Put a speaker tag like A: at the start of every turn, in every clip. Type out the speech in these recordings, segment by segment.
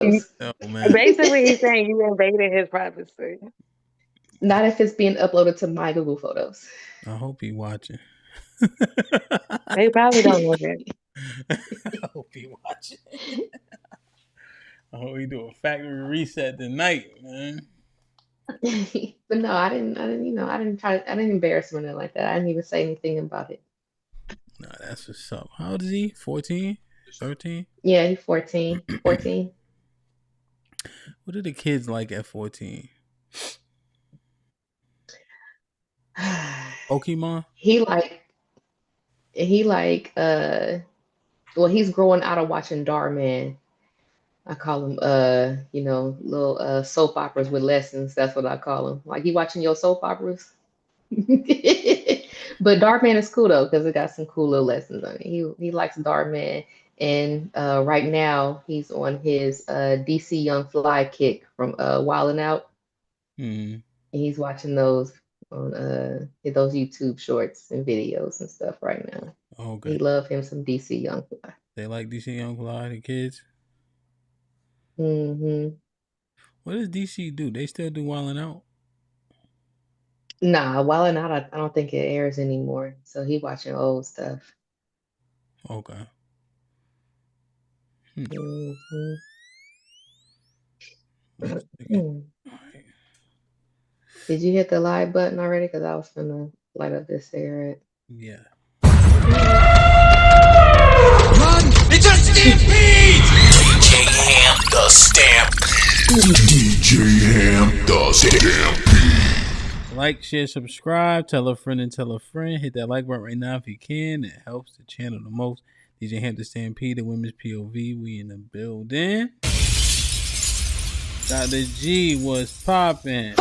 A: Oh man,
B: Basically, he's saying you invaded his privacy.
C: Not if it's being uploaded to my Google Photos.
A: I hope he watching.
B: They probably don't look it.
A: I hope he watching. I hope he do a factory reset tonight, man.
C: But no, I didn't embarrass him or nothing like that. I didn't even say anything about it.
A: Nah, that's what's up. How old is he? 14? 13?
C: Yeah, he's 14. 14.
A: What are the kids like at 14? Pokemon?
C: he like he like well, he's growing out of watching Darman. I call him little soap operas with lessons. That's what I call him. Like, you watching your soap operas? But Darkman is cool though, because it got some cool little lessons on it. He likes Darkman, and right now he's on his DC Young Fly kick from Wildin' Out,
A: Hmm.
C: and he's watching those on those YouTube shorts and videos and stuff right now.
A: Okay.
C: He love him some DC Young Fly.
A: They like DC Young Fly, the kids.
C: Hmm.
A: What does DC do? They still do Wildin' Out?
C: Nah, Wildin' Out, I don't think it airs anymore. So he watching old stuff.
A: Okay. Hmm.
C: Hmm.
A: One second. All right.
C: Did you hit the live button already? Because I was gonna light up this cigarette.
A: Yeah.
D: Run! It's a stampede! DJ Ham the Stampede. DJ Ham the Stampede.
A: Like, share, subscribe, tell a friend and tell a friend. Hit that like button right now if you can. It helps the channel the most. DJ Ham the Stampede, the women's POV. We in the building. Dr. G was popping.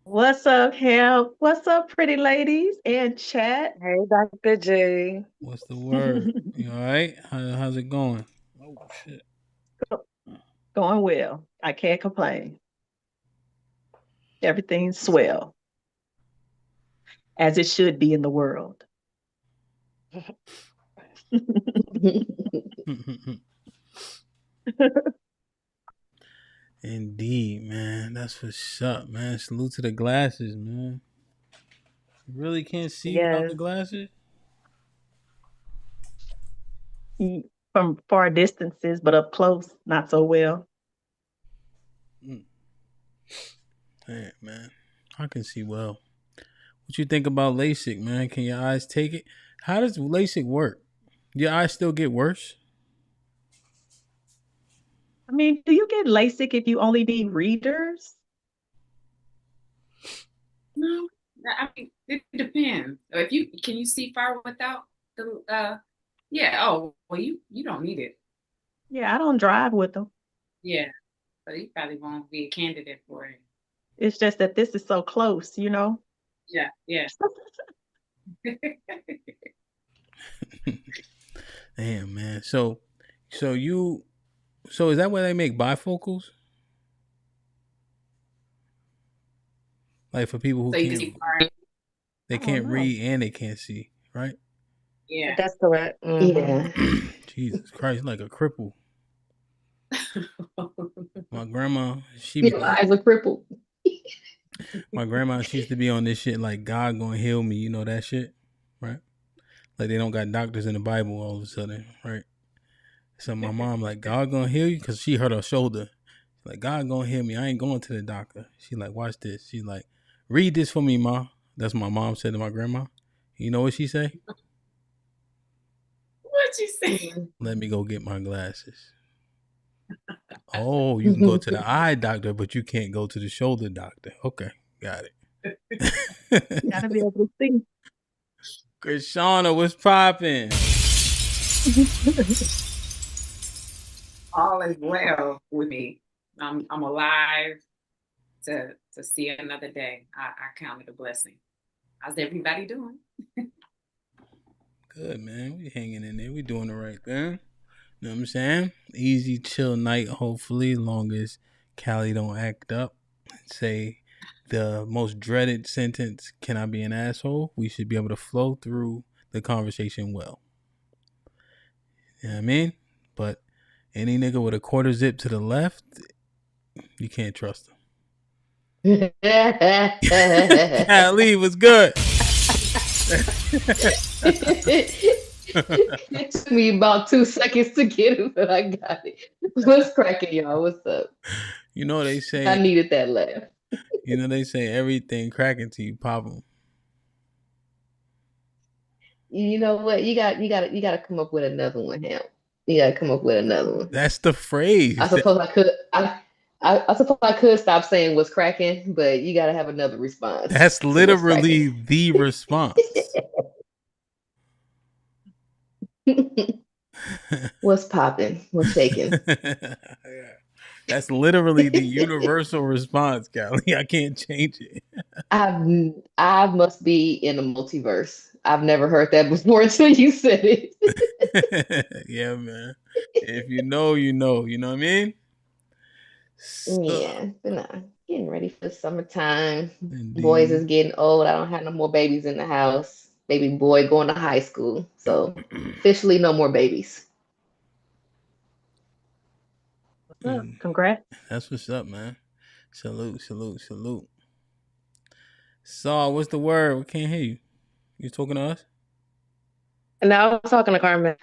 E: What's up, Ham? What's up, pretty ladies and chat?
B: Hey, Dr. J.
A: What's the word? You all right? How's it going? Oh, shit.
E: Going well. I can't complain. Everything's swell, as it should be in the world.
A: Indeed, man. That's what's up, man. Salute to the glasses, man. You really can't see without
E: Yes.
A: the glasses?
E: From far distances, but up close, not so well.
A: Hey, man. I can see well. What you think about LASIK, man? Can your eyes take it? How does LASIK work? Your eyes still get worse?
E: I mean, do you get LASIK if you only need readers?
F: No, I mean it depends. If you can you see far without the yeah, oh well you don't need it.
E: Yeah, I don't drive with them.
F: Yeah. So you probably won't be a candidate for it.
E: It's just that this is so close, you know?
F: Yeah, yeah.
A: Damn, man. So is that why they make bifocals? Like, for people who
F: So you can see far.
A: they can't read and they can't see, right?
F: Yeah.
B: That's correct.
C: Yeah.
A: Jesus Christ, like a cripple. My grandma,
C: Your eyes are crippled.
A: my grandma, she used to be on this shit like God gonna heal me, you know that shit, right? Like, they don't got doctors in the Bible all of a sudden, right? So my mom like, God gonna heal you? Because she hurt her shoulder. Like, God gonna heal me. I ain't going to the doctor. She like, watch this. She's like, read this for me, Ma. That's what my mom said to my grandma. You know what she say?
F: What you say?
A: Let me go get my glasses. Oh, you can go to the eye doctor, but you can't go to the shoulder doctor. Okay, got it.
E: Gotta be able to see.
A: Krishana, what's popping?
F: All is well with me. I'm alive to see another day. I count it a blessing. How's everybody doing?
A: Good, man. We hanging in there. We doing the right thing. You know what I'm saying? Easy, chill night, hopefully, as long as Callie don't act up and say the most dreaded sentence, can I be an asshole? We should be able to flow through the conversation well. You know what I mean? But Any nigga with a quarter zip to the left, you can't trust him. Cali was good.
C: It took me about 2 seconds to get it, but I got it. What's cracking, y'all? What's up?
A: You know they
C: I
A: say.
C: needed that laugh.
A: You know they say everything cracking till you pop them.
C: You know what? You got to come up with another one, Ham. You got to come up with another one.
A: That's the phrase.
C: I suppose I could. I suppose I could stop saying what's cracking, but you got to have another response.
A: That's literally the response.
C: What's popping? What's shaking?
A: That's literally the universal response, Callie. I can't change it.
C: I must be in a multiverse. I've never heard that before until you said it.
A: Yeah, man. If you know, you know. You know what I mean? So,
C: yeah, but nah, getting ready for the summertime.
A: indeed.
C: Boys is getting old. I don't have no more babies in the house. Baby boy going to high school. So officially no more babies.
E: Congrats.
A: That's what's up, man. Salute. Saul, what's the word? We can't hear you. You talking to us?
B: No, I was talking to Carmen.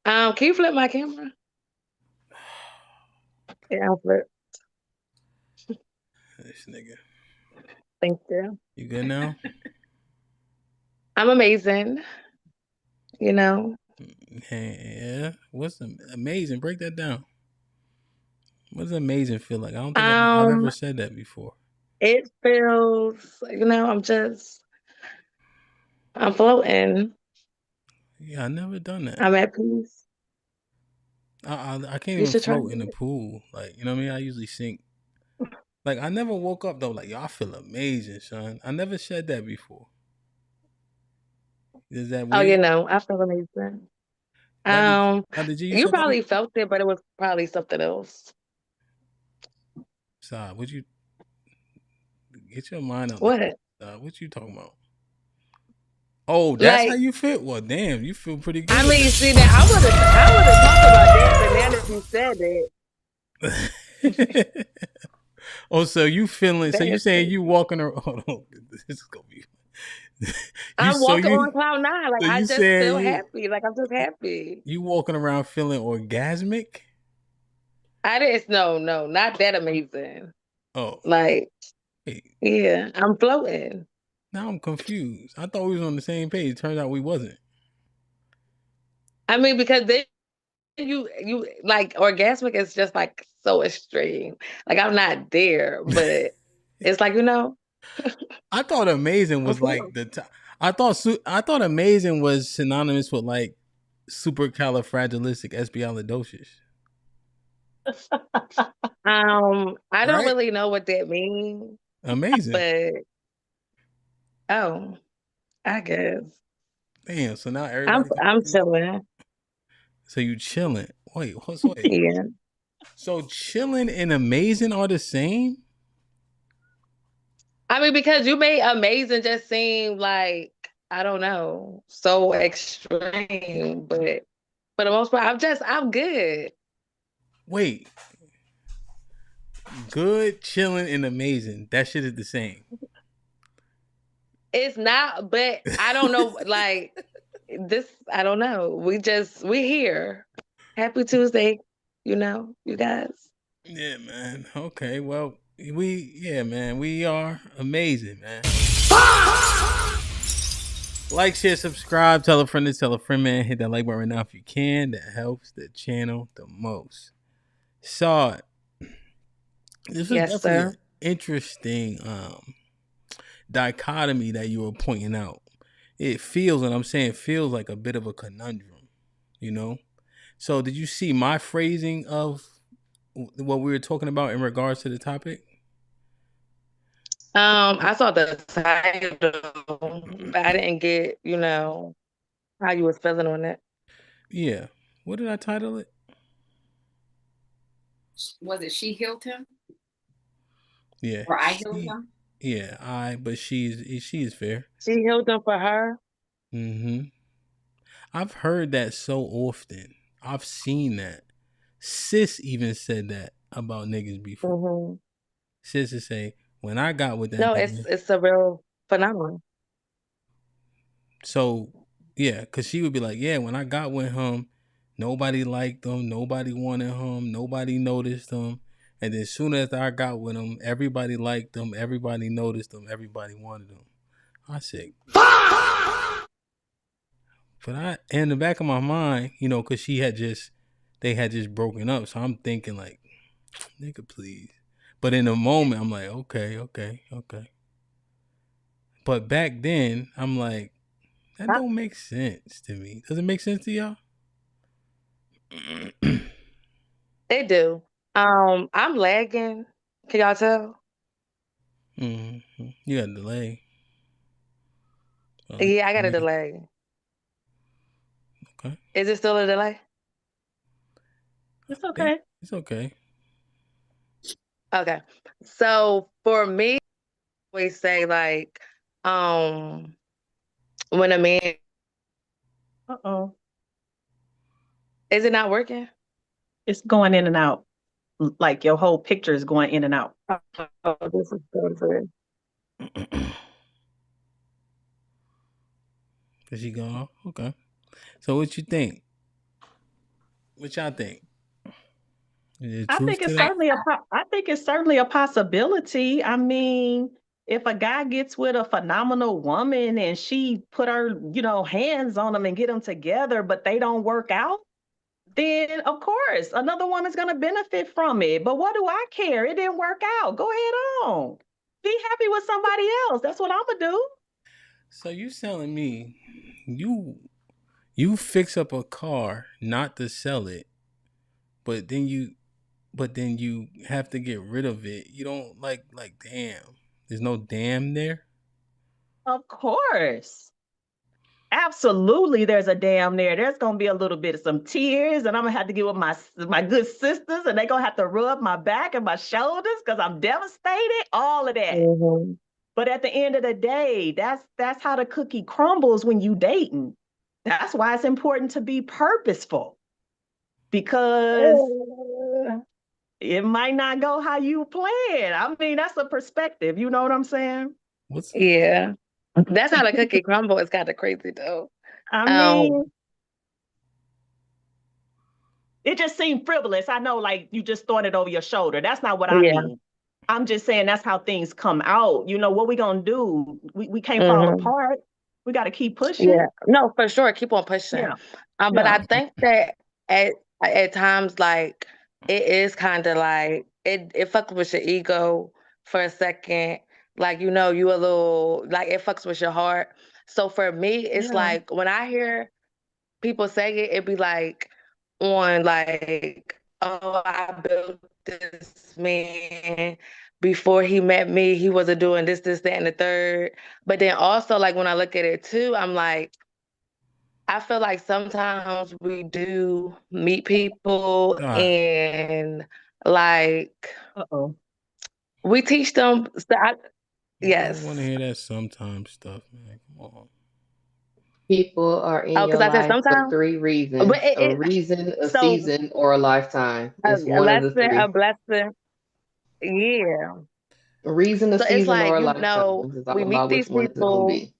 B: Can you flip my camera? Yeah, I'll flip.
A: This nigga.
B: Thank you.
A: You good now?
B: I'm amazing. You know.
A: Yeah. What's amazing? Break that down. What does amazing feel like? I don't think I've ever said that before.
B: It feels, I'm floating.
A: Yeah, I never done that.
B: I'm at peace.
A: I can't even float in the pool. Like, you know what I mean? I usually sink. Like, I never woke up though. Like, yo, I feel amazing, son. I never said that before. Is that weird?
B: Oh, you know, I feel amazing.
A: Did
B: you probably felt it, but it was probably something else.
A: Sorry, would you get your mind out?
B: What?
A: What you talking about? Oh, that's how you feel? Well, damn, you feel pretty good.
B: I mean, see that I would have talked about that, but now that you said it.
A: Oh, so you feeling? So you saying you walking around? Hold on, this is gonna be.
B: I'm walking on cloud nine. Like, I just feel happy. Like, I'm just happy.
A: You walking around feeling orgasmic?
B: I didn't. No, not that amazing.
A: Oh,
B: like, yeah, I'm floating.
A: Now I'm confused. I thought we was on the same page. Turns out we wasn't.
B: I mean, because then you like orgasmic is just like so extreme. Like, I'm not there, but it's like, you know.
A: I thought amazing was like I thought amazing was synonymous with like supercalifragilisticexpialidocious.
B: I don't really know what that means.
A: Amazing.
B: But I guess.
A: Damn, so now everybody
B: I'm chilling.
A: So you chilling. Wait.
B: Yeah.
A: So chilling and amazing are the same?
B: I mean, because you made amazing just seem like, I don't know, so extreme, but for the most part, I'm good.
A: Wait. Good, chilling, and amazing. That shit is the same.
B: It's not, but I don't know, like, I don't know. We here. Happy Tuesday, you know, you guys.
A: Yeah, man. Okay, well, we are amazing, man. Like, share, subscribe, tell a friend to tell a friend, man. Hit that like button right now if you can. That helps the channel the most. Saw it. This is definitely an interesting dichotomy that you were pointing out. It feels, and I'm saying feels like a bit of a conundrum, you know? So did you see my phrasing of what we were talking about in regards to the topic?
B: I saw the title, but I didn't get, you know, how you was feeling on it.
A: Yeah. What did I title it?
F: Was it She Healed Him?
A: Yeah.
F: Or I Healed Him?
A: Yeah, but she is fair.
B: She healed him for her?
A: Mm-hmm. I've heard that so often. I've seen that. Sis even said that about niggas before.
B: Mm-hmm.
A: Sis would say, when I got with that
B: No,
A: nigga.
B: it's a real phenomenon.
A: So, yeah, because she would be like, yeah, when I got with him, nobody liked him, nobody wanted him, nobody noticed him. And then soon as I got with him, everybody liked him, everybody noticed him, everybody wanted him. I said, but in the back of my mind, you know, because they had just broken up. So I'm thinking like, nigga, please. But in the moment, I'm like, okay. But back then, I'm like, that don't make sense to me. Does it make sense to y'all?
B: They do. I'm lagging. Can y'all tell?
A: Mm-hmm. You got a delay.
B: Yeah, I got a delay.
A: Okay.
B: Is it still a delay?
E: It's okay.
A: It's okay.
B: Okay. So for me, I always say like, when a man
E: Uh-oh.
B: is it not working?
E: It's going in and out. Like your whole picture is going in and out.
B: Oh, this is good.
A: Is she going off? Okay. So what you think? What y'all think? Is there
E: I
A: truth
E: think
A: to
E: it's
A: that?
E: certainly a possibility. I mean, if a guy gets with a phenomenal woman and she put her, hands on them and get them together, but they don't work out, then of course another woman's going to benefit from it. But what do I care? It didn't work out. Go ahead on. Be happy with somebody else. That's what I'm gonna do.
A: So you telling me you fix up a car not to sell it, but then you have to get rid of it. You don't like damn. There's no damn there.
E: Of course. Absolutely, there's a damn there. There's gonna be a little bit of some tears, and I'm gonna have to get with my good sisters, and they're gonna have to rub my back and my shoulders because I'm devastated. All of that.
B: Mm-hmm.
E: But at the end of the day, that's how the cookie crumbles when you dating. That's why it's important to be purposeful, because it might not go how you plan. I mean, that's a perspective. You know what I'm saying?
B: Yeah. That's how the cookie crumble is kind of crazy though.
E: I mean, it just seemed frivolous. I know, like you just throwing it over your shoulder. That's not what I mean. I'm just saying that's how things come out. You know, what we gonna do? We can't fall apart. We got to keep pushing.
B: Yeah, no, for sure. Keep on pushing.
E: Yeah.
B: But I think that at times, like it is kind of like it fucks with your ego for a second. Like you a little like it fucks with your heart. So for me, it's like when I hear people say it, it be like on like, oh, I built this man before he met me. He wasn't doing this, that, and the third. But then also, like when I look at it too, I'm like, I feel like sometimes we do meet people and like we teach them. Yes.
A: I want to hear that sometimes stuff, man. Come on.
C: People are in your
B: Because I said
C: life for
B: sometimes.
C: 3 reasons:
B: But
C: a reason, a
B: so
C: season, or a lifetime. It's
B: a
C: one of the
B: lesson, a
C: three.
B: blessing. Yeah.
C: A reason, a
B: So it's
C: season,
B: like,
C: or a lifetime. It's all
B: we meet
C: about which
B: these
C: one is it gonna
B: people.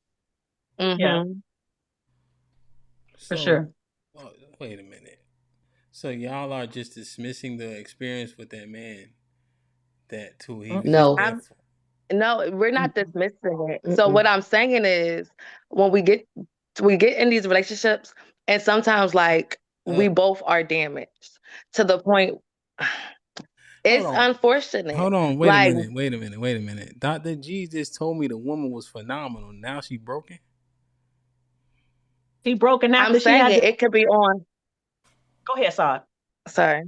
C: be.
E: Yeah.
A: So,
E: for sure.
A: Wait a minute. So y'all are just dismissing the experience with that man that too he was
C: No.
A: just
B: No, we're not dismissing it. So what I'm saying is when we get in these relationships and sometimes like we both are damaged to the point it's unfortunate.
A: Hold on, wait a minute. Dr. G just told me the woman was phenomenal. Now she broken?
E: She broken after
B: I'm
E: she had
B: saying it could be on.
E: Go ahead, Saad.
B: Sorry.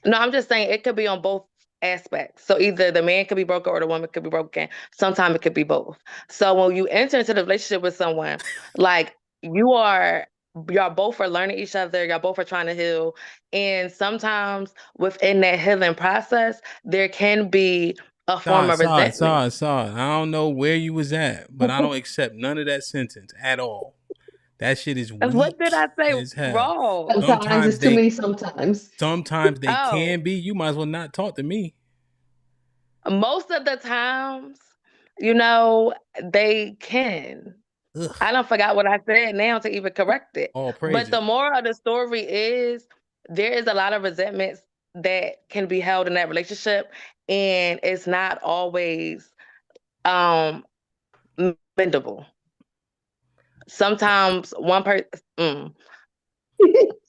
B: No, I'm just saying it could be on both aspects. So either the man could be broken or the woman could be broken. Sometimes it could be both. So when you enter into the relationship with someone, like y'all both are learning each other, y'all both are trying to heal. And sometimes within that healing process, there can be a form of resentment.
A: Sorry. I don't know where you was at, but I don't accept none of that sentence at all. That shit is weak
B: What did I say
A: as hell.
B: wrong?
C: Sometimes it's too many sometimes.
A: Sometimes they
B: Oh.
A: can be. You might as well not talk to me.
B: Most of the times, you know, they can.
A: Ugh.
B: I don't forgot what I said now to even correct it.
A: All
B: But
A: praises.
B: the moral of the story is there is a lot of resentments that can be held in that relationship, and it's not always mendable. Sometimes one person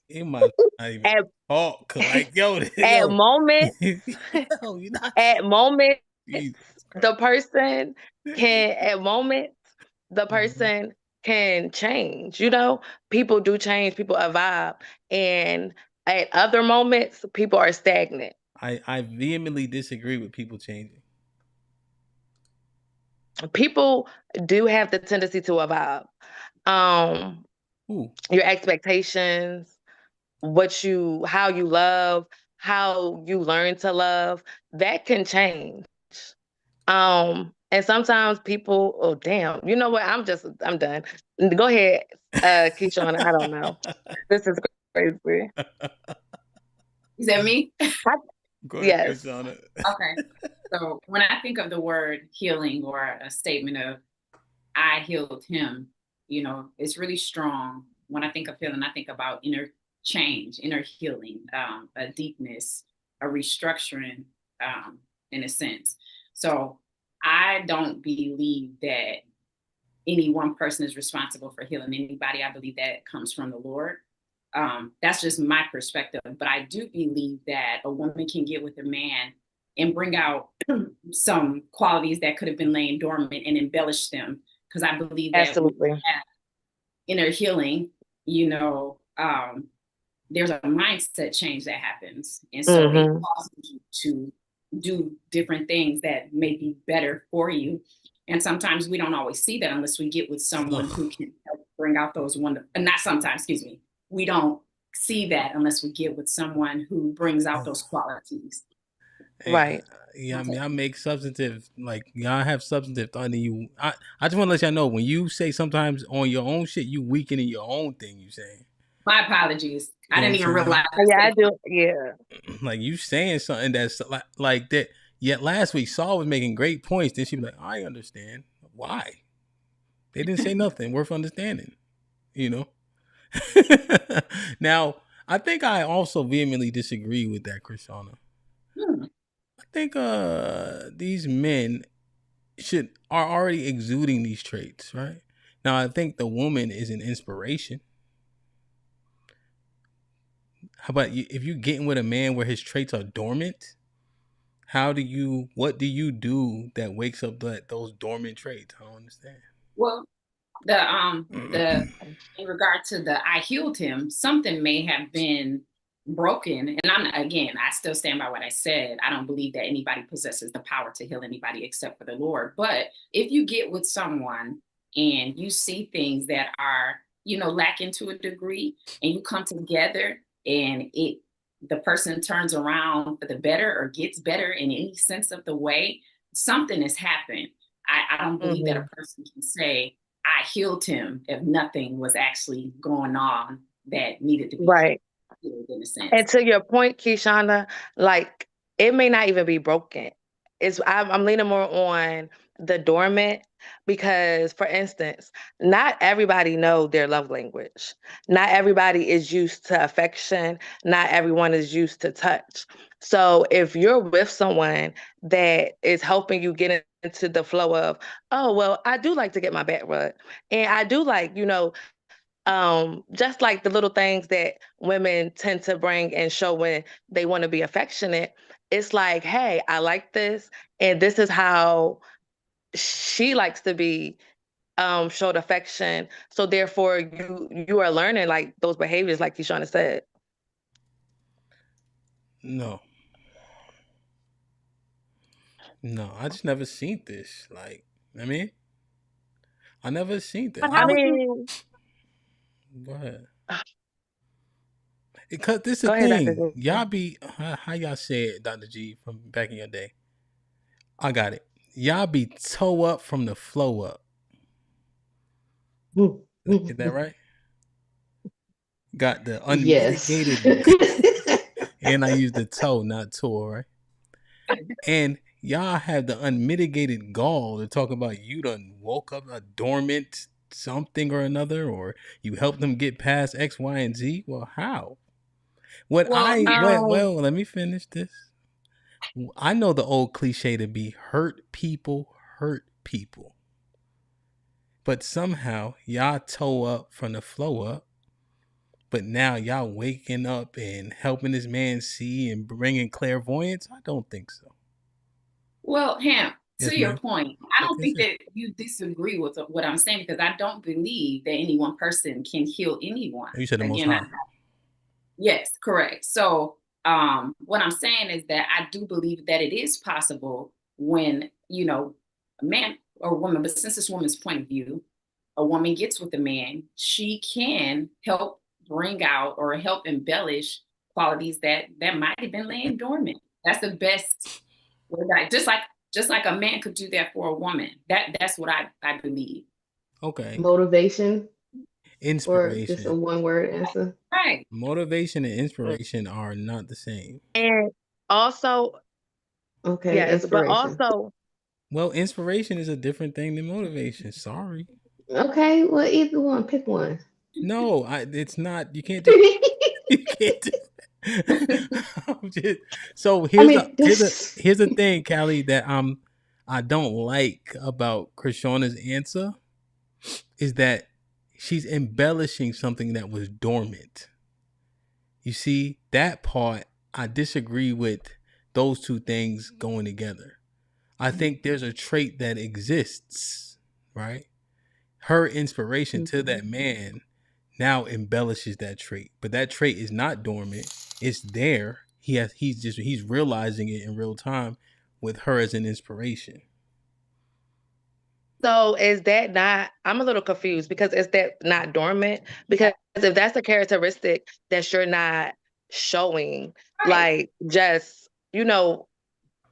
A: You might not even
B: at,
A: talk. Like, yo,
B: at moments,
A: yo, you're not.
B: at moments,
A: Jesus
B: the person can at moments the
A: Mm-hmm.
B: person can change. You know, people do change, people evolve, and at other moments, people are stagnant.
A: I vehemently disagree with people changing.
B: People do have the tendency to evolve. Your expectations, how you love, how you learn to love, that can change. And sometimes people, oh damn, you know what? I'm done. Go ahead, Keishana. I don't know. This is crazy.
F: Is that me?
A: Go ahead,
B: Yes.
A: Keishana.
F: Okay. So when I think of the word healing or a statement of I healed him, you know, it's really strong. When I think of healing, I think about inner change, inner healing, a deepness, a restructuring, in a sense. So I don't believe that any one person is responsible for healing anybody. I believe that comes from the Lord. That's just my perspective. But I do believe that a woman can get with a man and bring out some qualities that could have been laying dormant and embellish them. Because I believe that
B: absolutely
F: inner healing, you know, there's a mindset change that happens. And so it causes you to do different things that may be better for you. And sometimes we don't always see that unless we get with someone who can help bring out those not sometimes, excuse me. We don't see that unless we get with someone who brings out those qualities.
A: Hey,
B: right.
A: Yeah, I mean, I make substantive, like, y'all have substantive thought in you. I just want to let y'all know, when you say sometimes on your own shit, you weakening your own thing you saying.
F: My apologies.
A: You
F: I didn't even realize.
B: Yeah, I do. Yeah.
A: Like, you saying something that's like that. Yet last week, Saul was making great points. Then she be like, I understand. Why? They didn't say nothing worth understanding, you know? Now, I think I also vehemently disagree with that, Krishana. I think these men are already exuding these traits, right? Now, I think the woman is an inspiration. How about you, if you're getting with a man where his traits are dormant? What do you do that wakes up those dormant traits? I don't understand.
F: Well, in regard to the I healed him, something may have been broken. And I still stand by what I said. I don't believe that anybody possesses the power to heal anybody except for the Lord. But if you get with someone and you see things that are, you know, lacking to a degree, and you come together and the person turns around for the better or gets better in any sense of the way, something has happened. I don't believe that a person can say, I healed him if nothing was actually going on that needed to be healed in a sense.
B: And to your point, Keishana, like, it may not even be broken. I'm leaning more on the dormant because, for instance, not everybody know their love language. Not everybody is used to affection. Not everyone is used to touch. So if you're with someone that is helping you get into the flow of, oh, well, I do like to get my back rubbed, and I do like, you know, just like the little things that women tend to bring and show when they want to be affectionate, it's like, hey, I like this, and this is how she likes to be showed affection. So therefore, you are learning like those behaviors, like Keishana said.
A: No, I just never seen this. Like, I never seen that.
B: I mean,
A: go ahead. Because this is
B: go
A: the
B: ahead,
A: thing.
B: Dr.
A: Y'all be, how y'all say it, Dr. G, from back in your day. I got it. Y'all be toe up from the flow up. Is that right? got the
C: Yes.
A: unmitigated, and I use the toe, not tour, right? And y'all have the unmitigated gall to talk about you done woke up a dormant something or another, or you helped them get past X, Y, and Z. Well, how? Well, let me finish this. I know the old cliche to be hurt people hurt people. But somehow y'all toe up from the flow up. But now y'all waking up and helping this man see and bringing clairvoyance? I don't think so.
F: Well, Hamp,
A: Yes,
F: to your
A: ma'am.
F: point, I don't think that you disagree with what I'm saying, because I don't believe that any one person can heal anyone.
A: You said the most high.
F: Yes, correct. So what I'm saying is that I do believe that it is possible when, you know, a man or woman, but since this woman's point of view, a woman gets with a man, she can help bring out or help embellish qualities that might have been laying dormant. That's the best way. Just like a man could do that for a woman. That's what I believe.
A: Okay.
C: Motivation.
A: Inspiration.
C: Or just a one-word answer.
F: Right.
A: Motivation and inspiration are not the same.
B: And also,
C: okay,
B: yes, but also,
A: well, inspiration is a different thing than motivation. Sorry.
C: Okay, well, either one, pick one.
A: No, it's not. You can't do. You can't do. So here's the thing, Callie, that I don't like about Krishana's answer is that she's embellishing something that was dormant. You see, that part, I disagree with those two things going together. I think there's a trait that exists, right? Her inspiration to that man now embellishes that trait, but that trait is not dormant. It's there. He's realizing it in real time with her as an inspiration.
B: So is that not, I'm a little confused, because is that not dormant? Because if that's a characteristic that you're not showing, like just, you know,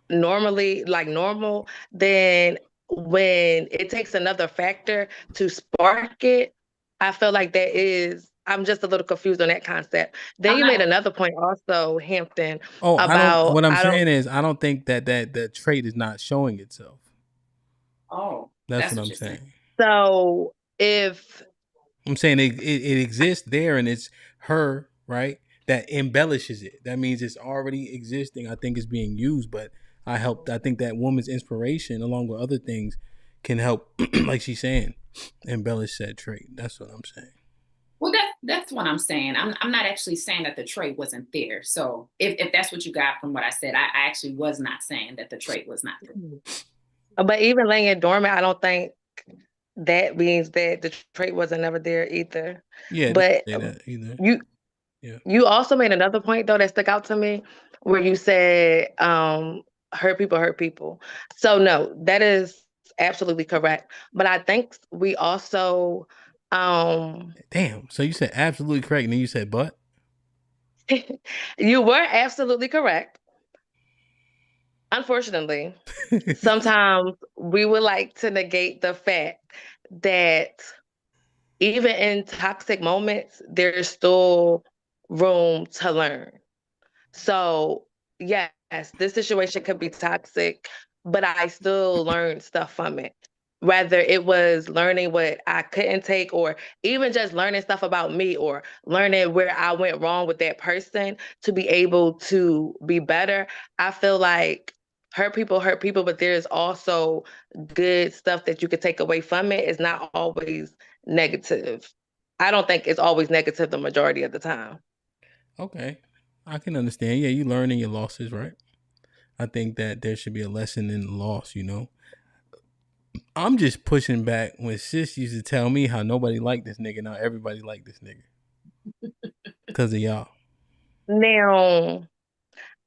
B: normally, like normal, then when it takes another factor to spark it, I feel like that is, I'm just a little confused on that concept. Then you made another point also, Hampton, about
A: what I'm saying is I don't think that trait is not showing itself.
F: Oh,
A: that's what I'm saying.
B: So if
A: I'm saying it exists there, and it's her, right, that embellishes it. That means it's already existing. I think it's being used, but I think that woman's inspiration, along with other things, can help, like she's saying, embellish that trait. That's what I'm saying.
F: Well, that's what I'm saying. I'm not actually saying that the trait wasn't there. So if that's what you got from what I said, I actually was not saying that the trait was not there.
B: But even laying it dormant, I don't think that means that the trait wasn't never there either.
A: Yeah,
B: but
A: say that either.
B: You also made another point though that stuck out to me, where you said hurt people. So no, that is absolutely correct. But I think we also
A: damn. So you said absolutely correct, and then you said but.
B: You were absolutely correct. Unfortunately, sometimes we would like to negate the fact that even in toxic moments, there's still room to learn. So, yes, this situation could be toxic, but I still learned stuff from it. Whether it was learning what I couldn't take, or even just learning stuff about me, or learning where I went wrong with that person to be able to be better. I feel like hurt people, but there's also good stuff that you could take away from it. It's not always negative. I don't think it's always negative the majority of the time.
A: Okay. I can understand. Yeah, you learn in your losses, right? I think that there should be a lesson in loss, you know? I'm just pushing back when sis used to tell me how nobody liked this nigga. Now everybody like this nigga. Because of y'all.
B: Now,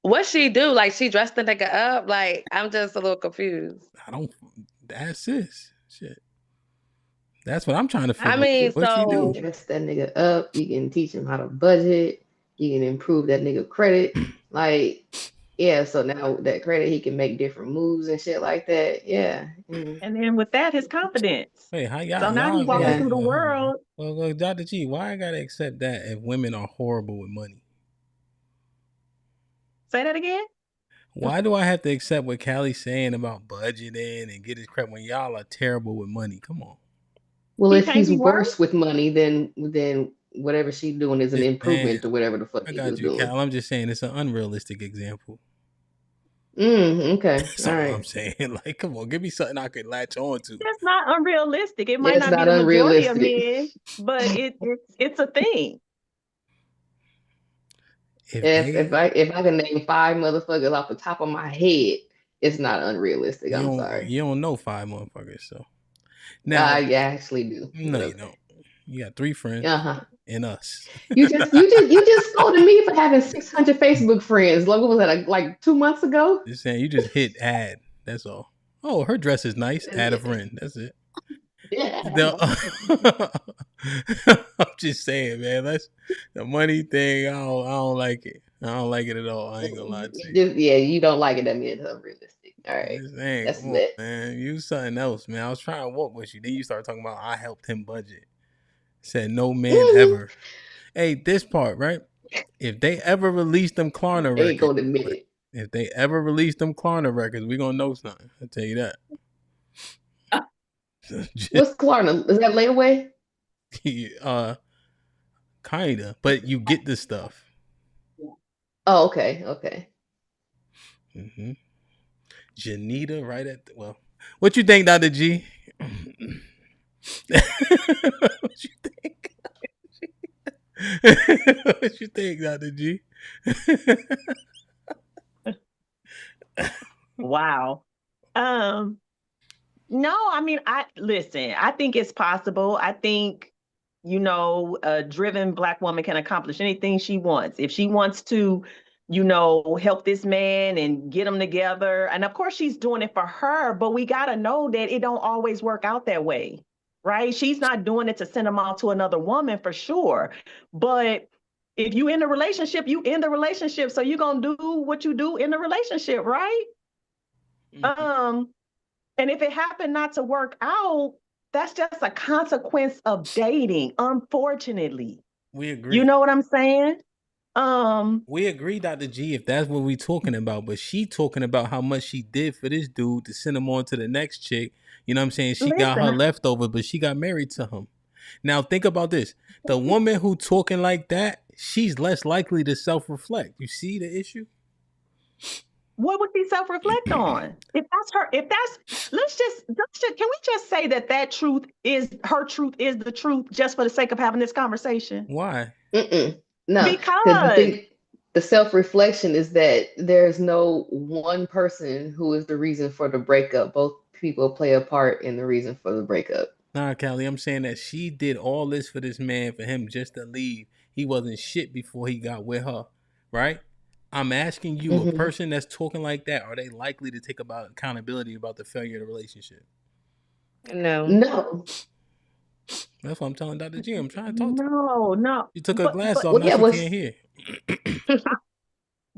B: what she do? Like, she dressed the nigga up? Like, I'm just a little confused.
A: That's sis. Shit. That's what I'm trying to figure out.
B: I mean,
A: what
C: you can dress that nigga up. You can teach him how to budget. You can improve that nigga credit. Like, Yeah, so now that credit, he can make different moves and shit like that. Yeah.
E: And then with that, his confidence.
A: Wait, how y'all?
E: So now he's walking
C: Yeah.
E: through the world.
A: Well, Dr. G, why I gotta accept that if women are horrible with money?
E: Say that again.
A: Why do I have to accept what Callie's saying about budgeting and get his crap when y'all are terrible with money? Come on.
C: Well,
E: He
C: if
E: can't
C: he's
E: be
C: worse
E: worse.
C: with money, then whatever she's doing is an improvement to whatever the fuck
A: I
C: he
A: got
C: was
A: you,
C: doing.
A: Cal. I'm just saying it's an unrealistic example.
C: Okay.
A: That's
C: All
A: all
C: right.
A: I'm saying. Like, come on, give me something I could latch on to.
E: That's not unrealistic. It
C: Yeah,
E: might
C: it's
E: not be
C: not
E: the majority of
C: unrealistic.
E: men, but it's a thing.
C: If I can name 5 motherfuckers off the top of my head, it's not unrealistic. I'm sorry.
A: You don't know 5 motherfuckers, so now
C: I actually do.
A: no, you don't. You got 3 friends and us.
C: You just scolded me for having 600 Facebook friends. Like, what was that? Like 2 months ago?
A: Just saying, you just hit add. That's all. Oh, her dress is nice. Add a friend. That's it.
C: Yeah.
A: I'm just saying, man. That's the money thing. I don't like it. I don't like it at all. I ain't gonna lie to you.
C: You don't like it. That means it's unrealistic. All right.
A: That's come on, man. You something else, man. I was trying to walk with you. Then you start talking about I helped him budget. Said no man ever. Hey, this part, right? If they ever release them Klarna records,
C: ain't gonna admit it.
A: If they ever release them Klarna records, we gonna know something. I'll tell you that.
C: What's Klarna? Is that layaway?
A: Kinda, but you get the stuff.
C: Oh, okay.
A: Mm-hmm. Janita, right at what you think, Dr. G? What you think? What you think, Dr. G?
E: Wow. No, I mean, listen, I think it's possible. I think, a driven Black woman can accomplish anything she wants. If she wants to, help this man and get them together. And of course she's doing it for her, but we got to know that it don't always work out that way, right? She's not doing it to send them out to another woman for sure. But if you in the relationship, you in the relationship. So you're going to do what you do in the relationship, right? Mm-hmm. And if it happened not to work out, that's just a consequence of dating, unfortunately.
A: We agree.
E: You know what I'm saying?
A: We agree, Dr. G, if that's what we talking about, but she talking about how much she did for this dude to send him on to the next chick. You know what I'm saying? She got her leftover, but she got married to him. Now think about this. The woman who talking like that, she's less likely to self-reflect. You see the issue?
E: What would she self-reflect on? If that's her, let's just can we just say that truth is her truth is the truth just for the sake of having this conversation?
A: Why?
C: No,
E: because
C: the self-reflection is that there's no one person who is the reason for the breakup. Both people play a part in the reason for the breakup.
A: Nah, Callie, I'm saying that she did all this for this man for him just to leave. He wasn't shit before he got with her, right? I'm asking you, a person that's talking like that, are they likely to take about accountability about the failure of the relationship?
C: No.
A: That's what I'm telling Dr. G. I'm trying to talk to her.
E: No.
A: She took her glass off, now she can't hear.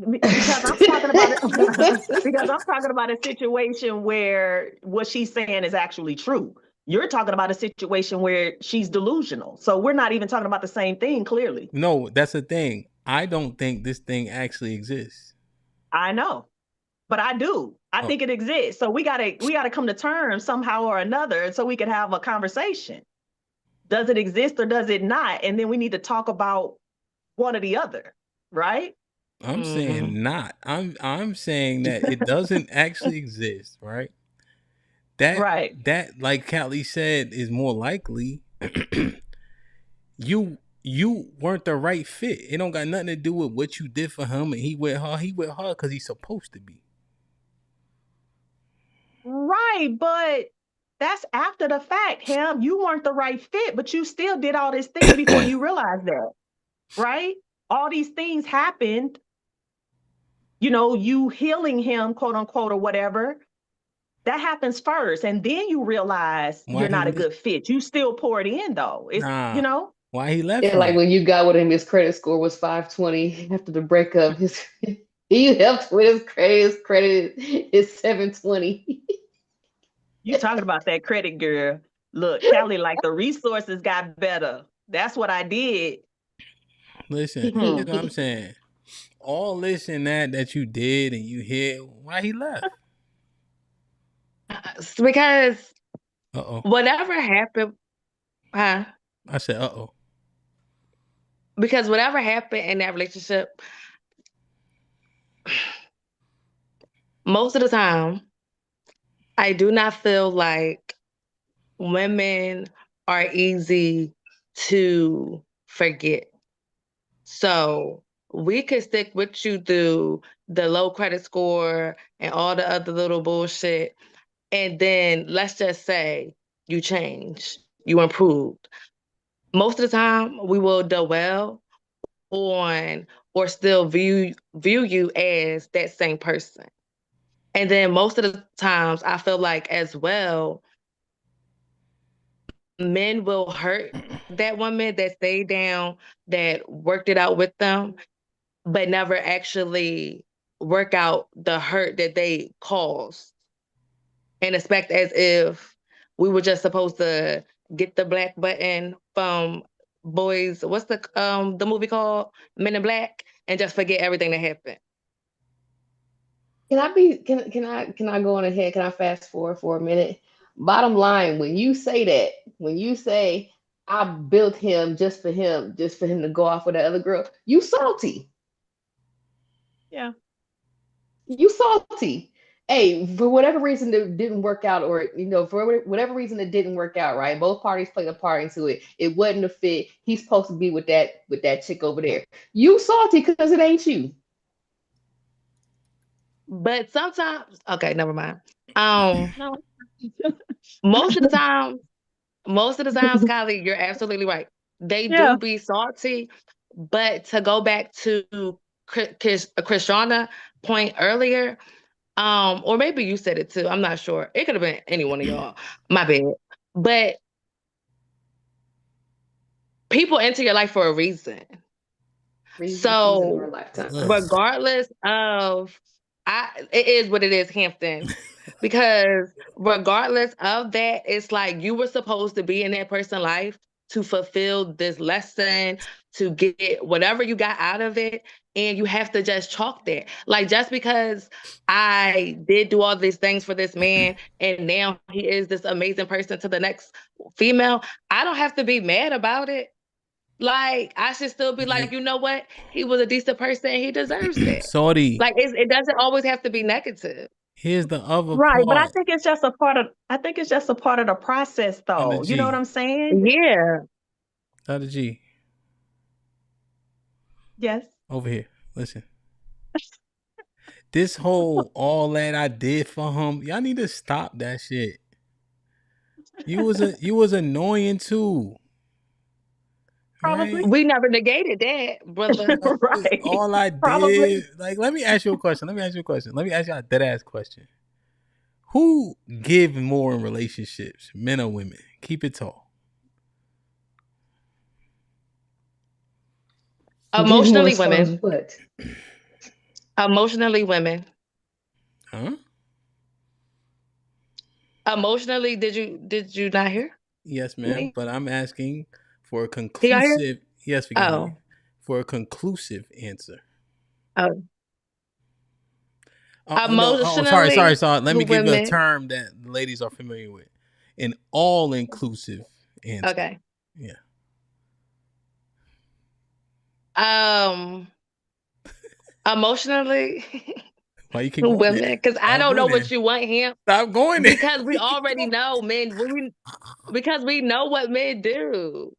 E: Because I'm talking about it. Because I'm talking about a situation where what she's saying is actually true. You're talking about a situation where she's delusional. So we're not even talking about the same thing, clearly.
A: No, that's the thing. I don't think this thing actually exists.
E: I know, but I do. I think it exists. So we gotta come to terms somehow or another so we can have a conversation. Does it exist or does it not? And then we need to talk about one or the other, right?
A: I'm saying not. I'm saying that it doesn't actually exist, right? That like Callie said is more likely. You weren't the right fit. It don't got nothing to do with what you did for him and he with her. He with her because he's supposed to be.
E: Right, but that's after the fact, Ham. You weren't the right fit, but you still did all these things before you realized that, right? All these things happened. You healing him, quote unquote, or whatever. That happens first, and then you realize you're not a good fit. You still pour it in, though. It's
A: Why he left?
C: Yeah, like when you got with him, his credit score was 520 after the breakup. He helped with his credit. His credit is 720.
E: You talking about that credit, girl. Look, Callie, like the resources got better. That's what I did.
A: Listen, here's what I'm saying. All this and that you did and you hid, why he left?
B: Because
A: Uh-oh.
B: whatever happened, huh?
A: I said, uh-oh.
B: Because whatever happened in that relationship, most of the time, I do not feel like women are easy to forget. So we could stick with you through the low credit score and all the other little bullshit. And then let's just say you changed, you improved. Most of the time, we will dwell on or still view you as that same person. And then most of the times, I feel like as well, men will hurt that woman that stayed down, that worked it out with them, but never actually work out the hurt that they caused and expect as if we were just supposed to get the black button from boys. What's the movie called? Men in Black, and just forget everything that happened.
C: Can I go on ahead? Can I fast forward for a minute? Bottom line, when you say I built him just for him to go off with that other girl, you salty.
E: Yeah.
C: You salty. Hey, for whatever reason it didn't work out, or for whatever reason it didn't work out, right? Both parties played a part into it. It wasn't a fit. He's supposed to be with that chick over there. You salty because it ain't you.
B: But sometimes, okay, never mind.
E: No.
B: Most of the times, Kylie, you're absolutely right. They do be salty, but to go back to Christiana point earlier, or maybe you said it too. I'm not sure. It could have been any one of y'all. My bad. But people enter your life for a reason. So regardless of, it is what it is, Hampton. Because regardless of that, it's like you were supposed to be in that person's life to fulfill this lesson, to get whatever you got out of it, and you have to just chalk that. Like, just because I did do all these things for this man, and now he is this amazing person to the next female, I don't have to be mad about it. Like, I should still be like, you know what? He was a decent person and he deserves that.
A: Sorry.
B: Like, it doesn't always have to be negative.
A: Here's the other
E: right,
A: part.
E: but I think it's just a part of the process, though. You know what I'm saying?
B: Yeah.
A: Dr. G.
E: Yes.
A: Over here. Listen. This whole all that I did for him, y'all need to stop that shit. You was annoying too.
E: Probably.
A: Right?
B: We never negated that, brother.
E: Right.
A: All I did.
E: Probably.
A: Like, let me ask you a question. Let me ask you a dead ass question. Who give more in relationships, men or women? Keep it tall.
B: Emotionally women.
C: What?
B: Emotionally women.
A: Huh?
B: Emotionally, did you not hear?
A: Yes, ma'am. But I'm asking for a conclusive. Yes, we can hear you. For a conclusive answer.
B: Oh.
A: Sorry. Let me give you a
B: women.
A: term that the ladies are familiar with. An all-inclusive answer.
B: Okay.
A: Yeah.
B: Emotionally.
A: Why you keep going
B: women? Because I don't know what you want him.
A: Stop going there.
B: Because we already know men. Because we know what men do.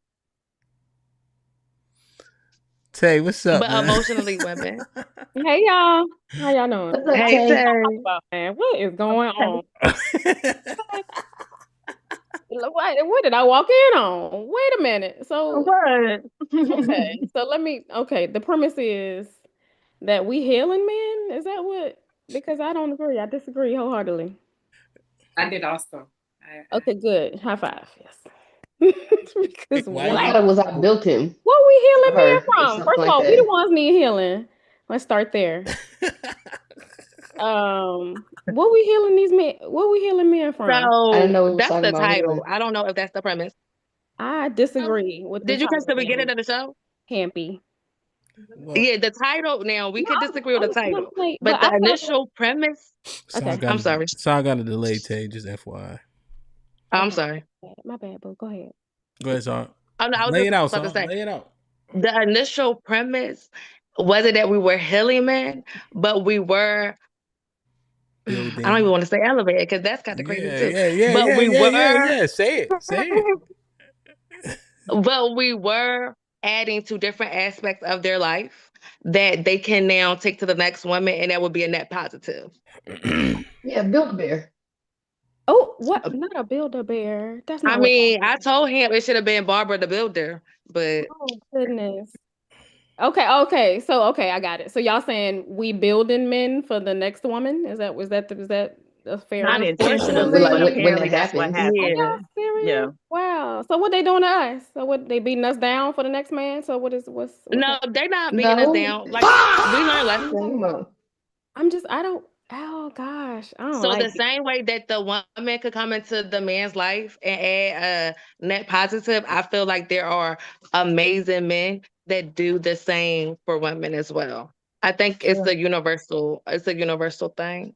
A: Tay, what's up,
B: but
A: man?
B: Emotionally women.
G: Hey y'all, how y'all doing?
B: Hey, Tay.
G: Man, what is going on? What did I walk in on? Wait a minute. So
E: what?
G: Okay, so the premise is that we healing men. Is that what? Because I don't agree. I disagree wholeheartedly.
F: I did also.
G: Okay, good. High five. Yes. Because
C: I thought it was I built him.
G: What we healing men from?
C: Something
G: First of
C: like
G: all,
C: that.
G: we the ones need healing. Let's start there. What we healing these men? What we healing men from?
C: I didn't know we
B: So
C: was
B: that's
C: talking
B: the
C: about
B: title.
C: healing.
B: I don't know if that's the premise.
G: I disagree with the
B: Did you catch the
G: title.
B: beginning of the show?
G: Campy.
A: Well,
B: Yeah, the title. Now we could disagree with the title,
G: But
B: but the
G: I thought
B: initial premise.
A: so
G: Okay.
B: I'm sorry.
A: So I got a delay, Tay. Just FYI.
B: I'm sorry.
G: My bad, boo. Go ahead.
A: Go ahead, Saw.
B: Oh no, I was
A: Lay
B: just
A: it out,
B: about to
A: Saw.
B: say
A: Lay it out.
B: the initial premise wasn't that we were healing men, but we were.
A: Building.
B: I don't even want to say elevated because that's kind of crazy too.
A: Yeah. Say it. Say it.
B: But we were adding to different aspects of their life that they can now take to the next woman, and that would be a net positive.
C: Yeah, Build-A-Bear.
G: Oh, what? Not a Build-A-Bear. That's not.
B: I mean, I told him it should have been Barbara the Builder, but
G: Oh goodness. Okay. So I got it. So y'all saying we building men for the next woman? Is that a fair?
E: Not
B: Unfortunately,
E: intentionally, but
C: Like when
E: apparently
C: it
E: that's what
C: happens.
E: happened.
B: yeah.
G: Serious?
E: Yeah.
G: Wow. So what they doing to us? So what they beating us down for the next man? So what's
B: No,
G: happening?
B: they're not beating us
C: No.
B: down. Like we learned
C: What are you talking
B: lessons.
C: about?
G: I don't. Oh gosh, I don't
B: So
G: like
B: the same way that the woman could come into the man's life and add a net positive, I feel like there are amazing men that do the same for women as well. I think it's a universal thing.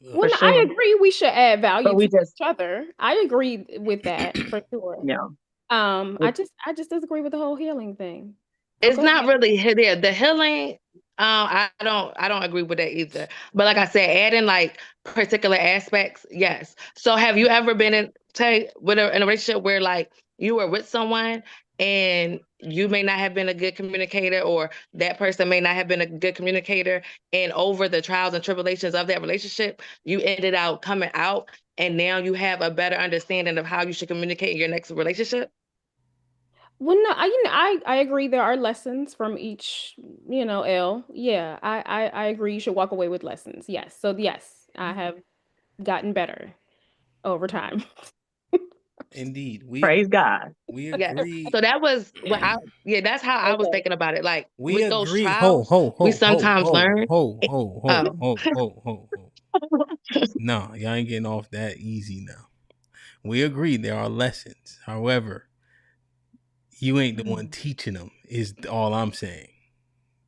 G: Well,
B: For
G: no, I
B: sure.
G: agree we should add value
E: But we
G: to
E: just,
G: each other. I agree with that for sure.
E: yeah.
G: I just disagree with the whole healing thing.
B: It's
G: Go
B: not
G: ahead.
B: really there. The healing, I don't agree with that either. But like I said, adding like particular aspects, yes. So have you ever been in a relationship where like you were with someone and you may not have been a good communicator, or that person may not have been a good communicator, and over the trials and tribulations of that relationship, you ended up coming out, and now you have a better understanding of how you should communicate in your next relationship?
G: Well, no, I agree there are lessons from each, L. Yeah, I agree you should walk away with lessons. Yes. So yes, I have gotten better over time.
A: Indeed.
E: Praise God.
A: We
B: Yeah.
A: agree.
B: So that was that's how I was thinking about it. Like
A: We
B: with those
A: agree.
B: trials, we sometimes learn.
A: Ho. No, y'all ain't getting off that easy now. We agree there are lessons. However, you ain't the one teaching them, is all I'm saying.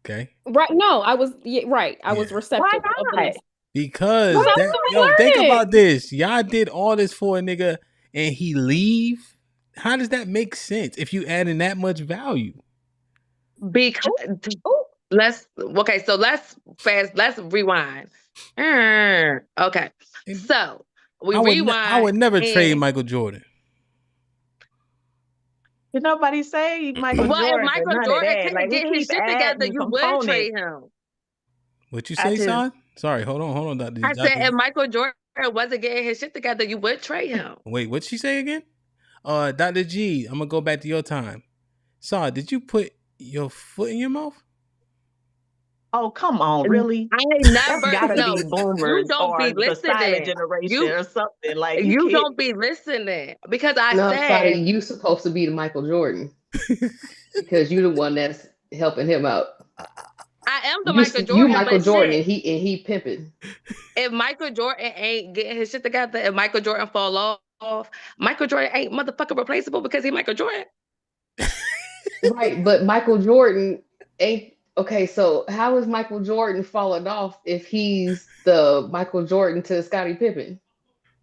A: Okay?
G: Right. No, I was right. I was
A: Yeah.
G: receptive
E: Why
G: of the
E: not?
G: lesson.
A: Because
G: Well,
A: think
G: learning.
A: about this. Y'all did all this for a nigga and he leave. How does that make sense if you adding that much value?
B: Because let's rewind. Okay. So we rewind.
A: I would never trade Michael Jordan.
E: Did nobody say Michael
B: Well, if
E: Jordan?
B: Michael
E: None of
B: Jordan
E: that. Like
B: couldn't
E: we
B: get his
E: keep
B: shit together,
E: adding
B: you would
E: components.
B: trade him.
A: What you say, son? Sorry, hold on, Dr.
B: I said if Michael Jordan wasn't getting his shit together, you would trade him.
A: Wait, what'd she say again? Dr. G, I'm gonna go back to your time. Saw, did you put your foot in your mouth?
E: Oh, come on, really?
B: I never.
E: That's gotta
B: No,
E: be
B: you
E: boomers
B: don't
E: or
B: be
E: the silent
B: listening.
E: generation or something. Like
B: You don't be listening because I
C: No,
B: said
C: Saudi, you supposed to be the Michael Jordan because you're the one that's helping him out.
B: I am the Michael Jordan.
C: You Michael
B: but
C: Jordan,
B: shit,
C: and he pimping.
B: if Michael Jordan ain't getting his shit together, if Michael Jordan fall off, Michael Jordan ain't motherfucking replaceable because he Michael Jordan.
C: Right, but Michael Jordan ain't okay. So how is Michael Jordan falling off if he's the Michael Jordan to Scottie Pippen?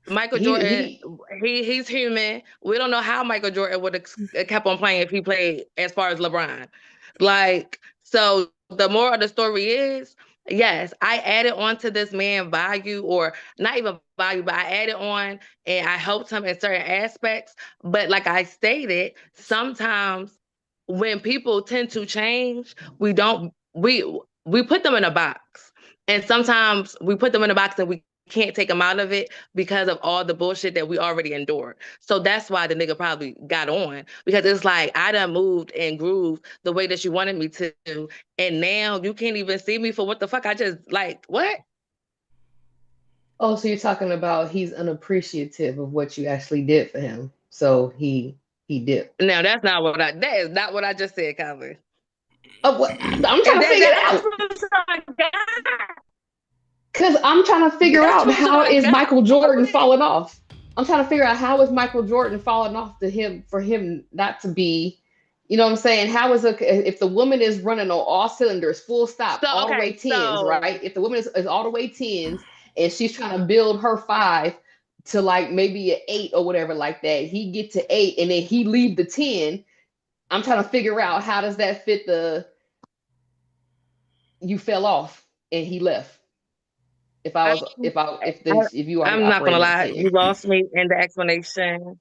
B: Michael Jordan, he's human. We don't know how Michael Jordan would have kept on playing if he played as far as LeBron. Like, so the moral of the story is, yes, I added on to this man value, or not even value, but I added on and I helped him in certain aspects. But like I stated, sometimes when people tend to change, we put them in a box. And sometimes we put them in a box and we can't take them out of it because of all the bullshit that we already endured. So that's why the nigga probably got on, because it's like I done moved and grooved the way that you wanted me to, and now you can't even see me for what the fuck I just like. What?
C: Oh, so you're talking about he's unappreciative of what you actually did for him, so he dipped.
B: Now that is not what I just said, Calvin.
C: I'm trying to figure it out. Because I'm trying to figure out how is Michael Jordan falling off. I'm trying to figure out how is Michael Jordan falling off to him for him not to be, you know what I'm saying? How is if the woman is running on all cylinders, full stop,
B: So,
C: all the way tens, right? If the woman is all the way tens and she's trying to build her 5 to like maybe an 8 or whatever like that, he get to 8 and then he leave the 10. I'm trying to figure out how does that fit the you fell off and he left. If you are
B: I'm not gonna lie,
C: operating
B: you lost me in the explanation.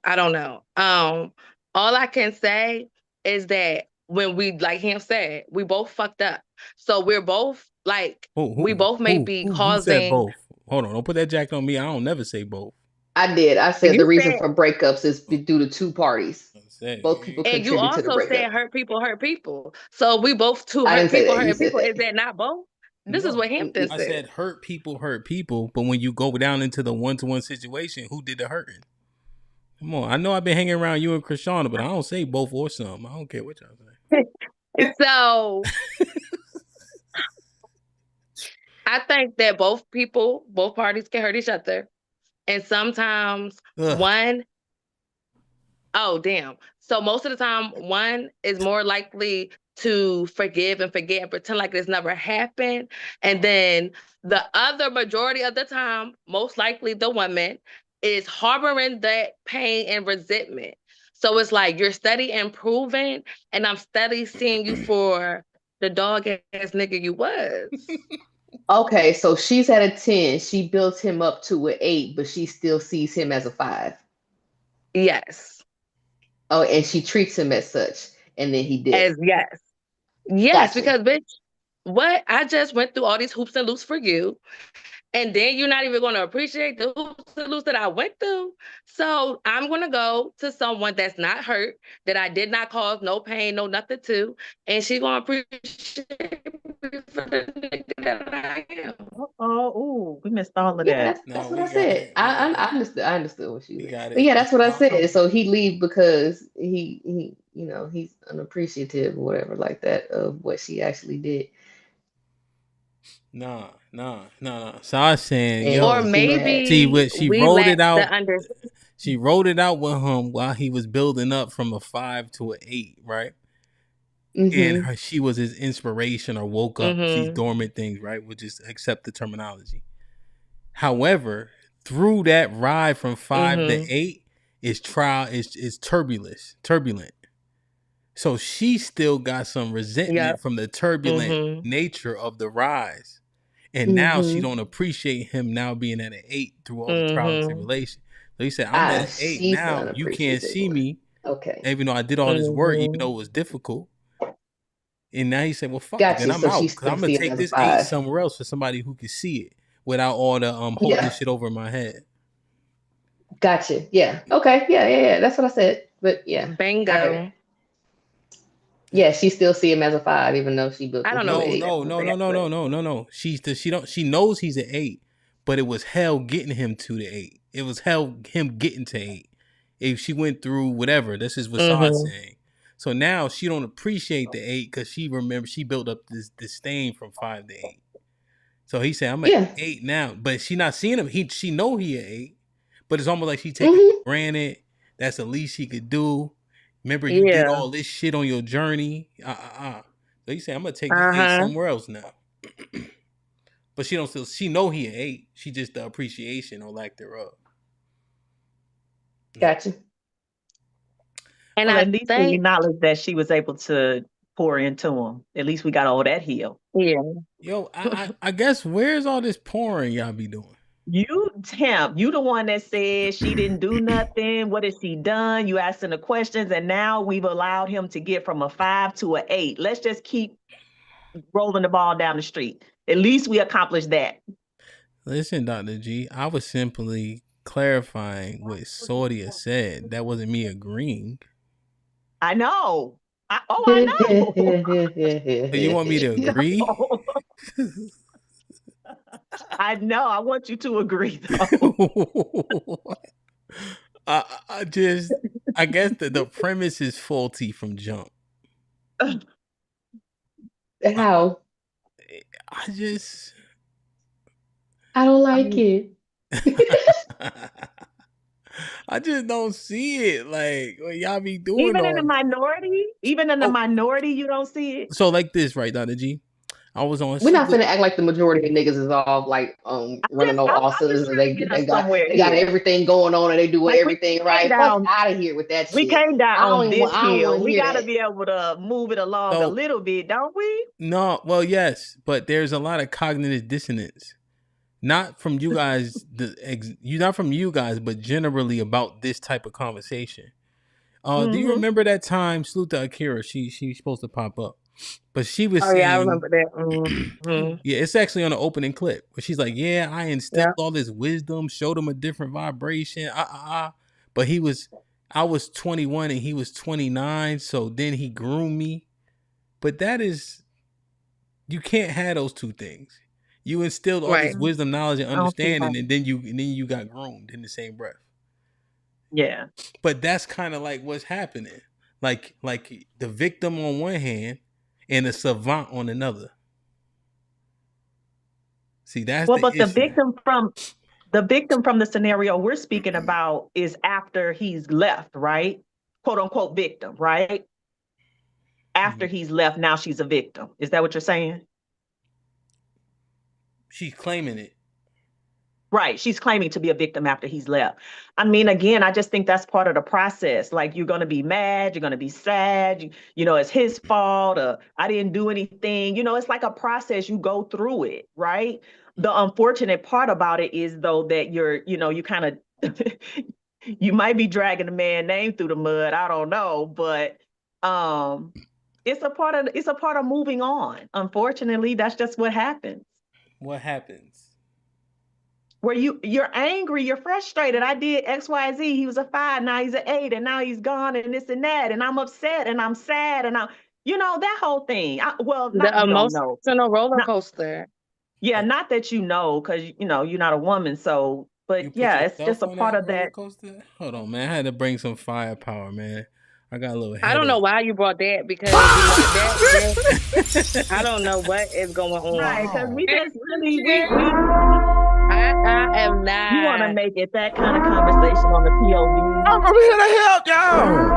B: I don't know. All I can say is that when we, like him said, we both fucked up. So we're both like, we both may be
A: Who said
B: causing.
A: both? Hold on, don't put that jacket on me. I don't never say both.
C: I did. I said
B: You
C: the reason
B: said,
C: for breakups is due to two parties. Both people
B: and you
C: contribute to the
B: also
C: breakup.
B: said hurt people. So we both two
C: I
B: hurt
C: didn't say
B: people,
C: that. You
B: hurting
C: said
B: people.
C: that.
B: Is that not both? This is what Hampton
A: I
B: said.
A: said hurt people, but when you go down into the one-to-one situation, who did the hurting? Come on, I know I've been hanging around you and Krishana, but I don't say both or some. I don't care what y'all say.
B: So I think that both parties can hurt each other. And sometimes so most of the time, one is more likely to forgive and forget and pretend like this never happened. And then the other majority of the time, most likely the woman is harboring that pain and resentment. So it's like you're steady improving and I'm steady seeing you for the dog ass nigga you was.
C: Okay, so she's at a 10. She built him up to an 8, but she still sees him as a 5.
B: Yes.
C: Oh, and she treats him as such. And then he did.
B: As yes. Yes,
C: Gotcha.
B: because bitch, what? I just went through all these hoops and loops for you. And then you're not even going to appreciate the hoops and loops that I went through. So I'm going to go to someone that's not hurt, that I did not cause no pain, no nothing to. And she's going to appreciate me for the nigga that I am.
E: We missed all of
C: Yeah,
E: that.
C: that's what I said. I understood what she said. But
A: it.
C: yeah, that's what I said. So he leave because he he's unappreciative or whatever like that of what she actually did.
A: Nah. So I was saying, yo,
B: or maybe
A: see what she
B: we
A: wrote
B: lack
A: it out.
B: the understanding.
A: She wrote it out with him while he was building up from a 5 to an 8, right?
C: Mm-hmm.
A: And she was his inspiration or woke up these dormant things, right? We'll just accept the terminology. However, through that ride from 5 to 8, is turbulent. So she still got some resentment from the turbulent nature of the rise. And now she don't appreciate him now being at an 8 through all the trials and tribulations. So he said, I'm at an 8 now. You can't see me.
C: Okay.
A: Even though I did all this work, even though it was difficult. And now he said, well, fuck it. Then I'm
C: so
A: out. Because I'm going to take this 8 somewhere else for somebody who can see it without all the holding shit over my head.
C: Gotcha. Yeah. Okay. Yeah. That's what I said. But yeah.
B: Bingo.
C: Yeah, she still see him as a 5, even though she built.
B: I don't know.
A: No. She knows he's an 8, but it was hell getting him to the 8. It was hell him getting to 8. If she went through whatever, this is what Saad's saying. So now she don't appreciate the 8 because she remembers she built up this disdain from 5 to 8. So he said, I'm at 8 now, but she not seeing him. She know he at 8, but it's almost like she taking it for granted. That's the least she could do. Remember, you did all this shit on your journey. So he said, I'm gonna take this 8 somewhere else now. But she know he an 8. She just the appreciation or lack thereof.
C: Gotcha.
E: And at least we acknowledge that she was able to pour into him. At least we got all that healed.
B: Yeah.
A: Yo, I guess where's all this pouring y'all be doing?
E: You, Hamp, you the one that said she didn't do nothing. What has she done? You asking the questions, and now we've allowed him to get from a 5 to an 8. Let's just keep rolling the ball down the street. At least we accomplished that.
A: Listen, Dr. G, I was simply clarifying what Sordia said. That wasn't me agreeing.
E: I know. I know.
A: So you want me to agree?
E: I know. I want you to agree, though.
A: I guess the premise is faulty from jump.
C: How?
A: I just
C: I don't like it.
A: I just don't see it. Like what y'all be doing
E: Even in
A: all
E: the
A: that.
E: minority, you don't see it.
A: So like this, right, Dr. G? I was on
C: We're not
A: look,
C: finna act like the majority of niggas is all like running on all
E: I'm just
C: cylinders and
E: trying to get us somewhere
C: they got
E: here.
C: everything going on and they doing
E: Like
C: everything
E: we came
C: right. Fuck
E: down,
C: out of here with that
E: we
C: shit.
E: came down on this
C: I don't
E: hill.
C: want to
E: We
C: hear
E: got to
C: that.
E: be able to move it along a
A: so
E: little bit, don't we?
A: no, well, yes, but there's a lot of cognitive dissonance. Not from you guys, you not from you guys, but generally about this type of conversation. Do you
E: Mm-hmm.
A: remember that time Slutha Akira? She's supposed to pop up, but she was
B: Oh yeah, I
A: saying,
B: remember that.
A: yeah, it's actually on the opening clip where she's like, yeah, I instilled
B: Yeah.
A: all this wisdom, showed him a different vibration, but I was 21 and he was 29, so then he groomed me. But that is, you can't have those two things. You instilled all this
B: Right.
A: wisdom, knowledge, and
E: I don't see how.
A: understanding, and then you got groomed in the same breath.
E: Yeah.
A: But that's kind of like what's happening. Like the victim on one hand and the savant on another. See, that's
E: Well,
A: the
E: but the
A: issue.
E: victim from the scenario we're speaking about is after he's left, right? Quote unquote victim, right? After he's left, now she's a victim. Is that what you're saying?
A: She's claiming it.
E: Right. She's claiming to be a victim after he's left. I mean, again, I just think that's part of the process. Like you're going to be mad, you're going to be sad, it's his fault, I didn't do anything. It's like a process. You go through it, right? The unfortunate part about it is though that you kind of you might be dragging the man's name through the mud. I don't know, but it's a part of moving on. Unfortunately, that's just what happens.
A: What happens?
E: Where you're angry, you're frustrated. I did XYZ. He was a 5, now he's an 8, and now he's gone, and this and that, and I'm upset, and I'm sad, and that whole thing. Not
B: The
E: you don't know.
B: emotional roller
E: Not,
B: coaster.
E: yeah, not that because you're not a woman. So,
A: You
E: but
A: put
E: yeah, it's just
A: yourself
E: a
A: on
E: part
A: that
E: of
A: roller
E: that.
A: coaster? Hold on, man. I had to bring some firepower, man. I got a little
B: I don't know
A: headache.
B: why you brought that because that I don't know what is going
E: Right, because
B: on.
E: we just really
B: I am
E: you want to
B: not.
E: make it that kind of conversation on the POV.
D: I'm here to help y'all.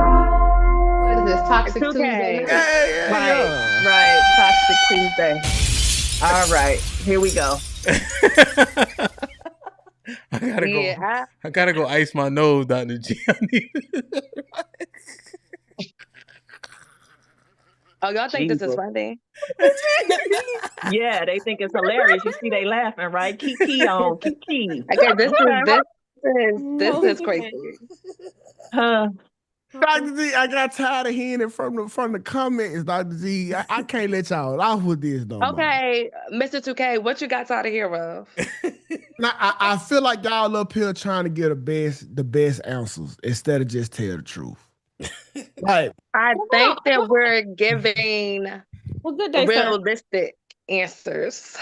C: What is this, Toxic
B: It's okay.
C: Tuesday night?
E: Right. Toxic Tuesday. All right, here we go.
A: I gotta go.
B: Yeah,
A: I gotta go ice my nose, Dr. G.
B: oh, y'all think this is
E: Jesus.
B: funny?
E: Yeah, they think it's hilarious. You see, they laughing, right? Kiki on Kiki.
B: Okay, this
E: Okay.
B: is crazy.
D: Dr. Z, I got tired of hearing it from the comments, Dr. Z. I can't let y'all off with this no more.
B: Okay, Mr. 2K, what you got to hear of?
D: Now, I feel like y'all up here trying to get the best answers instead of just tell the truth. Like,
B: I think that we're giving
G: good day,
B: realistic answers.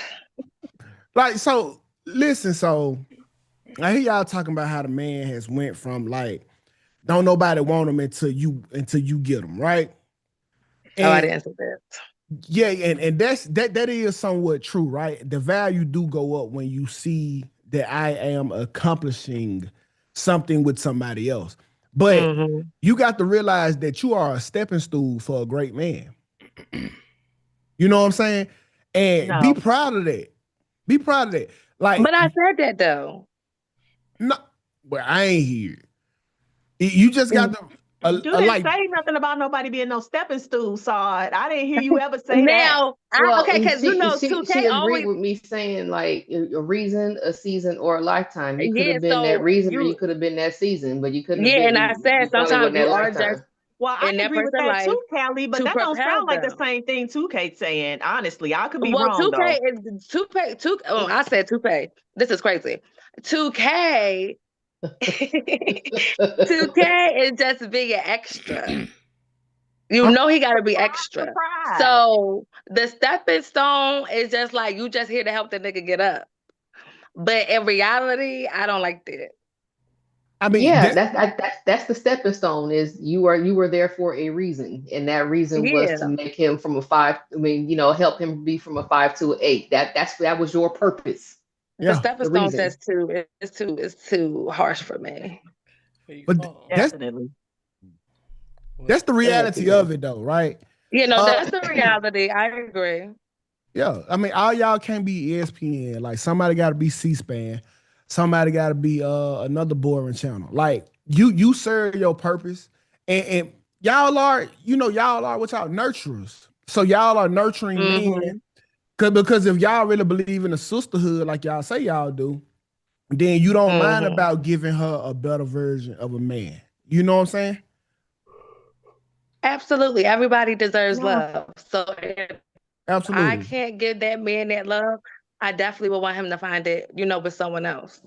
D: like, so listen, so I hear y'all talking about how the man has went from like don't nobody want him until you get him, right? And,
B: I didn't say that.
D: Yeah, and that is somewhat true, right? The value do go up when you see that I am accomplishing something with somebody else. But you got to realize that you are a stepping stool for a great man. You know what I'm saying? And be proud of that. Be proud of that. Like,
B: but I said that though.
D: No, well, I ain't here. You just got to.
E: You didn't say nothing about nobody being no stepping stool, Saad. I didn't hear you ever say that.
B: Okay, because
C: she agreed with me saying like a reason, a season, or a lifetime. You could have been
B: so
C: that reason, or you could have been that season, but you couldn't have been.
B: And I said sometimes you are just.
E: Well, I agree with that too, Callie, but that don't sound like the same thing 2K saying. Honestly, I could be wrong though.
B: 2K is 2K. I said 2K. This is crazy. 2K. 2K is just being extra. You know he got to be extra. So the stepping stone is just like you just here to help the nigga get up. But in reality, I don't like that.
D: I mean,
C: Yeah, that's the stepping stone. Is you were there for a reason, and that reason was
B: Yeah.
C: to make him from a 5. I mean, help him be from a 5 to an 8. That was your purpose.
B: The
D: yeah.
B: stepping
C: The
B: stone
C: reason.
B: test is too harsh for me.
D: But
E: Definitely.
D: that's the reality of it, though, right?
B: That's the reality. I agree.
D: Yeah, I mean, all y'all can't be ESPN. Like somebody got to be C-SPAN. Somebody got to be another boring channel. Like you serve your purpose, and y'all are what y'all nurturers. So y'all are nurturing men. Because if y'all really believe in a sisterhood, like y'all say y'all do, then you don't mind about giving her a better version of a man. You know what I'm saying?
B: Absolutely. Everybody deserves love. So if I
D: Absolutely.
B: can't give that man that love, I definitely would want him to find it, with someone else.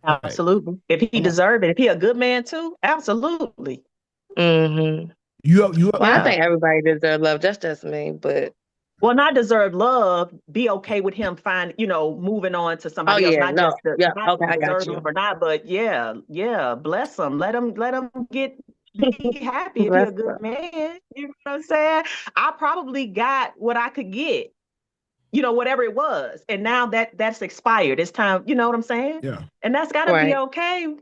E: Absolutely. If he deserves it, if he a good man too, absolutely.
B: Mm-hmm. I think everybody deserves love. That's just me, but
E: well, not deserve love. Be okay with him moving on to somebody else. Not just not
B: okay, I got
E: deserve
B: you.
E: love or not, but bless him. Let him be happy if he a good man. You know what I'm saying? I probably got what I could get. Whatever it was. And now that's expired. It's time, you know what I'm saying?
D: Yeah.
E: And that's gotta be okay.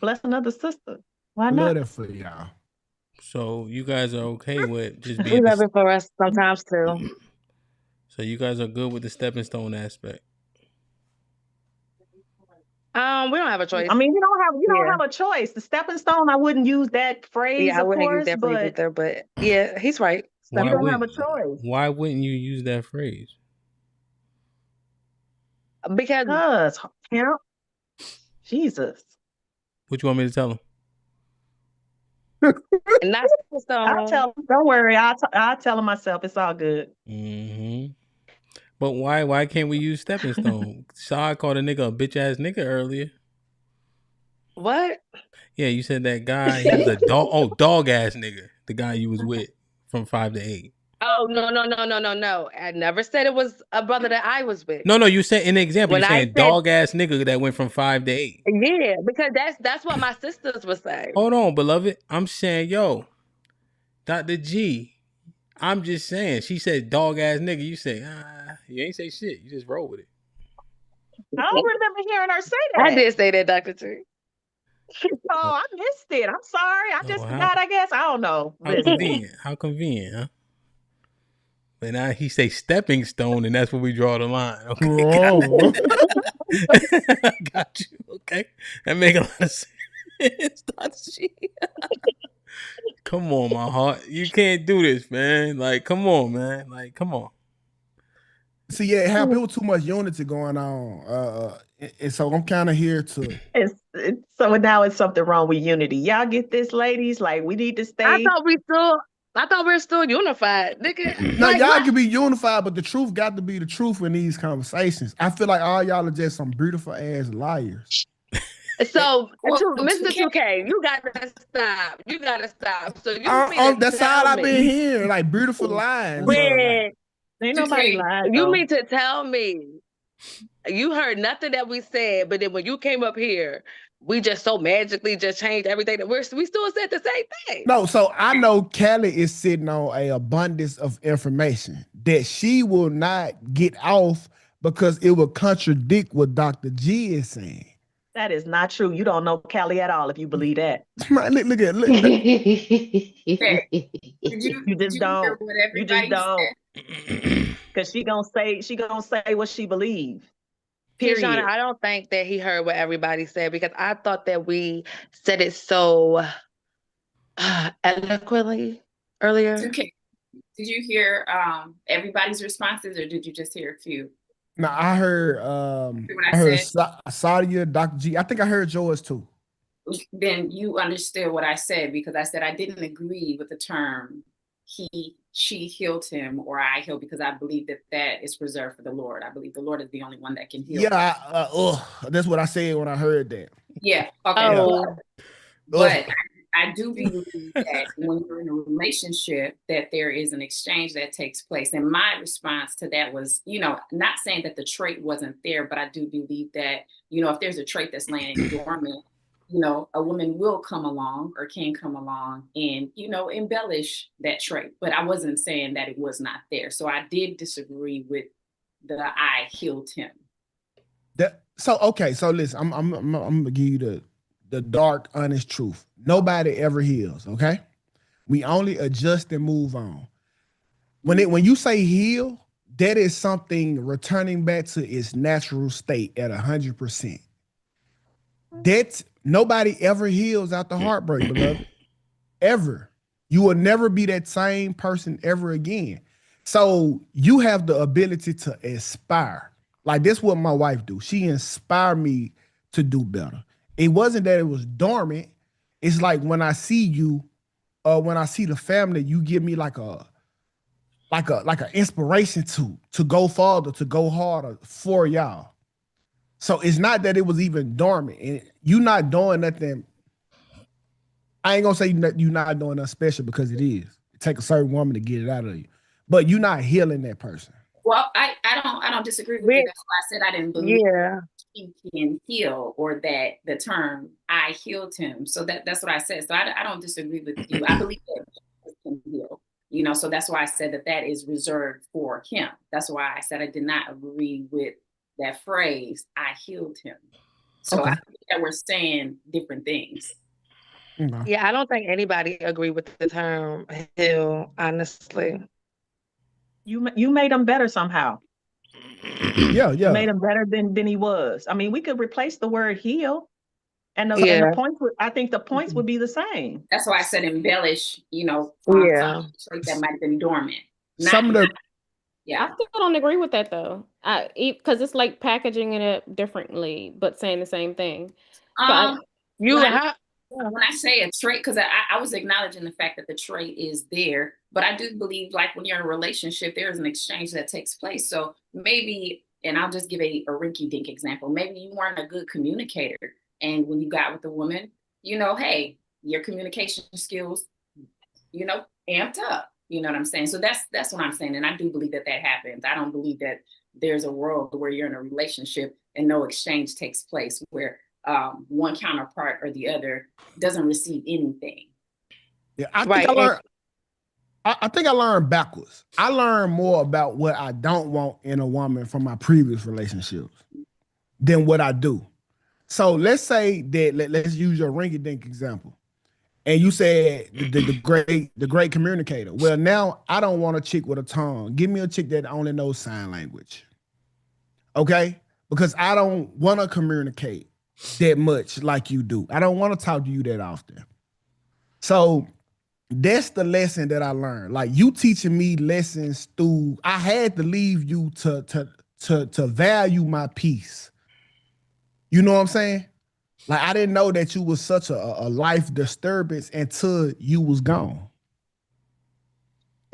E: Bless another sister. Why not?
D: Love that for y'all.
A: So you guys are okay with just being
B: we love it for us sometimes too.
A: So you guys are good with the stepping stone aspect.
B: We don't have a choice.
E: I mean, you don't have a choice. The stepping stone, I wouldn't use that phrase,
B: I wouldn't use
E: course,
B: that phrase either, but yeah, he's right.
E: You don't have a choice.
A: Why wouldn't you use that phrase?
B: Because
E: Jesus.
A: What you want me to tell him?
B: Not
E: I'll tell him. Don't worry. I'll tell him myself. It's all good.
A: Mm-hmm. But why can't we use stepping stone? Shaw called a nigga a bitch ass nigga earlier.
B: What?
A: Yeah, you said that guy, he was a dog ass nigga. The guy you was with from 5 to 8.
B: Oh, no. I never said it was a brother that I was with.
A: No, you said in the example,
B: When
A: you're saying dog ass nigga that went from 5 to 8.
B: Yeah, because that's what my sisters would say.
A: Hold on, beloved. I'm saying, yo, Dr. G, I'm just saying, she said dog ass nigga. You say, you ain't say shit. You just roll with it.
E: I don't remember hearing her say that.
B: I did say that, Dr. G.
E: Oh, I missed it. I'm sorry. I just forgot, I guess. I don't know.
A: How convenient, huh? But now he say stepping stone, and that's where we draw the line. Okay, got you. Okay, that make a lot of sense. Dr. G. Come on, my heart. You can't do this, man. Like, come on, man. Like, come on.
D: See, yeah, HAMP, it was too much unity going on. And so I'm kind of here to.
E: So now it's something wrong with unity. Y'all get this, ladies? Like, we need to stay.
B: I thought we were still unified, nigga.
D: No, y'all can be unified, but the truth got to be the truth in these conversations. I feel like all y'all are just some beautiful ass liars.
B: So, Mr. 2K, you gotta stop. You gotta stop. So you
D: that's all I've been hearing, like beautiful lines.
E: Ain't nobody lying.
B: You mean to tell me you heard nothing that we said, but then when you came up here, we just so magically just changed everything that we still said the same thing.
D: No, so I know Kelly is sitting on an abundance of information that she will not get off because it will contradict what Dr. G is saying.
E: That is not true. You don't know Callie at all if you believe that.
D: Look.
E: You just don't. You just don't. Because she gonna say what she believes. Period.
B: Shauna, I don't think that he heard what everybody said because I thought that we said it so eloquently earlier.
F: Okay. Did you hear everybody's responses, or did you just hear a few?
D: No, I heard Sadia, Dr. G. I think I heard yours too.
F: Then you understood what I said, because I said I didn't agree with the term she healed him or I healed, because I believe that is reserved for the Lord. I believe the Lord is the only one that can heal.
D: Yeah, that's what I said when I heard that.
F: Yeah. Okay.
B: Oh.
F: But I do believe that when you're in a relationship, that there is an exchange that takes place. And my response to that was, not saying that the trait wasn't there, but I do believe that, if there's a trait that's laying dormant, a woman will come along or can come along and, embellish that trait. But I wasn't saying that it was not there. So I did disagree with the I healed him.
D: So listen, I'm gonna give you the dark, honest truth. Nobody ever heals, okay? We only adjust and move on. When you say heal, that is something returning back to its natural state at 100%. That's nobody ever heals out the heartbreak, beloved. Ever. You will never be that same person ever again. So you have the ability to aspire. Like this, what my wife do. She inspired me to do better. It wasn't that it was dormant. It's like when I see you, when I see the family, you give me like an inspiration to go farther, to go harder for y'all. So it's not that it was even dormant. And you not doing nothing. I ain't gonna say you're not doing nothing special because it is. It take a certain woman to get it out of you. But you're not healing that person.
F: Well, I don't disagree with you. That's why I said I didn't believe he can heal, or that the term I healed him. So that's what I said. So I don't disagree with you. I believe that he can heal. So that's why I said that is reserved for him. That's why I said I did not agree with that phrase, I healed him. So I think that we're saying different things.
B: Yeah, I don't think anybody agree with the term heal, honestly.
E: You made him better somehow.
D: Yeah.
E: You made him better than he was. I mean, we could replace the word heal, and the points I think the points would be the same.
F: That's why I said embellish, that might have been dormant.
G: I still don't agree with that though. Because it's like packaging it differently, but saying the same thing.
F: When I say a trait, because I was acknowledging the fact that the trait is there, but I do believe like when you're in a relationship, there is an exchange that takes place. So maybe, and I'll just give a rinky-dink example. Maybe you weren't a good communicator. And when you got with a woman, hey, your communication skills, amped up. You know what I'm saying? So that's what I'm saying. And I do believe that happens. I don't believe that there's a world where you're in a relationship and no exchange takes place, where one counterpart or the other doesn't receive anything.
D: Yeah, I think I learned backwards. I learned more about what I don't want in a woman from my previous relationships than what I do. So let's say that let's use your rinky-dink example. And you said the great communicator. Well, now I don't want a chick with a tongue. Give me a chick that only knows sign language. Okay? Because I don't want to communicate that much like you do. I don't want to talk to you that often. So that's the lesson that I learned. Like you teaching me lessons through, I had to leave you to value my peace. You know what I'm saying? Like I didn't know that you was such a life disturbance until you was gone.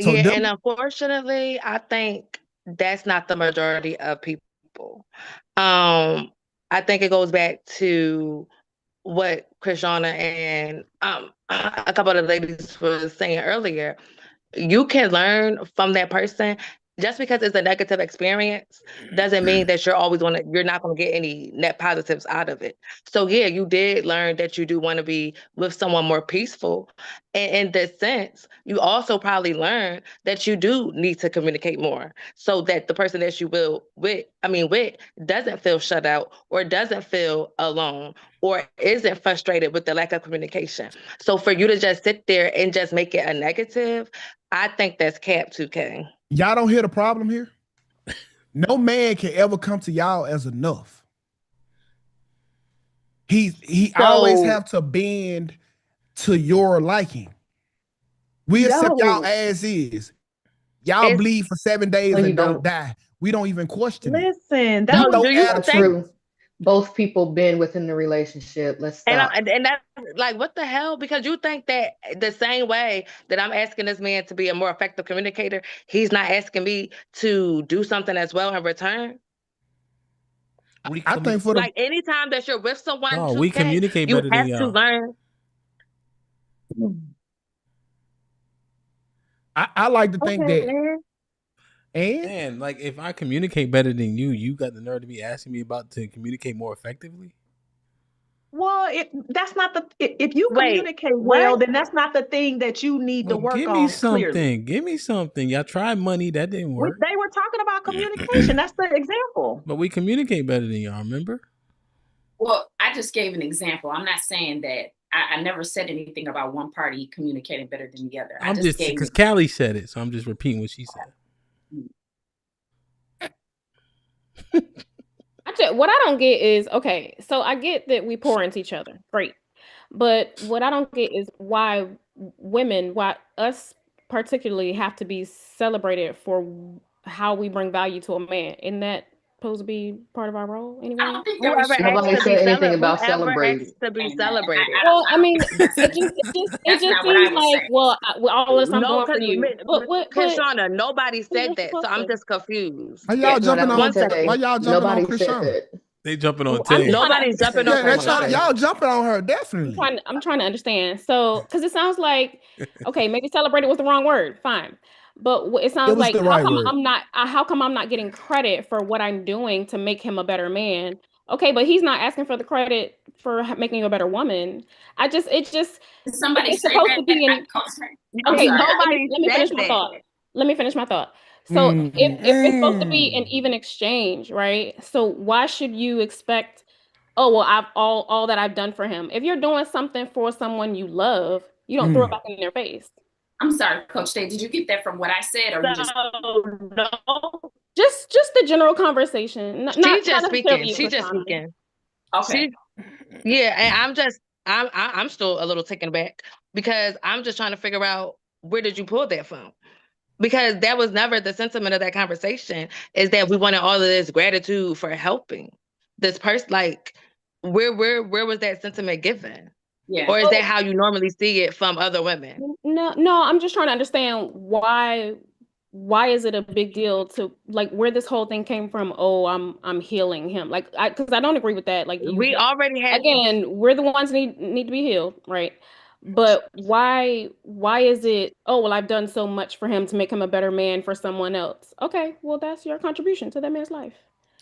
B: So and unfortunately, I think that's not the majority of people. I think it goes back to what Krishana and a couple of the ladies were saying earlier. You can learn from that person. Just because it's a negative experience doesn't mean that you're not gonna get any net positives out of it. So yeah, you did learn that you do want to be with someone more peaceful. And in this sense, you also probably learn that you do need to communicate more so that the person that you with doesn't feel shut out or doesn't feel alone or isn't frustrated with the lack of communication. So for you to just sit there and just make it a negative, I think that's cap 2K.
D: Y'all don't hear the problem here? No man can ever come to y'all as enough. He always have to bend to your liking. We accept y'all as is. Y'all bleed for 7 days and don't die. We don't even question it.
E: Listen,
C: that's true. Both people been within the relationship. Let's stop.
B: And that's like, what the hell? Because you think that the same way that I'm asking this man to be a more effective communicator, he's not asking me to do something as well in return.
D: I think anytime
B: that you're with someone,
A: we communicate better than y'all.
B: To learn.
D: I like to think that.
B: man.
A: Man, like if I communicate better than you got the nerve to be asking me about to communicate more effectively?
E: Well, that's not the. If you
B: Wait,
E: communicate well,
B: what?
E: then that's not the thing that you need to
A: Well,
E: work
A: give me
E: on. Clearly,
A: something. Give me something. Y'all tried money, that didn't work.
E: they were talking about communication. That's the example.
A: But we communicate better than y'all, remember?
F: Well, I just gave an example. I'm not saying that I never said anything about one party communicating better than the other.
A: I'm just because Callie said it, so I'm just repeating what she said.
G: What I don't get is, okay, so I get that we pour into each other. Great. But what I don't get is why us particularly have to be celebrated for how we bring value to a man. Isn't that supposed to be part of our role anyway?
F: I don't think that we
B: Whoever
F: should.
B: asked
C: Nobody
B: to
C: said
B: be
C: anything about
B: whoever
C: celebrating.
B: asked to be
F: And
B: celebrated.
G: Well, I mean,
F: That's
G: it just
F: not what I
G: seems
F: was
G: like,
F: saying.
G: well, all this I'm
B: No,
G: doing for you. But
B: Krishana, nobody said
G: you're
B: that, so
G: supposed
B: I'm
G: to.
B: just confused.
D: Why y'all
C: No, that
D: jumping on?
C: was
B: One
C: Tay.
B: second.
D: Why y'all jumping
C: Nobody
D: on
C: said
D: Krishana?
C: that.
A: They jumping on
G: I'm
A: Tay.
G: just trying to-
B: Nobody's jumping on
D: Yeah, that's
B: Krishana.
D: y'all jumping on her definitely.
G: I'm trying to understand. So, because it sounds like, okay, maybe celebrated was the wrong word. Fine. But it sounds
D: was
G: like,
D: the right word.
G: how come I'm not getting credit for what I'm doing to make him a better man? Okay, but he's not asking for the credit for making you a better woman.
F: Somebody
G: it's
F: say
G: supposed
F: that.
G: to be in. Okay,
B: Nobody
G: let me
B: said
G: finish my
B: that.
G: thought. Let me finish my thought. So if it's supposed to be an even exchange, right? So why should you expect, oh well, I've all that I've done for him. If you're doing something for someone you love, you don't throw it back in their face.
F: I'm sorry, Coach Day. Did you get that from what I said, or you just?
B: No.
G: Just the general conversation.
B: She's just speaking. She's just
G: Krishana.
B: speaking.
F: Okay.
B: Yeah, and I'm still a little taken aback because I'm just trying to figure out where did you pull that from? Because that was never the sentiment of that conversation, is that we wanted all of this gratitude for helping this person. Like, where was that sentiment given?
F: Yeah.
B: Or is that how you normally see it from other women?
G: No, I'm just trying to understand why is it a big deal to, like, where this whole thing came from? Oh, I'm healing him. Like, because I don't agree with that. Like,
B: We already had
G: again, we're the ones need to be healed, right? But why is it, oh well, I've done so much for him to make him a better man for someone else? Okay, well, that's your contribution to that man's life.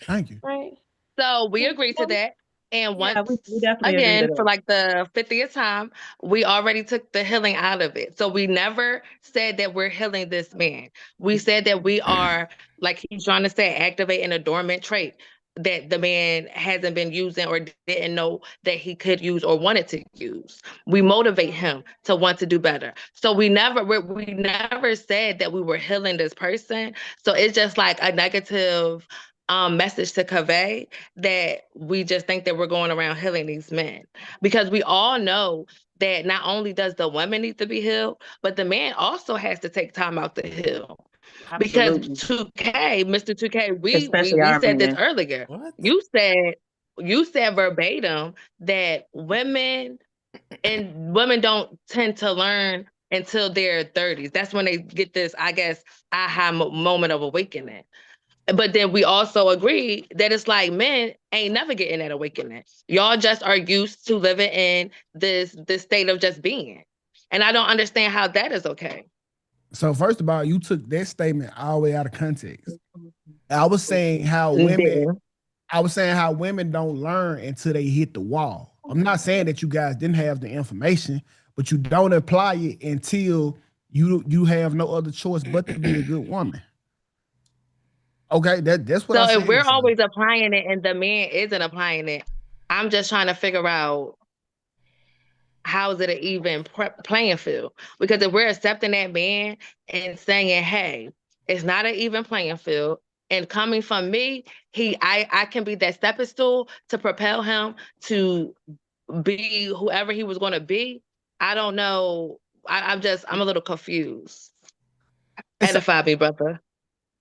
D: Thank you.
G: Right.
B: So we agree to that. And once
E: we definitely agree to
B: again,
E: that.
B: for like the 50th time, we already took the healing out of it. So we never said that we're healing this man. We said that we are, like he's trying to say, activating a dormant trait that the man hasn't been using or didn't know that he could use or wanted to use. We motivate him to want to do better. So we never said that we were healing this person. So it's just like a negative message to convey, that we just think that we're going around healing these men, because we all know that not only does the woman need to be healed, but the man also has to take time out to heal.
E: Absolutely.
B: Because 2K, Mr. 2K, we
E: our
B: said this
E: men.
B: earlier.
A: What?
B: You said verbatim that women don't tend to learn until their 30s. That's when they get this, I guess, aha moment of awakening. But then we also agree that it's like men ain't never getting that awakening. Y'all just are used to living in this state of just being. And I don't understand how that is okay.
D: So first of all, you took that statement all the way out of context. I was saying how women don't learn until they hit the wall. I'm not saying that you guys didn't have the information, but you don't apply it until you have no other choice but to be a good woman. Okay, that's what I said.
B: So if we're always applying it and the man isn't applying it, I'm just trying to figure out, how is it an even playing field? Because if we're accepting that man and saying, hey, it's not an even playing field, and coming from me, I can be that stepping stool to propel him to be whoever he was going to be. I don't know. I'm a little confused. Edify me, brother.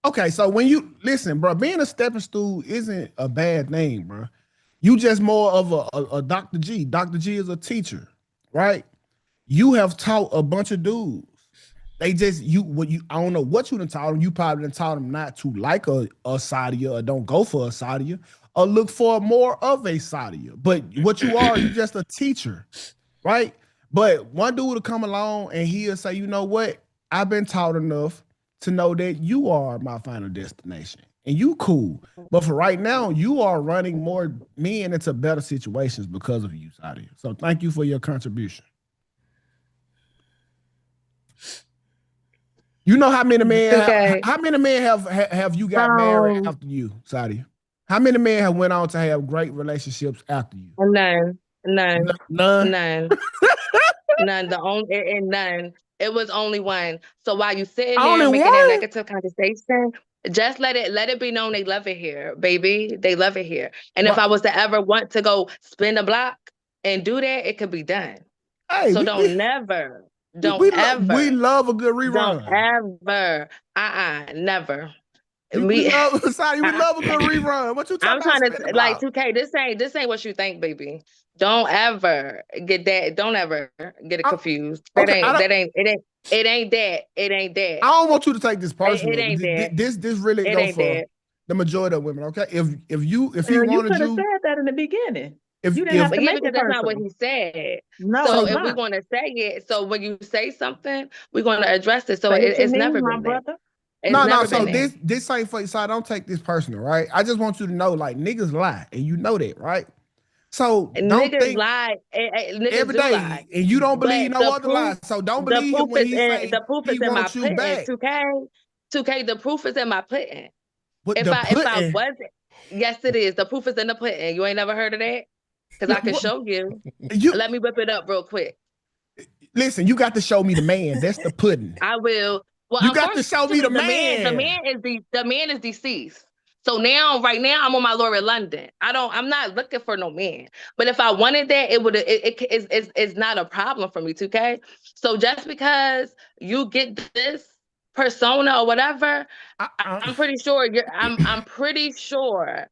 D: Okay, so when you listen, bro, being a stepping stool isn't a bad thing, bro. You just more of a Dr. G. Dr. G is a teacher, right? You have taught a bunch of dudes. They just I don't know what you done taught them. You probably done taught them not to like a Sadia, or don't go for a Sadia, or look for more of a Sadia. But what you are, you just a teacher, right? But one dude will come along and he'll say, you know what? I've been taught enough to know that you are my final destination. And you cool. But for right now, you are running more men into better situations because of you, Sadia. So thank you for your contribution. You know how many men have you got married after you, Sadia? How many men have went on to have great relationships after you?
B: None.
D: None.
B: None. None. It was only one. So while you sitting there making that negative conversation, just let it be known they love it here, baby. They love it here. And if I was to ever want to go spin a block and do that, it could be done. Hey, so don't ever. We
D: love a good rerun.
B: Don't ever. Never.
D: We love a good rerun. What you talking about?
B: I'm trying to like 2K. This ain't what you think, baby. Don't ever get that. Don't ever get it confused. It ain't that. I
D: don't want you to take this personal.
B: It ain't that.
D: This really goes for the majority of women. Okay, if he wanted
E: you could have said that in the beginning. You didn't have to make it
B: that's not what he said.
E: No,
B: so if we're going to say it, so when you say something, we're going to address it. So it's never been my brother.
D: No. So this ain't for. So I don't take this personal, right? I just want you to know, like, niggas lie, and you know that, right? So don't
B: niggas lie. Niggas
D: every day,
B: lie.
D: And you don't believe no other lies. So don't believe him when he say
B: the proof is in my pudding. 2K. The proof is in my pudding. If I wasn't, yes, it is. The proof is in the pudding. You ain't never heard of that? Because I can show you. Let me whip it up real quick.
D: Listen, you got to show me the man. That's the pudding.
B: I will. Well,
D: you got to show me the man.
B: The man is deceased. So right now, I'm on my Laura London. I'm not looking for no man. But if I wanted that, it's not a problem for me, 2K. So just because you get this persona or whatever, I'm pretty sure I'm pretty sure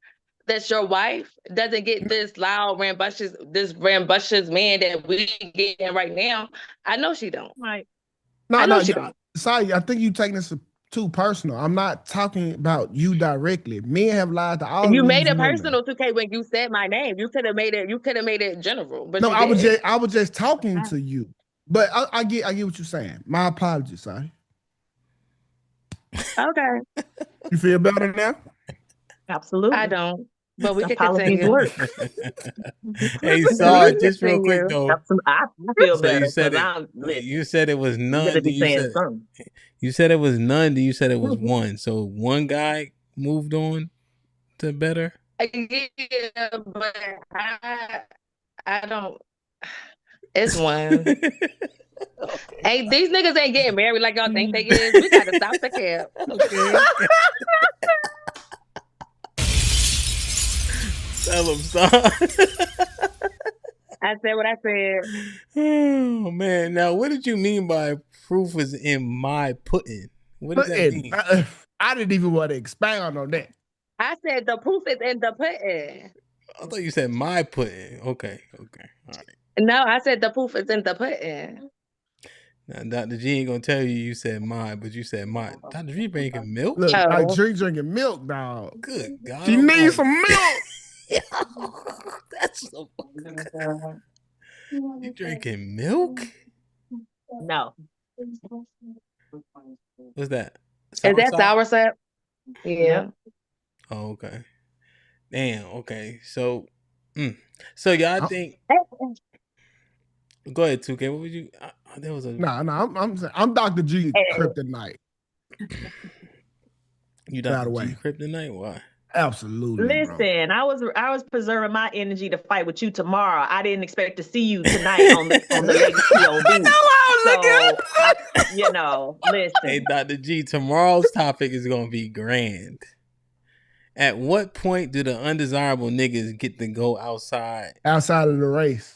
B: that your wife doesn't get this loud, rambunctious man that we getting right now. I know she don't.
E: Right.
D: No, sorry, I think you taking this too personal. I'm not talking about you directly. Men have lied to all.
B: You made it personal, 2K, when you said my name. You could have made it general. But
D: no, I was just talking to you. But I get what you're saying. My apologies, sorry.
B: Okay.
D: You feel better now?
E: Absolutely.
B: I don't. But we can continue.
A: Hey, sorry, just real quick though.
E: I feel better.
A: You said it was none. You said it was none. You said it was one. So one guy moved on to better.
B: Yeah, but I don't. It's one. Hey, these niggas ain't getting married like y'all think they is. We gotta stop the cap.
A: Okay. Tell them stop.
B: I said what I said.
A: Oh man! Now, what did you mean by proof is in my pudding? What does that mean?
D: I didn't even want to expound on that.
B: I said the proof is in the pudding.
A: I thought you said my pudding. Okay, all right.
B: No, I said the proof is in the pudding.
A: Now, Dr. G ain't gonna tell you said my, but you said my. Dr. G drinking milk?
D: Look, I drinking milk, dog.
A: Good God.
D: She needs some milk.
A: That's so fucking good. You drinking milk?
E: No.
A: What's that?
B: Is that soursop? Yeah.
A: Oh, okay. Damn. Okay. So y'all think? Go ahead, 2K. What would you? There was a
D: I'm Dr. G kryptonite.
A: You Dr. G kryptonite? Why?
D: Absolutely.
E: Listen, I was preserving my energy to fight with you tomorrow. I didn't expect to see you tonight on the POV. Listen.
A: Hey, Dr. G, tomorrow's topic is gonna be grand. At what point do the undesirable niggas get to go outside?
D: Outside of the race.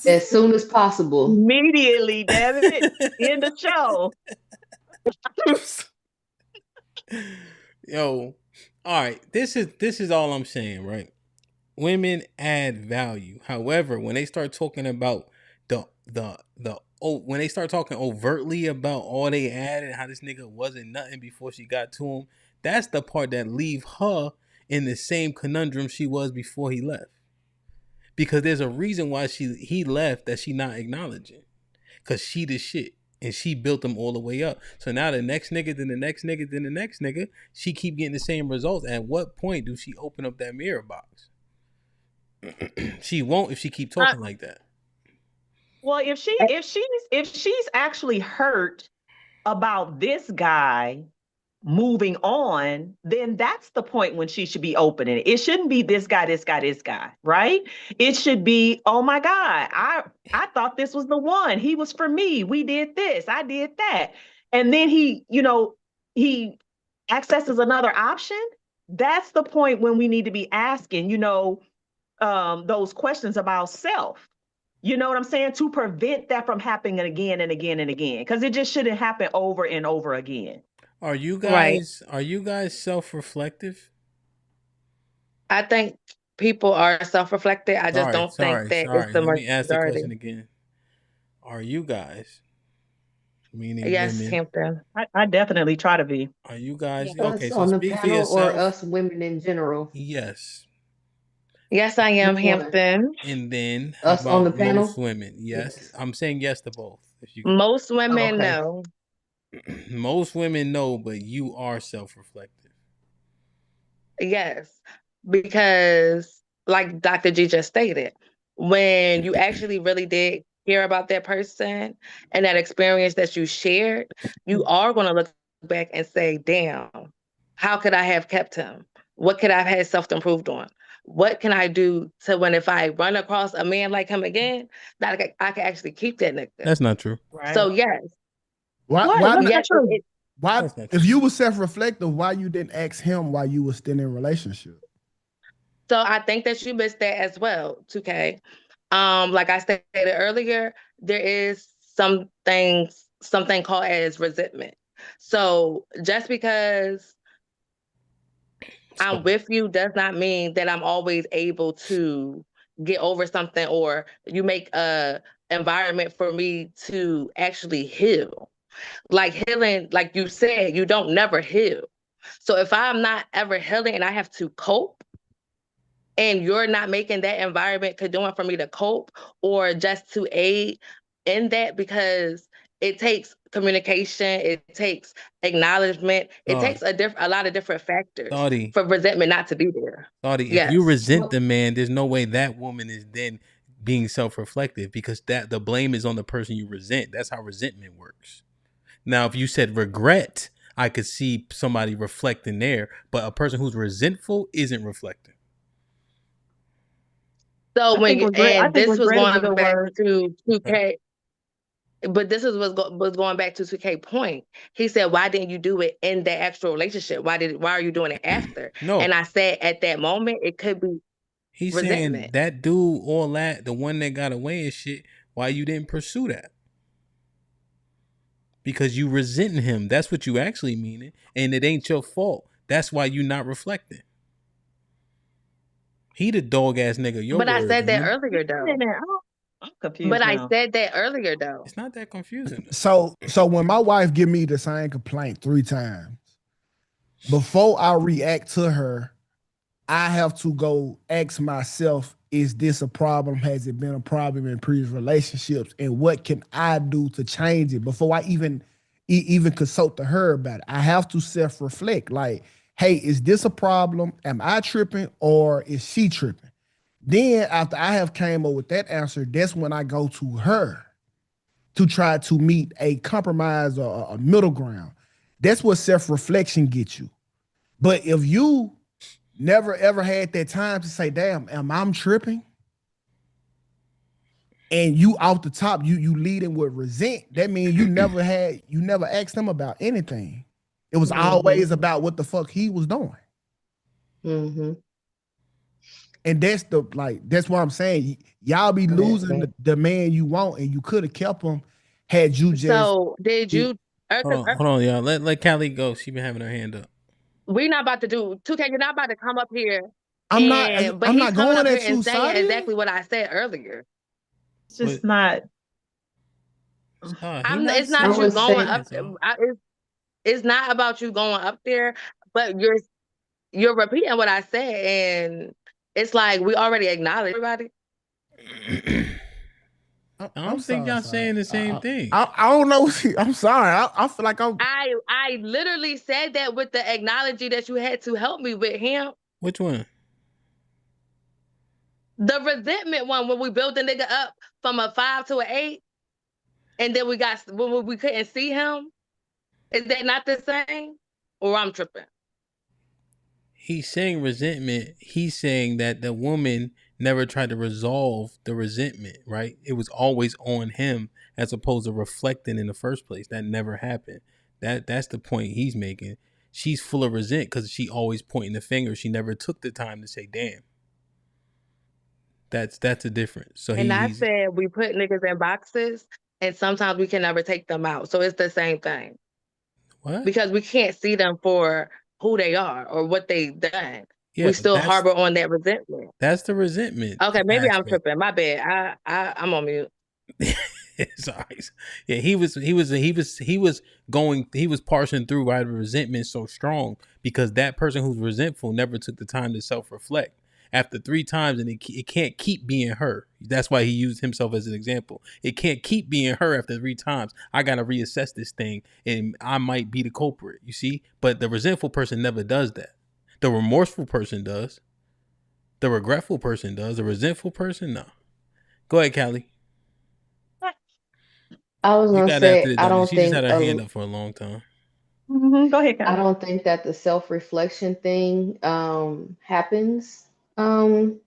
C: As soon as possible.
E: Immediately, damn it. End the show.
A: Yo, all right. This is all I'm saying, right? Women add value. However, when they start talking about when they start talking overtly about all they add and how this nigga wasn't nothing before she got to him, that's the part that leave her in the same conundrum she was before he left. Because there's a reason why he left that she not acknowledging. Because she the shit. And she built them all the way up. So now the next nigga, then the next nigga, then the next nigga, she keep getting the same results. At what point do she open up that mirror box? She won't if she keep talking like that.
E: Well, if she's actually hurt about this guy moving on, then that's the point when she should be opening it. It shouldn't be this guy, right? It should be, oh my God, I thought this was the one. He was for me. We did this. I did that. And then he accesses another option. That's the point when we need to be asking, those questions about self. You know what I'm saying? To prevent that from happening again and again and again. Because it just shouldn't happen over and over again.
A: Are you guys self-reflective?
B: I think people are self-reflective. I just don't think that it's the
A: Let me ask the question
B: majority.
A: again. Are you guys, meaning
B: Yes,
A: women?
B: Hampton.
E: I definitely try to be.
A: Are you guys
G: Yeah.
A: okay?
C: Us
A: So
C: on the
A: speak for
C: panel or
A: yourself.
C: us women in general?
A: Yes.
B: Yes, I am,
C: Which one?
B: Hampton.
A: And then how
C: Us on the
A: about most
C: panel?
A: women? Yes.
C: Yes.
A: I'm saying yes to both. If you can.
B: Most women
C: Okay.
B: know.
A: Most women know, but you are self-reflective.
B: Yes, because like Dr. G just stated, when you actually really did care about that person and that experience that you shared, you are going to look back and say, damn, how could I have kept him? What could I have had self-improved on? What can I do to when if I run across a man like him again, that I can actually keep that nigga?
A: That's not true.
E: Right.
B: So yes,
D: Why?
E: What?
D: Why?
E: That's
B: yes,
E: not true.
D: Why?
A: That's not true.
D: If you were self-reflective, why you didn't ask him why you were still in a relationship?
B: So I think that you missed that as well, 2K. Like I stated earlier, there is something called as resentment. So just because I'm with you does not mean that I'm always able to get over something, or you make a environment for me to actually heal. Like healing, like you said, you don't never heal. So if I'm not ever healing and I have to cope, and you're not making that environment conducive for me to cope or just to aid in that, because it takes communication, it takes acknowledgement, it takes a lot of different factors
A: Thoughty,
B: for resentment not to be there.
A: if
B: Yes.
A: you resent the man, there's no way that woman is then being self-reflective, because that the blame is on the person you resent. That's how resentment works. Now, if you said regret, I could see somebody reflecting there, but a person who's resentful isn't reflecting.
B: So
E: I think
B: this was
E: regret is a
B: going
E: good
B: back
E: word.
B: to 2K, but this was going back to 2K point. He said, "Why didn't you do it in that actual relationship? Why are you doing it after?"
A: No.
B: And I said, at that moment, it could be
A: He's
B: resentment.
A: saying that dude, all that, the one that got away and shit, why you didn't pursue that? Because you resenting him. That's what you actually meaning. And it ain't your fault. That's why you not reflecting. He the dog ass nigga. Your
B: But I
A: words,
B: said that
A: remember?
B: earlier though.
E: I'm confused
B: But I
E: now.
B: said that earlier though.
A: It's not that confusing.
D: So when my wife give me the same complaint 3 times, before I react to her, I have to go ask myself, is this a problem? Has it been a problem in previous relationships? And what can I do to change it before I even consult to her about it? I have to self-reflect. Like, hey, is this a problem? Am I tripping or is she tripping? Then after I have came up with that answer, that's when I go to her to try to meet a compromise or a middle ground. That's what self-reflection gets you. But if you never ever had that time to say, damn, am I tripping? And you off the top, you leading with resent, that means you never asked them about anything. It was always about what the fuck he was doing.
C: Mm-hmm.
D: And that's what I'm saying. Y'all be losing the man you want, and you could have kept him had you just.
B: So did you?
A: Hold on, y'all. Let Callie go. She been having her hand up.
B: We're not about to do 2K. You're not about to come up here.
D: But
B: he's
D: not
B: coming
D: going
B: up here
D: at you,
B: and saying
D: Sadia.
B: exactly what I said earlier.
E: It's just not.
B: It's not you going up. It's not about you going up there, but you're repeating what I said, and it's like we already acknowledge everybody.
A: I
D: I'm
A: don't think
D: sorry,
A: y'all
D: sorry.
A: saying the same thing.
D: I don't know. I'm sorry. I feel like I'm.
B: I literally said that with the acknowledgement that you had to help me with him.
A: Which one?
B: The resentment one when we built the nigga up from a 5 to an 8, and then when we couldn't see him. Is that not the same? Or I'm tripping?
A: He's saying resentment. He's saying that the woman never tried to resolve the resentment, right? It was always on him as opposed to reflecting in the first place. That never happened. That's the point he's making. She's full of resent because she always pointing the finger. She never took the time to say, damn. That's a difference. So
B: And I
A: he's
B: said we put niggas in boxes, and sometimes we can never take them out. So it's the same thing.
A: what?
B: Because we can't see them for who they are or what they've done.
A: Yeah,
B: We still harbor on that resentment.
A: that's the resentment.
B: Okay, maybe I'm
A: aspect.
B: tripping. My bad. I'm on mute.
A: Sorry. Yeah, he was parsing through why the resentment so strong because that person who's resentful never took the time to self-reflect. After 3 times, and it can't keep being her. That's why he used himself as an example. It can't keep being her after 3 times. I gotta reassess this thing, and I might be the culprit. You see, but the resentful person never does that. The remorseful person does. The regretful person does. The resentful person, no. Go ahead, Callie.
C: I was
A: You
C: gonna
A: got after
C: say
A: it,
C: I
A: though.
C: don't
A: She just
C: think
A: had her hand up for a long time.
E: Go ahead,
C: I
E: Kyle.
C: don't think that the self-reflection thing happens um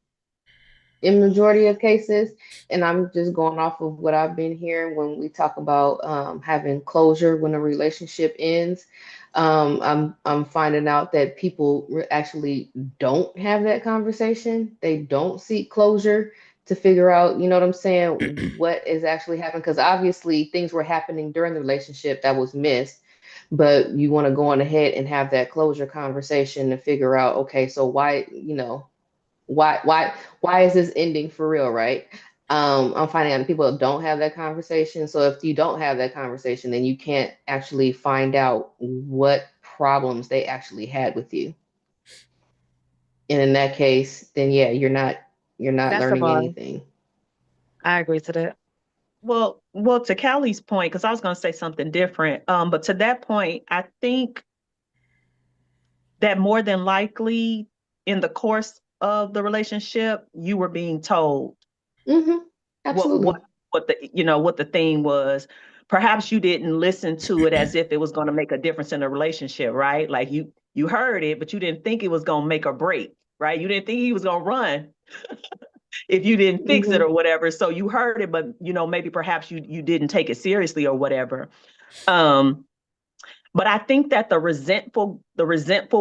C: in majority of cases. And I'm just going off of what I've been hearing when we talk about having closure when a relationship ends. I'm finding out that people actually don't have that conversation. They don't seek closure to figure out, you know what I'm saying, what is actually happening. Because obviously things were happening during the relationship that was missed, but you want to go on ahead and have that closure conversation to figure out, okay, so why, why is this ending for real, right? I'm finding out that people don't have that conversation. So if you don't have that conversation, then you can't actually find out what problems they actually had with you. And in that case, then yeah, you're not
B: That's a
C: learning
B: bar.
C: anything.
B: I agree to that.
E: Well, to Callie's point, because I was going to say something different. But to that point, I think that more than likely in the course of the relationship, you were being told
C: Mm-hmm.
E: what
C: Absolutely.
E: what the thing was. Perhaps you didn't listen to it as if it was going to make a difference in the relationship, right? Like you heard it, but you didn't think it was going to make or break, right? You didn't think he was going to run if you didn't fix it
C: Mm-hmm.
E: or whatever. So you heard it, but maybe perhaps you didn't take it seriously or whatever. But I think that the resentful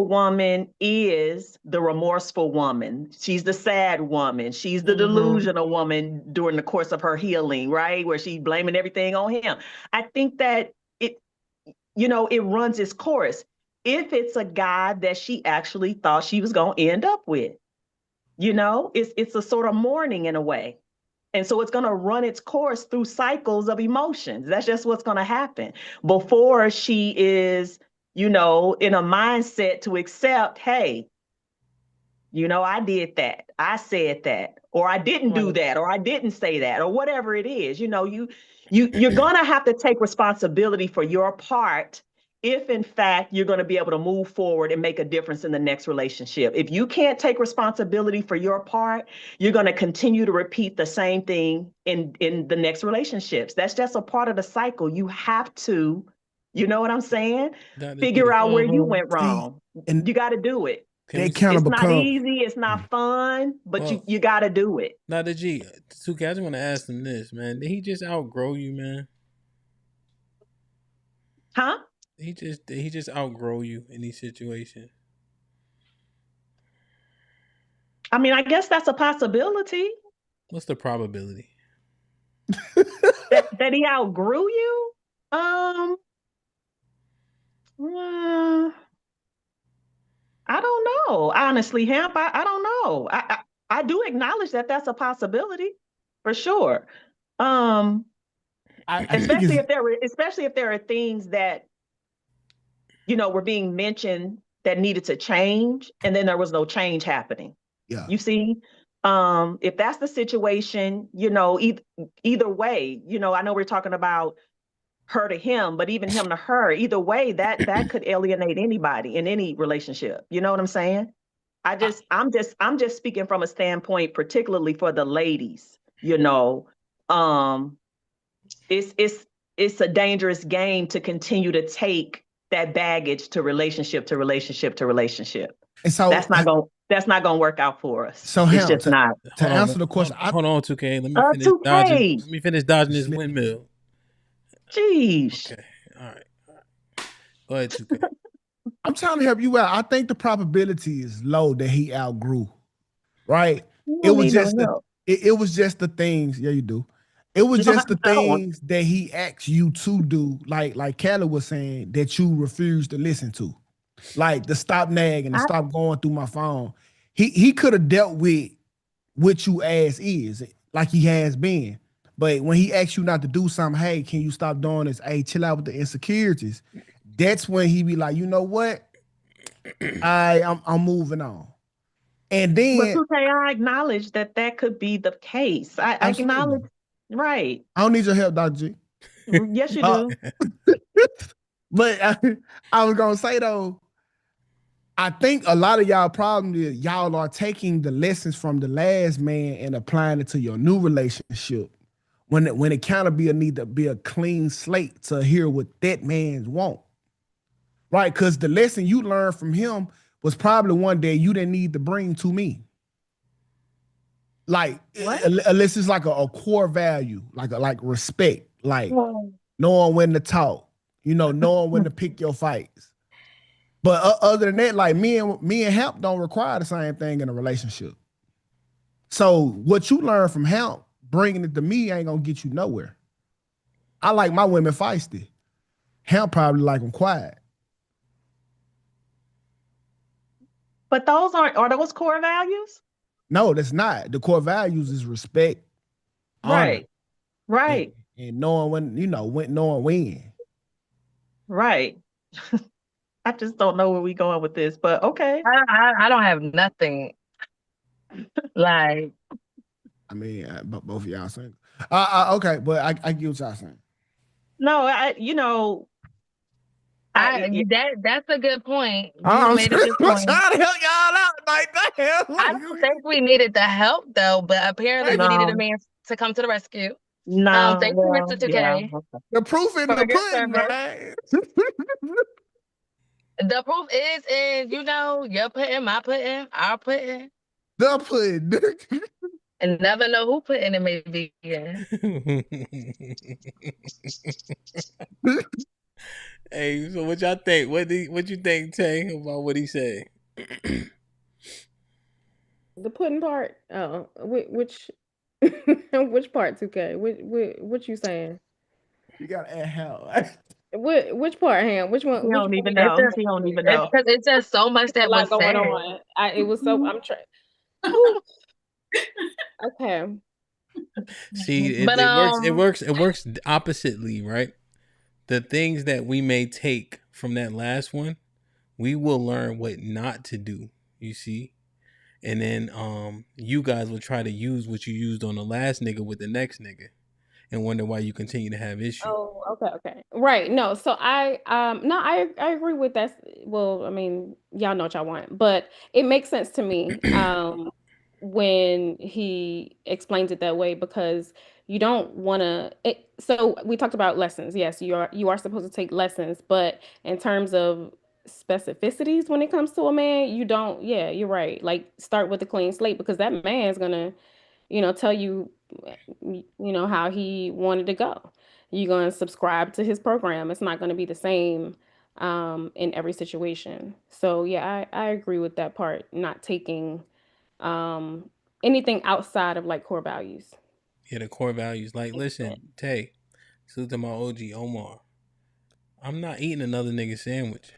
E: woman is the remorseful woman. She's the sad woman. She's the delusional woman during the course of her healing, right? Where she's blaming everything on him. I think that it runs its course. If it's a guy that she actually thought she was going to end up with, it's a sort of mourning in a way. And so it's going to run its course through cycles of emotions. That's just what's going to happen before she is, in a mindset to accept, hey, I did that. I said that, or I didn't do that, or I didn't say that, or whatever it is. You're going to have to take responsibility for your part if in fact you're going to be able to move forward and make a difference in the next relationship. If you can't take responsibility for your part, you're going to continue to repeat the same thing in the next relationships. That's just a part of the cycle. You have to, you know what I'm saying? Figure out where you went wrong.
D: And
E: You got to do it.
D: they kind of
E: It's not
D: become.
E: easy. It's not fun, but
A: Well,
E: you got to do it.
A: now the G, Suki, I just want to ask him this, man. Did he just outgrow you, man?
E: Huh?
A: Did he just outgrow you in these situations?
E: I mean, I guess that's a possibility.
A: What's the probability?
E: that he outgrew you? I don't know. Honestly, Hamp, I don't know. I do acknowledge that that's a possibility for sure. Especially if there are things that were being mentioned that needed to change, and then there was no change happening.
D: Yeah.
E: You see? If that's the situation, either way, I know we're talking about her to him, but even him to her, either way, that could alienate anybody in any relationship. You know what I'm saying? I'm just speaking from a standpoint, particularly for the ladies. It's a dangerous game to continue to take that baggage to relationship to relationship to relationship.
D: And so
E: that's not gonna work out for us.
D: So
E: it's
D: Ham,
E: just not.
D: To answer the question,
A: hold on, 2K. Let me finish
E: 2K.
A: dodging. Let me finish dodging this windmill.
E: Jeez.
A: Okay. All right. Go ahead, 2K.
D: I'm trying to help you out. I think the probability is low that he outgrew. Right? It was just the things. Yeah, you do. It was just the things that he asked you to do, like Callie was saying, that you refused to listen to. Like to stop nagging and stop going through my phone. He could have dealt with what you as is, like he has been. But when he asks you not to do something, hey, can you stop doing this? Hey, chill out with the insecurities. That's when he be like, you know what? I'm moving on. And then,
E: but 2K, I acknowledge that could be the case. I acknowledge, right?
D: I don't need your help, Dr. G.
E: Yes, you do.
D: But I was gonna say though, I think a lot of y'all problem is y'all are taking the lessons from the last man and applying it to your new relationship. When it kind of need to be a clean slate to hear what that man's want. Right? Because the lesson you learned from him was probably one day you didn't need to bring to me. Like, unless it's like a core value, like respect, like knowing when to talk, knowing when to pick your fights. But other than that, like me and Hamp don't require the same thing in a relationship. So what you learn from Hamp, bringing it to me ain't gonna get you nowhere. I like my women feisty. Hamp probably like them quiet.
E: But are those core values?
D: No, that's not. The core values is respect, honor,
E: right,
D: and knowing when, knowing when.
E: Right. I just don't know where we going with this, but okay.
B: I don't have nothing. Like,
D: I mean, both of y'all saying, okay, but I get what y'all saying.
E: No,
B: that's a good point.
D: I'm trying to help y'all out like that.
B: I don't think we needed the help though, but apparently we needed a man to come to the rescue.
E: No,
B: thank you, Mr. 2K.
E: Yeah.
D: The proof in the pudding, right?
B: The proof is in, your pudding, my pudding, our pudding.
D: The pudding.
B: And never know who put in it may be in.
A: Hey, so what y'all think? What you think, Tay, about what he said?
G: The pudding part? Oh, which which part, 2K? What you saying?
D: You gotta add how.
G: Which part, Ham? Which one?
E: He don't even know. He don't even know.
B: It's just so much that was
G: going
B: said.
G: On. It was so. I'm trying. Okay.
A: See, it works oppositely, right? The things that we may take from that last one, we will learn what not to do, you see? And then you guys will try to use what you used on the last nigga with the next nigga and wonder why you continue to have issues.
G: Oh, okay. Right. No, so I agree with that. Well, I mean, y'all know what y'all want, but it makes sense to me when he explains it that way, because you don't want to. So we talked about lessons. Yes, you are supposed to take lessons, but in terms of specificities when it comes to a man, you don't. Yeah, you're right. Like, start with a clean slate, because that man's gonna tell you, how he wanted to go. You're going to subscribe to his program. It's not going to be the same in every situation. So yeah, I agree with that part, not taking anything outside of like core values.
A: Yeah, the core values. Like, listen, Tay, salute to my OG Omar. I'm not eating another nigga sandwich.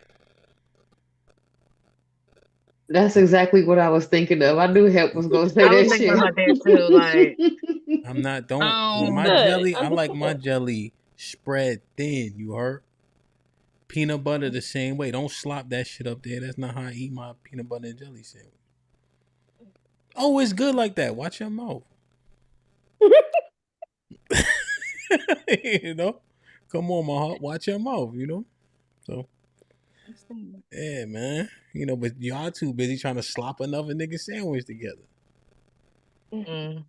C: That's exactly what I was thinking of. I knew Help was gonna say that shit.
B: About that too, like,
A: I'm not. My jelly. I like my jelly spread thin. You heard? Peanut butter the same way. Don't slop that shit up there. That's not how I eat my peanut butter and jelly sandwich. Oh, it's good like that. Watch your mouth. You know, come on, my heart. Watch your mouth. You know, so yeah, man. You know, but y'all too busy trying to slop another nigga sandwich together.
B: Mm.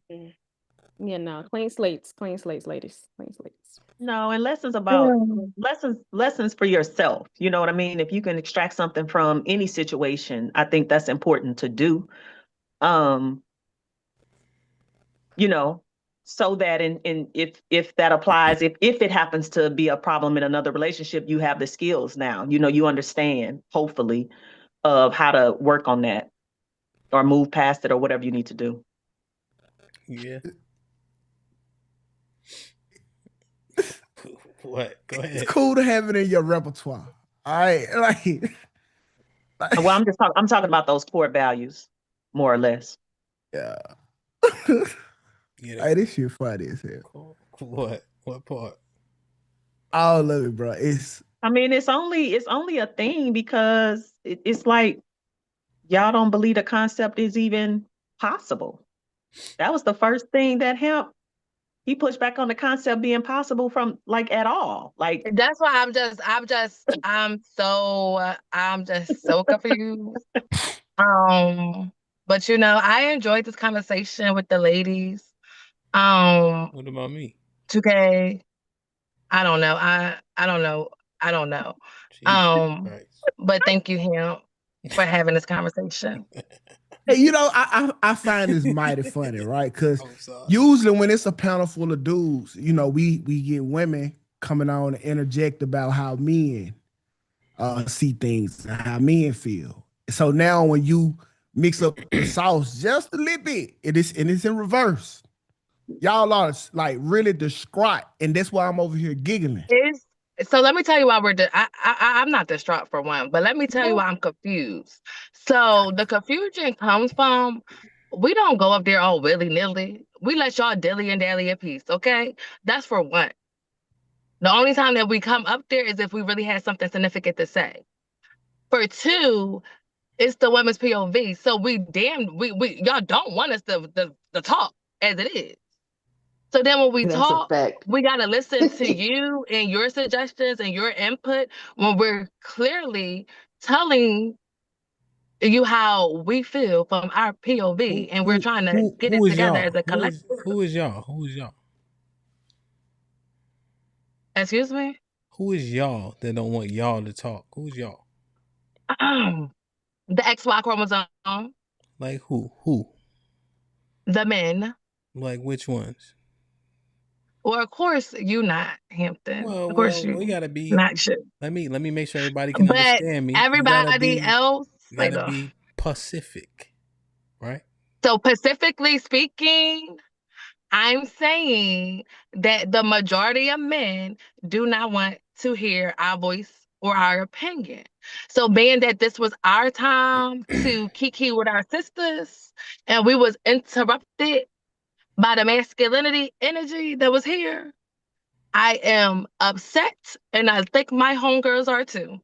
G: Yeah, no, clean slates, ladies, clean slates.
E: No, and lessons about lessons for yourself. You know what I mean? If you can extract something from any situation, I think that's important to do. You know, so that in if that applies, if it happens to be a problem in another relationship, you have the skills now. You know, you understand, hopefully, of how to work on that or move past it or whatever you need to do.
A: Yeah. What? Go ahead.
D: It's cool to have it in your repertoire. All right,
E: Well, I'm talking about those core values, more or less.
D: yeah.
A: Yeah.
D: Hey, this shit funny as hell.
A: What? What part?
D: I love it, bro.
E: I mean, it's only a thing because it's like y'all don't believe the concept is even possible. That was the first thing that HAMP, he pushed back on the concept being possible from like at all. Like
B: That's why I'm just so confused. But you know, I enjoyed this conversation with the ladies.
A: What about me?
B: 2K. I don't know. I don't know. I don't know.
A: Jesus Christ.
B: But thank you, him, for having this conversation.
D: Hey, you know, I find this mighty funny, right? Because usually when it's a panel full of dudes, you know, we get women coming on to interject about how men see things and how men feel. So now when you mix up the sauce just a little bit, it's in reverse. Y'all are like really distraught, and that's why I'm over here giggling.
B: So let me tell you why I'm not distraught for one, but let me tell you why I'm confused. So the confusion comes from we don't go up there all willy-nilly. We let y'all dilly and dally a piece, okay? That's for one. The only time that we come up there is if we really had something significant to say. For two, it's the women's POV. So we y'all don't want us to talk as it is. So then when we talk, we got to listen to you and your suggestions and your input when we're clearly telling you how we feel from our POV and we're trying to get it together as a collective.
A: Who is y'all? Who is y'all?
B: Excuse me?
A: Who is y'all that don't want y'all to talk? Who's y'all?
B: The XY chromosome.
A: Like who? Who?
B: The men.
A: Like which ones?
B: Well, of course you not, Hampton.
A: Well,
B: of course you
A: we gotta be
B: not shit.
A: Let me make sure everybody can
B: But
A: understand me.
B: everybody else,
A: you gotta be Pacific, right?
B: So specifically speaking, I'm saying that the majority of men do not want to hear our voice or our opinion. So being that this was our time to kiki with our sisters and we was interrupted by the masculinity energy that was here, I am upset and I think my homegirls are too.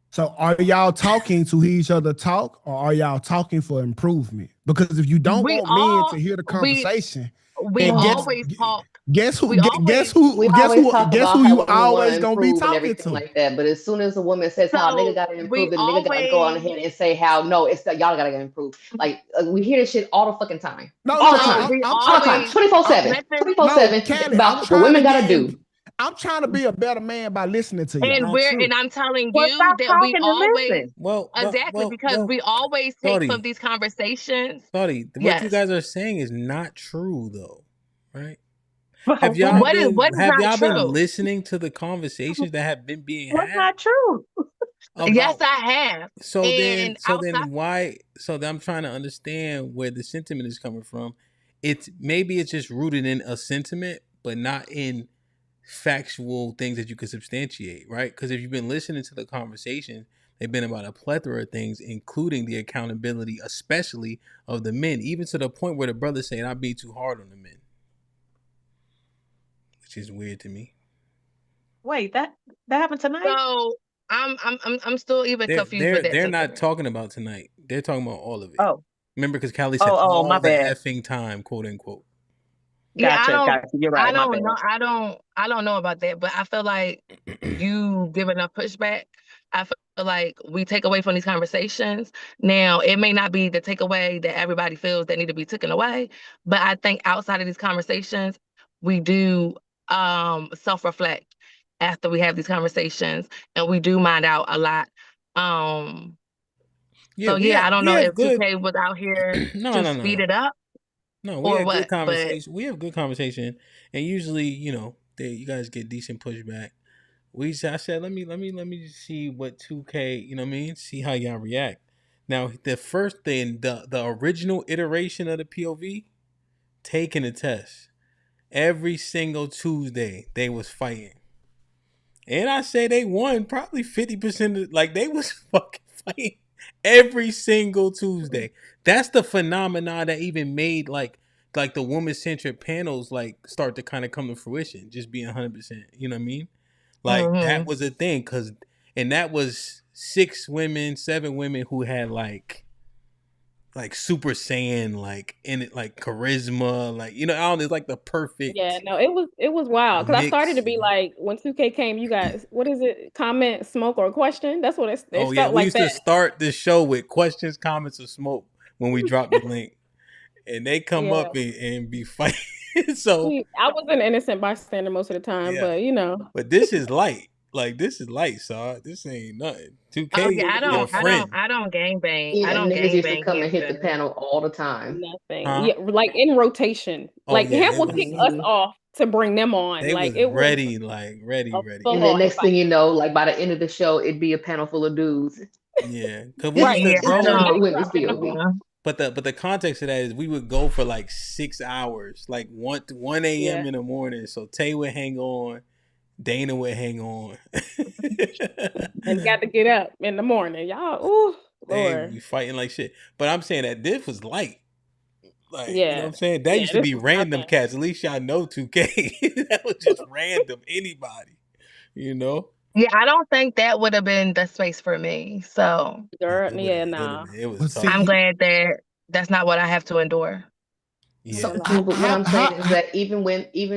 D: So are y'all talking to hear each other talk, or are y'all talking for improvement? Because if you don't want men to hear the conversation,
B: we always talk.
D: Guess who?
C: We
D: always
C: talk
D: who
C: about
D: you
C: how we
D: always gonna be
C: improve and
D: talking
C: everything
D: to?
C: like that. But as soon as a woman says how nigga gotta improve, then nigga gotta go on ahead and say how no, it's that y'all gotta improve. Like we hear this shit all the fucking time. All the time. All the time. 24/7. 24/7 about what women gotta do.
D: I'm trying to be a better man by listening to y'all.
B: And I'm telling you that we always because we always take from these conversations.
A: What you guys are saying is not true though, right?
B: Have y'all
A: been listening to the conversations that have been being had?
E: What's not true?
B: Yes, I have.
A: So then why? So then I'm trying to understand where the sentiment is coming from. Maybe it's just rooted in a sentiment, but not in factual things that you can substantiate, right? Because if you've been listening to the conversation, they've been about a plethora of things, including the accountability, especially of the men, even to the point where the brother's saying, "I'll be too hard on the men," which is weird to me.
E: Wait, that happened tonight?
B: So I'm still even confused with that.
A: They're not talking about tonight. They're talking about all of it.
E: Oh.
A: Remember, because Callie said
E: Oh, my
A: all the
E: bad.
A: effing time, quote unquote.
E: Gotcha. You're right.
B: I
E: My
B: don't
E: bad.
B: know. I don't know about that, but I feel like you give enough pushback. I feel like we take away from these conversations. Now, it may not be the takeaway that everybody feels that need to be taken away, but I think outside of these conversations, we do self-reflect after we have these conversations, and we do mind out a lot.
A: Yeah,
B: So yeah, I don't
A: we
B: know
A: have
B: if
A: good.
B: 2K was out here
A: No,
B: to
A: no, no,
B: speed
A: no.
B: it up
A: No, we
B: or
A: had good
B: what, but
A: conversation. We have good conversation, and usually, you guys get decent pushback. I said, let me see what 2K. You know what I mean? See how y'all react. Now, the first thing, the original iteration of the POV, taking the test every single Tuesday, they was fighting. And I say they won probably 50% of, like, they was fucking fighting every single Tuesday. That's the phenomenon that even made like the woman centric panels like start to kind of come to fruition, just being 100%. You know what I mean? Like that was a thing, and that was 6 women, 7 women who had like Super Saiyan, like in it, like charisma, like I don't know, it's like the perfect
G: Yeah, no, it was wild because I started to
A: mix.
G: be like, when 2K came, you guys, what is it? Comment, smoke, or question? That's what it
A: Oh yeah,
G: felt
A: we
G: like
A: used to
G: that.
A: start the show with questions, comments, or smoke when we drop the link, and they come
G: Yeah,
A: up and be fighting. So
G: I was an innocent bystander most of the time,
A: yeah,
G: but
A: but this is light. Like this is light, so this ain't nothing.
B: oh
A: 2K,
B: yeah,
A: your friend,
B: I don't gang bang. I
C: Yeah,
B: don't
C: niggas
B: gang
C: used to
B: bang
C: come and hit the
B: Hampton.
C: panel all the time.
G: nothing.
A: huh?
G: Yeah, like in rotation.
A: Oh
G: Like
A: yeah,
G: Hemp
A: it
G: would kick
A: was.
G: us off to bring them on.
A: They
G: Like
A: was
G: it was
A: ready, like ready,
G: a
A: ready.
C: And
G: full
C: then
G: on
C: next
G: fight.
C: thing you know, like by the end of the show, it'd be a panel full of dudes
A: Yeah, cause we used
G: Right.
A: to
B: Yeah, I
A: go.
C: for the
B: don't.
C: women's POV.
A: But the context of that is we would go for like 6 hours, like 1 a.m.
G: Yeah.
A: in the morning. So Tay would hang on, Dana would hang on.
G: And got to get up in the morning. Y'all, ooh,
A: They would
G: Lord.
A: be fighting like shit. But I'm saying that this was light. Like, you know what
G: Yeah.
A: I'm saying? That
G: Yeah,
A: used to
G: this
A: be
G: was
A: random
G: nothing.
A: cats. At least y'all know 2K. That was just random. Anybody, you know?
B: Yeah, I don't think that would have been the space for me. So
G: Girl, yeah,
A: It would have
G: nah.
A: been. It was
D: But
A: tough.
B: I'm
D: see,
B: glad that that's not what I have to endure.
G: Yeah,
A: Yeah.
C: So,
G: nah.
C: but what I'm saying is that even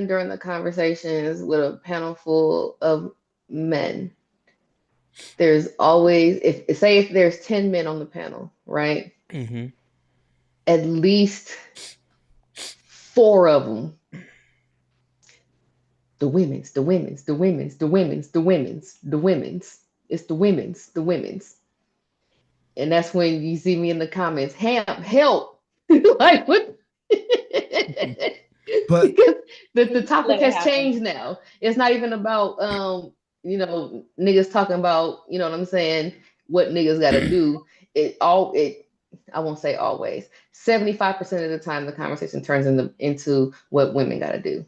C: during the conversations with a panel full of men, there's always if there's 10 men on the panel, right?
A: Mm-hmm.
C: At least 4 of them, it's the women's. And that's when you see me in the comments, Hamp, help. Like what?
D: but
C: Because the topic
G: Let it
C: has
G: happen.
C: changed now. It's not even about niggas talking about, you know what I'm saying, what niggas gotta do. It I won't say always. 75% of the time the conversation turns into what women gotta do.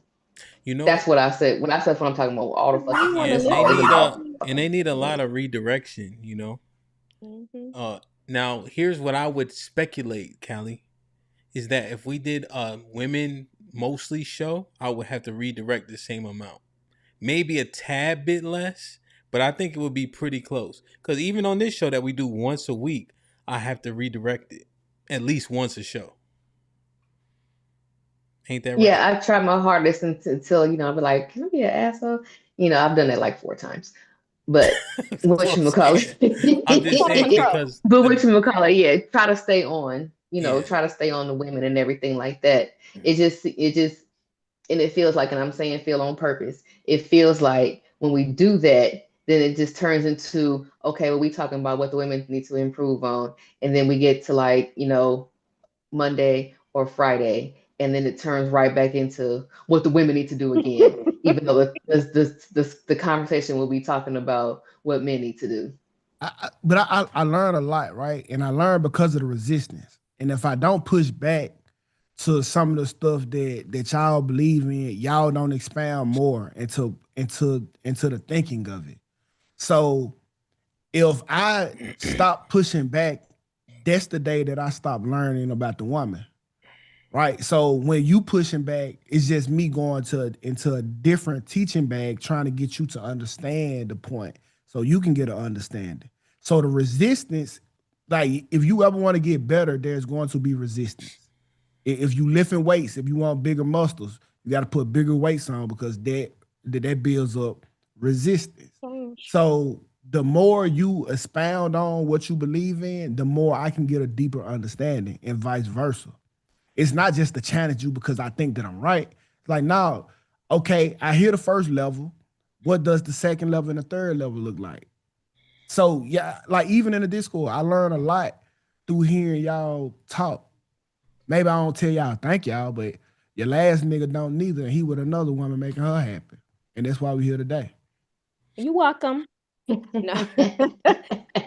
A: You know,
C: That's what I said. When I said what I'm talking about all the fucking
G: We want
C: time,
G: to
A: yeah,
C: it's
A: they
G: listen
C: always
A: need
C: about
A: and they need a lot of redirection, you know.
G: Mhm.
A: Now here's what I would speculate, Callie, is that if we did a women mostly show, I would have to redirect the same amount. Maybe a tad bit less, but I think it would be pretty close. Because even on this show that we do once a week, I have to redirect it at least once a show. Ain't that right?
C: Yeah, I try my hardest until, I'll be like, can I be an asshole? I've done it like 4 times. But
A: That's what I'm saying. I'm just
G: Self
A: saying
G: control.
A: because
C: but whatchamacallit, yeah, try to stay on,
A: yeah.
C: try to stay on the women and everything like that. It just, and it feels like, and I'm saying feel on purpose. It feels like when we do that, then it just turns into, okay, well, we talking about what the women need to improve on. And then we get to like, Monday or Friday, and then it turns right back into what the women need to do again, even though the conversation will be talking about what men need to do.
D: but I learned a lot, right? And I learned because of the resistance. And if I don't push back to some of the stuff that y'all believe in, y'all don't expound more into the thinking of it. So if I stop pushing back, that's the day that I stop learning about the woman. Right. So when you pushing back, it's just me going to into a different teaching bag, trying to get you to understand the point so you can get an understanding. So the resistance like if you ever want to get better, there's going to be resistance. If you lifting weights, if you want bigger muscles, you got to put bigger weights on because that builds up resistance. So the more you expound on what you believe in, the more I can get a deeper understanding, and vice versa. It's not just to challenge you because I think that I'm right. It's like, now, okay, I hear the first level. What does the second level and the third level look like? So yeah, like even in the Discord, I learn a lot through hearing y'all talk. Maybe I don't tell y'all thank y'all, but your last nigga don't neither. And he with another woman making her happy. And that's why we here today.
G: You welcome. No.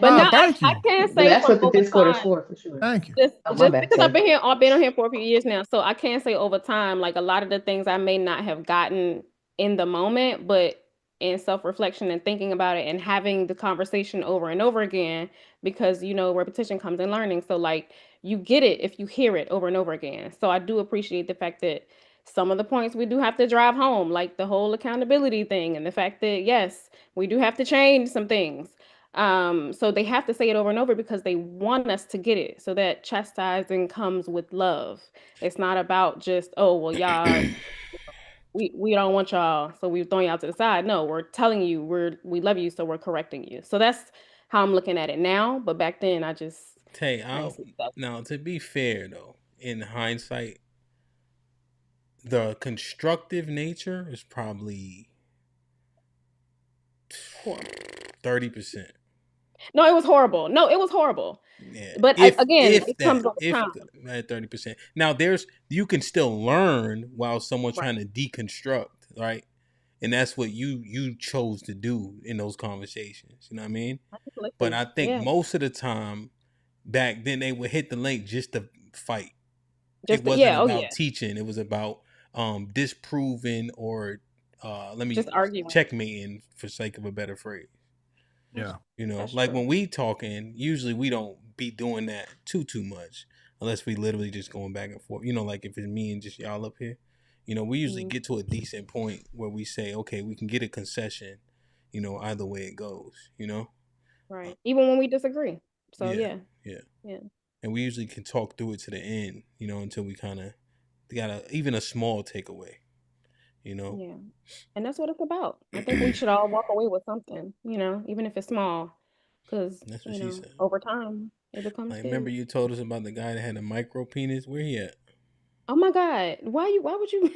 G: But
D: Nah,
G: no,
D: thank you.
G: I can't
C: Well,
G: say
C: that's
G: from
C: what the
G: over
C: Discord is
G: time.
C: for sure.
D: Thank you.
G: Just
C: Oh, my bad,
G: because
C: Tay.
G: I've been on here for a few years now, so I can't say over time, like a lot of the things I may not have gotten in the moment, but in self-reflection and thinking about it and having the conversation over and over again, because repetition comes in learning. So like you get it if you hear it over and over again. So I do appreciate the fact that some of the points we do have to drive home, like the whole accountability thing and the fact that yes, we do have to change some things. So they have to say it over and over because they want us to get it. So that chastising comes with love. It's not about just, oh, well, y'all, we don't want y'all, so we're throwing y'all to the side. No, we're telling you we love you, so we're correcting you. So that's how I'm looking at it now. But back then, I didn't see stuff.
A: Now to be fair though, in hindsight, the constructive nature is probably
G: Horrible.
A: 30%.
G: No, it was horrible. No, it was horrible.
A: Yeah,
G: But again, it comes over
A: if
G: time.
A: at 30%. Now you can still learn while someone's
G: Right.
A: trying to deconstruct, right? And that's what you chose to do in those conversations. You know what I mean? But I think most of the time back then they would hit the link just to fight. It wasn't about teaching. It was about disproving or let me
G: just arguing.
A: checkmating for sake of a better phrase.
D: Yeah.
A: Like when we talking, usually we don't be doing that too much unless we literally just going back and forth. Like if it's me and just y'all up here, we usually get to a decent point where we say, okay, we can get a concession, either way it goes,
G: Right. Even when we disagree. So
A: yeah.
G: Yeah.
A: And we usually can talk through it to the end, until we kind of got even a small takeaway,
G: Yeah. And that's what it's about. I think we should all walk away with something, even if it's small, because
A: that's what she said.
G: over time it becomes
A: Like,
G: big.
A: remember you told us about the guy that had a micro penis? Where he at?
G: Oh my God! Why would you?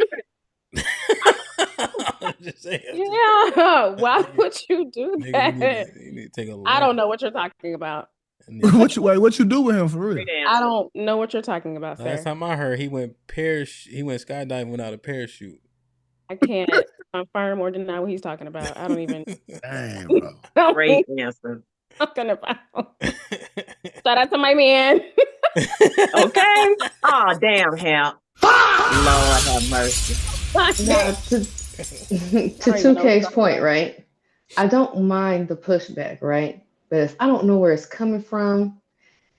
A: I'm just saying.
G: Yeah. Why would you do that?
A: You need to take a look.
G: I don't know what you're talking about.
D: What you do with him for real?
G: I don't know what you're talking about,
A: Last
G: sir.
A: time I heard, he went skydiving without a parachute.
G: I can't confirm or deny what he's talking about. I don't even.
D: Damn, bro.
E: Great answer.
G: Talking about. Shout out to my man.
E: Okay. Oh, damn, Hamp. Lord have mercy.
C: Now, to 2K's point, right? I don't mind the pushback, right? But if I don't know where it's coming from,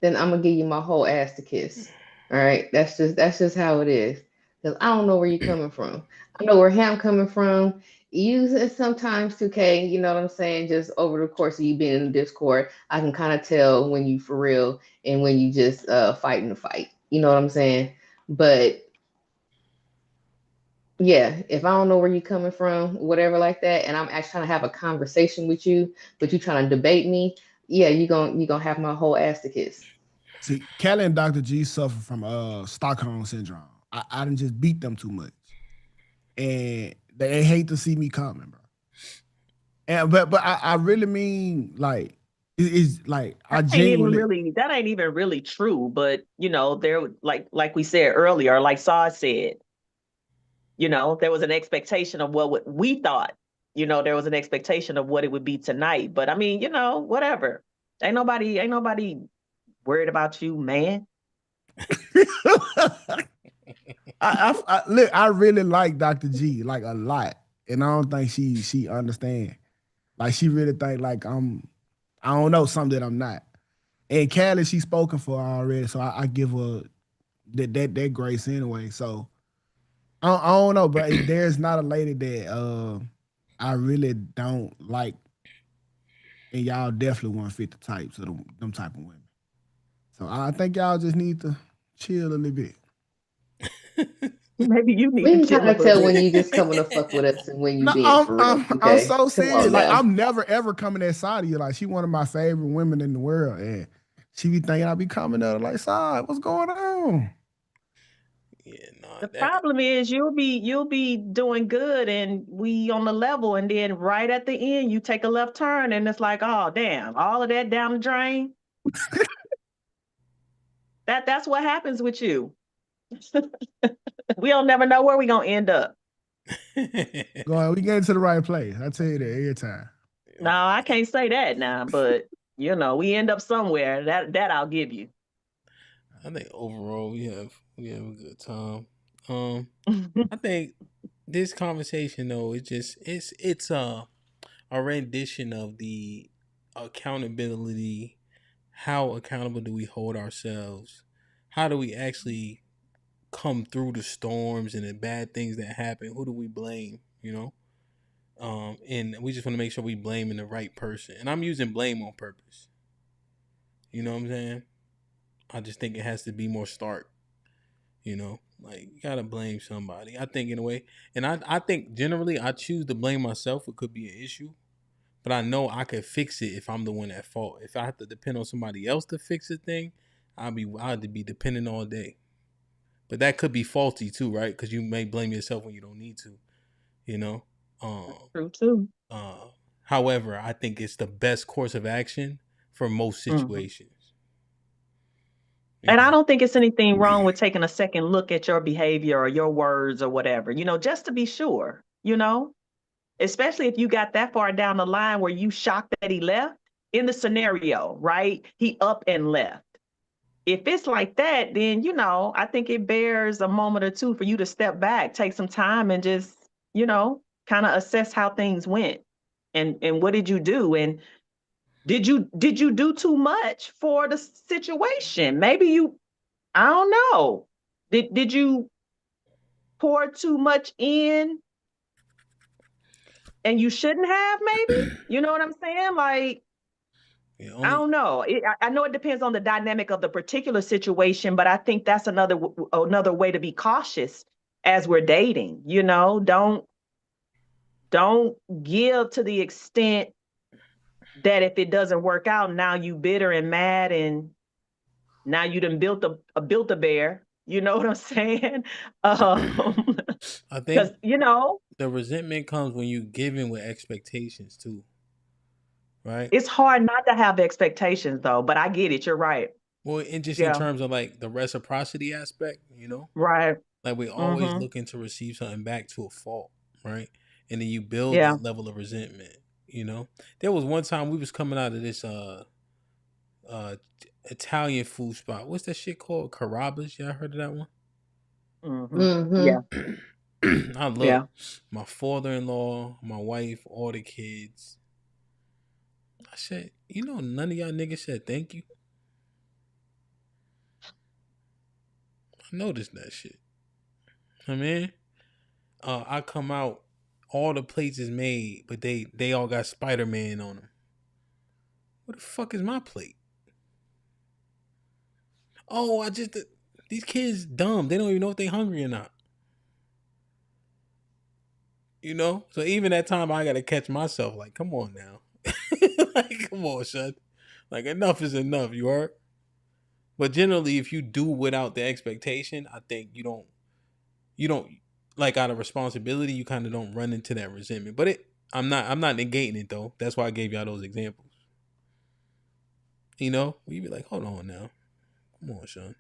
C: then I'm gonna give you my whole ass to kiss. All right, that's just how it is. Because I don't know where you're coming from. I know where Ham coming from. You sometimes 2K, you know what I'm saying? Just over the course of you being in the Discord, I can kind of tell when you for real and when you just fighting the fight. You know what I'm saying? But yeah, if I don't know where you're coming from, whatever like that, and I'm actually trying to have a conversation with you, but you trying to debate me, yeah, you gonna have my whole ass to kiss.
D: See, Callie and Dr. G suffer from Stockholm syndrome. I didn't just beat them too much, and they hate to see me coming, bro. And but I really mean like it's like I genuinely
E: that ain't even really true. But there like we said earlier, like Saw said, there was an expectation of what we thought. There was an expectation of what it would be tonight. But I mean, whatever. Ain't nobody worried about you, man.
D: Look, I really like Dr. G like a lot, and I don't think she understand. Like she really think like I don't know something that I'm not. And Callie, she's spoken for already, so I give her that grace anyway. So I don't know, but there's not a lady that I really don't like, and y'all definitely won't fit the types of them type of women. So I think y'all just need to chill a little bit.
E: Maybe you need
C: We
E: to
C: can
E: chill
C: kind
E: a
C: of
E: little
C: tell when
E: bit.
C: you just coming to fuck with us and when you
D: No,
C: being for real.
D: I'm
C: Okay,
D: so
C: come
D: serious.
C: on
D: Like
C: now.
D: I'm never ever coming that side of you. Like she one of my favorite women in the world, and she be thinking I be coming at her like, "Side, what's going on?"
A: Yeah,
E: The
A: that.
E: problem is you'll be doing good and we on the level, and then right at the end you take a left turn and it's like, oh damn, all of that down the drain. That's what happens with you. We'll never know where we're gonna end up.
D: Go on, we get into the right place. I tell you that every time.
E: No, I can't say that now, but we end up somewhere. That I'll give you.
A: I think overall we have a good time. I think this conversation though, it's a rendition of the accountability. How accountable do we hold ourselves? How do we actually come through the storms and the bad things that happen? Who do we blame? And we just want to make sure we blaming the right person. And I'm using blame on purpose. You know what I'm saying? I just think it has to be more stark. Like you gotta blame somebody. I think in a way, and I think generally I choose to blame myself. It could be an issue, but I know I could fix it if I'm the one at fault. If I have to depend on somebody else to fix a thing, I'd be depending all day. But that could be faulty too, right? Because you may blame yourself when you don't need to. You know.
E: True too.
A: Uh, However, I think it's the best course of action for most
E: Mhm.
A: situations.
E: And I don't think it's anything wrong with taking a second look at your behavior or your words or whatever, just to be sure, especially if you got that far down the line where you shocked that he left in the scenario, right? He up and left. If it's like that, then, I think it bears a moment or two for you to step back, take some time and just, kind of assess how things went and what did you do? And did you do too much for the situation? Maybe I don't know. Did you pour too much in and you shouldn't have, maybe? You know what I'm saying? Like,
A: Yeah,
E: I don't know. I know it depends on the dynamic of the particular situation, but I think that's another way to be cautious as we're dating. Don't give to the extent that if it doesn't work out, now you bitter and mad, and now you done built a bear. You know what I'm saying?
A: I
E: Because
A: think the resentment comes when you give in with expectations too, right?
E: it's hard not to have expectations, though. But I get it. You're right.
A: Well, and just in
E: Yeah.
A: terms of like the reciprocity aspect,
E: Right.
A: like we're always
E: Mm-hmm.
A: looking to receive something back to a fault, right? And then you build
E: Yeah.
A: that level of resentment. There was one time we was coming out of this uh Italian food spot. What's that shit called? Carrabba's. Y'all heard of that one?
E: Mm-hmm. Yeah.
C: Mm-hmm.
A: I look,
E: Yeah.
A: my father-in-law, my wife, all the kids. I said, none of y'all niggas said thank you. I noticed that shit. I mean, I come out, all the plates is made, but they all got Spider-Man on them. What the fuck is my plate? Oh, these kids dumb. They don't even know if they hungry or not. So even that time I gotta catch myself. Like, come on now, like, come on, son. Like, enough is enough. You heard? But generally, if you do without the expectation, I think you don't like out of responsibility. You kind of don't run into that resentment. But I'm not negating it though. That's why I gave y'all those examples. You be like, hold on now, come on, son.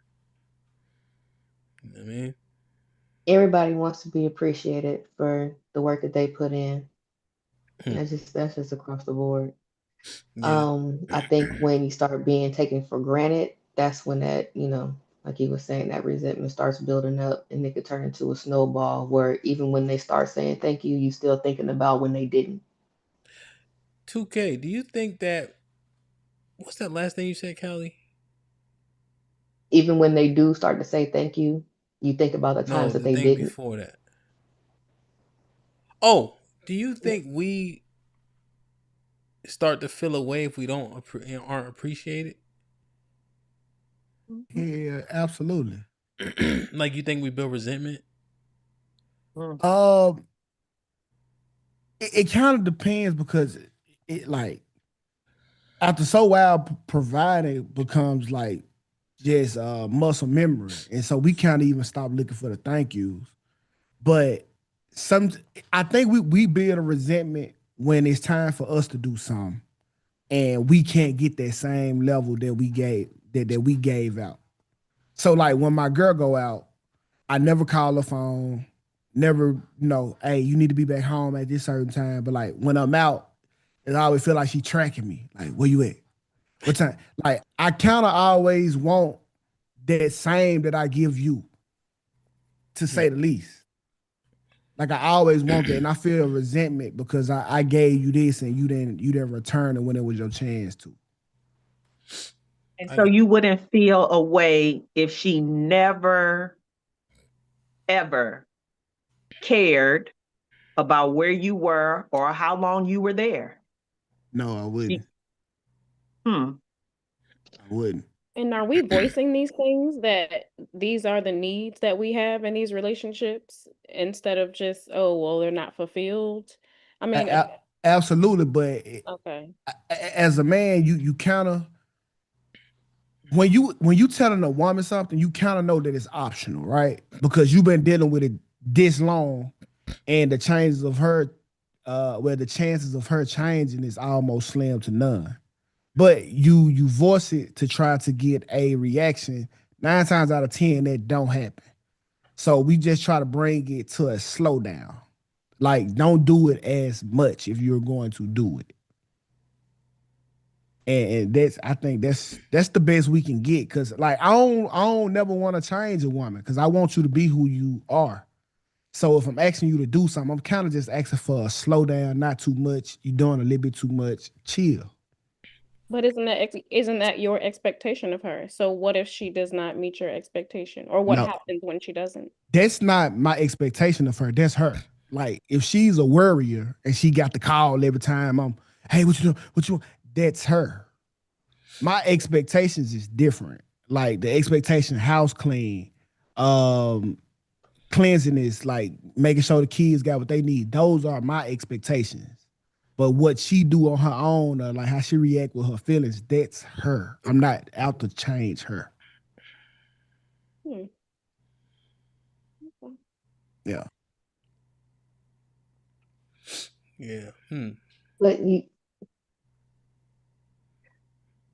A: You know what I mean?
C: Everybody wants to be appreciated for the work that they put in. That's just across the board.
A: Yeah.
C: I think when you start being taken for granted, that's when that, like he was saying, that resentment starts building up and it could turn into a snowball where even when they start saying thank you, you still thinking about when they didn't.
A: 2K, do you think that what's that last thing you said, Callie?
C: Even when they do start to say thank you think about the times
A: No,
C: that
A: the
C: they
A: thing
C: didn't.
A: before that. Oh, do you think we start to feel away if we aren't appreciated?
D: Yeah, absolutely.
A: Like, you think we build resentment?
D: Um, it kind of depends because it like after so while providing becomes like just muscle memory, and so we can't even stop looking for the thank yous. But some, I think we build a resentment when it's time for us to do something, and we can't get that same level that we gave out. So like when my girl go out, I never call her phone, never, hey, you need to be back home at this certain time. But like when I'm out, it always feel like she tracking me. Like, where you at? What time? Like I kind of always want that same that I give you, to say the least. Like I always want that, and I feel resentment because I gave you this and you didn't return it when it was your chance to.
E: And so you wouldn't feel a way if she never, ever cared about where you were or how long you were there.
D: No, I wouldn't.
E: I
D: wouldn't.
G: And are we voicing these things that these are the needs that we have in these relationships instead of just, oh, well, they're not fulfilled? I mean,
D: absolutely, but
G: okay.
D: As a man, you kind of when you telling a woman something, you kind of know that it's optional, right? Because you've been dealing with it this long, and the chances of her, the chances of her changing is almost slim to none. But you voice it to try to get a reaction. 9 times out of 10, that don't happen. So we just try to bring it to a slowdown. Like, don't do it as much if you're going to do it. And I think that's the best we can get. Cause like I don't never want to change a woman because I want you to be who you are. So if I'm asking you to do something, I'm kind of just asking for a slowdown, not too much. You're doing a little bit too much. Chill.
G: But isn't that your expectation of her? So what if she does not meet your expectation, or what happens when she doesn't?
D: That's not my expectation of her. That's her. Like if she's a worrier and she got the call every time hey, what you doing? What you? That's her. My expectations is different. Like the expectation, house clean, cleanliness, like making sure the kids got what they need. Those are my expectations. But what she do on her own, or like how she react with her feelings, that's her. I'm not out to change her.
G: Okay.
D: Yeah.
A: Yeah.
C: But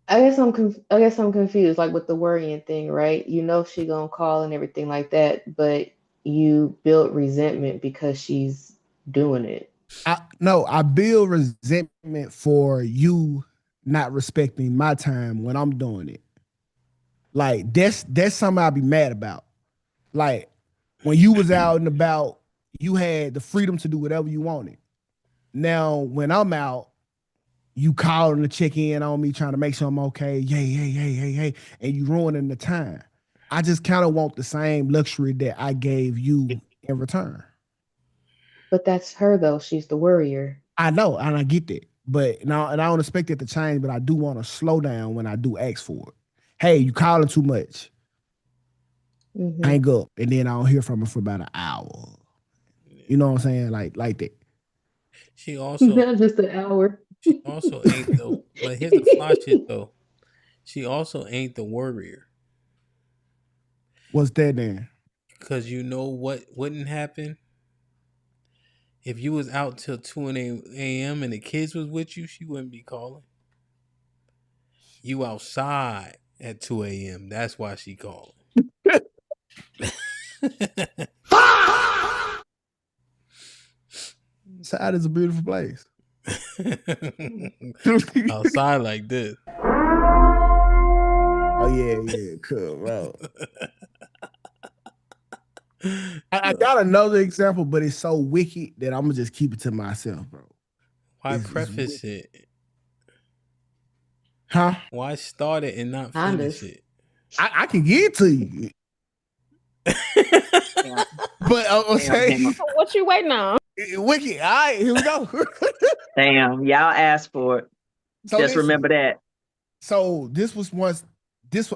C: I guess I'm confused, like with the worrying thing, right? You know she gonna call and everything like that, but you build resentment because she's doing it.
D: I build resentment for you not respecting my time when I'm doing it. Like that's something I'll be mad about. Like when you was out and about, you had the freedom to do whatever you wanted. Now when I'm out, you calling to check in on me, trying to make sure I'm okay. Hey, and you ruining the time. I just kind of want the same luxury that I gave you in return.
C: But that's her though. She's the worrier.
D: I know, and I get that. But now, and I don't expect it to change, but I do want to slow down when I do ask for it. Hey, you calling too much. Hang up, and then I don't hear from her for about an hour. You know what I'm saying? Like that.
A: She also
C: not just an hour.
A: She also ain't the. But here's the fly shit though. She also ain't the worrier.
D: What's that then?
A: Because you know what wouldn't happen if you was out till 2 a.m. and the kids was with you. She wouldn't be calling. You outside at 2 a.m. That's why she calling.
D: Outside is a beautiful place.
A: Outside like this.
D: Oh yeah, cool, bro. I got another example, but it's so wicked that I'm gonna just keep it to myself, bro.
A: Why preface it?
D: Huh?
A: Why start it and not finish it?
D: I can get it to you. But I'm saying,
G: what you waiting on?
D: Wicked. All right, here we go.
E: Damn, y'all asked for it. So just remember that.
D: So this was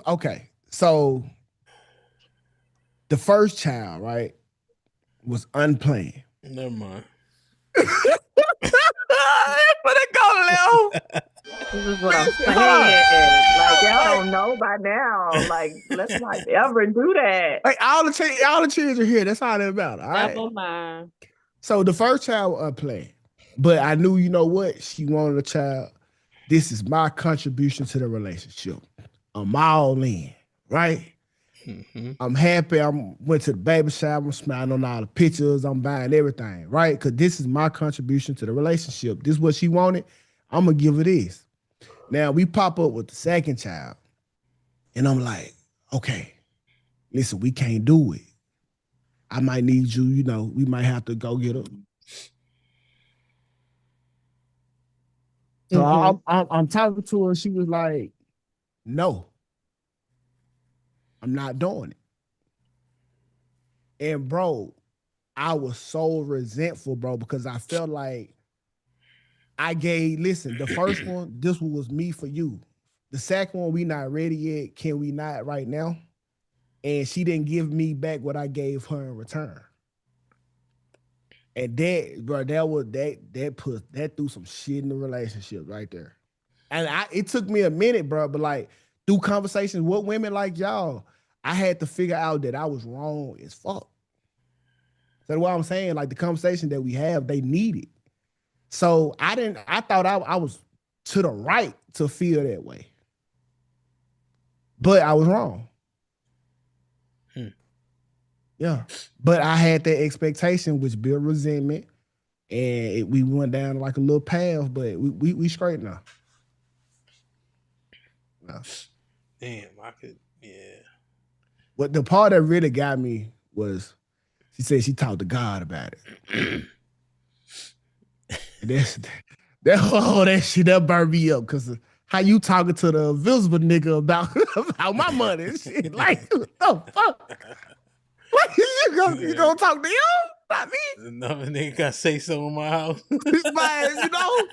D: okay. So the first child, right, was unplanned.
A: Never mind.
D: But it go, Leo.
E: This is what I'm
D: Hold on.
E: saying. Like, y'all don't know by now. Like, let's not ever do that.
D: Like all the children here. That's all they're about. All right.
G: Never mind.
D: So the first child was unplanned, but I knew, you know what? She wanted a child. This is my contribution to the relationship. I'm all in, right?
A: Mm-hmm.
D: I'm happy. I went to the baby shower. I'm smiling on all the pictures. I'm buying everything, right? Because this is my contribution to the relationship. This is what she wanted. I'm gonna give her this. Now we pop up with the second child, and I'm like, okay, listen, we can't do it. I might need you. You know, we might have to go get her. So I'm talking to her. She was like, no, I'm not doing it. And bro, I was so resentful, bro, because I felt like listen, the first one, this one was me for you. The second one, we not ready yet. Can we not right now? And she didn't give me back what I gave her in return. And that, bro, that threw some shit in the relationship right there. And it took me a minute, bro, but like through conversations with women like y'all, I had to figure out that I was wrong as fuck. That's what I'm saying. Like the conversation that we have, they need it. So I thought I was to the right to feel that way. But I was wrong. Yeah. But I had that expectation, which built resentment. And we went down like a little path, but we straight now. No.
A: Damn, I could, yeah.
D: What the part that really got me was she said she talked to God about it. that shit that burned me up because how you talking to the invisible nigga about my money and shit? Like, what the fuck? Like, you gonna talk to you? Not me.
A: Another nigga got say so in my house.
D: Man, you know,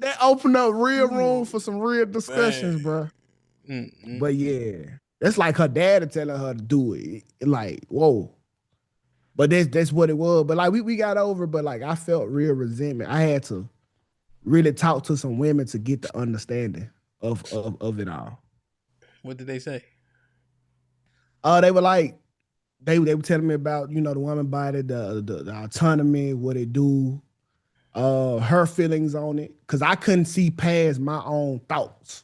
D: that opened up real room for some real discussions, bro. But yeah, that's like her dad telling her to do it. Like, whoa. But that's what it was. But like we got over, but like I felt real resentment. I had to really talk to some women to get the understanding of it all.
A: What did they say?
D: They were like, they were telling me about, you know, the woman body, the autonomy, what it do, her feelings on it. Cause I couldn't see past my own thoughts.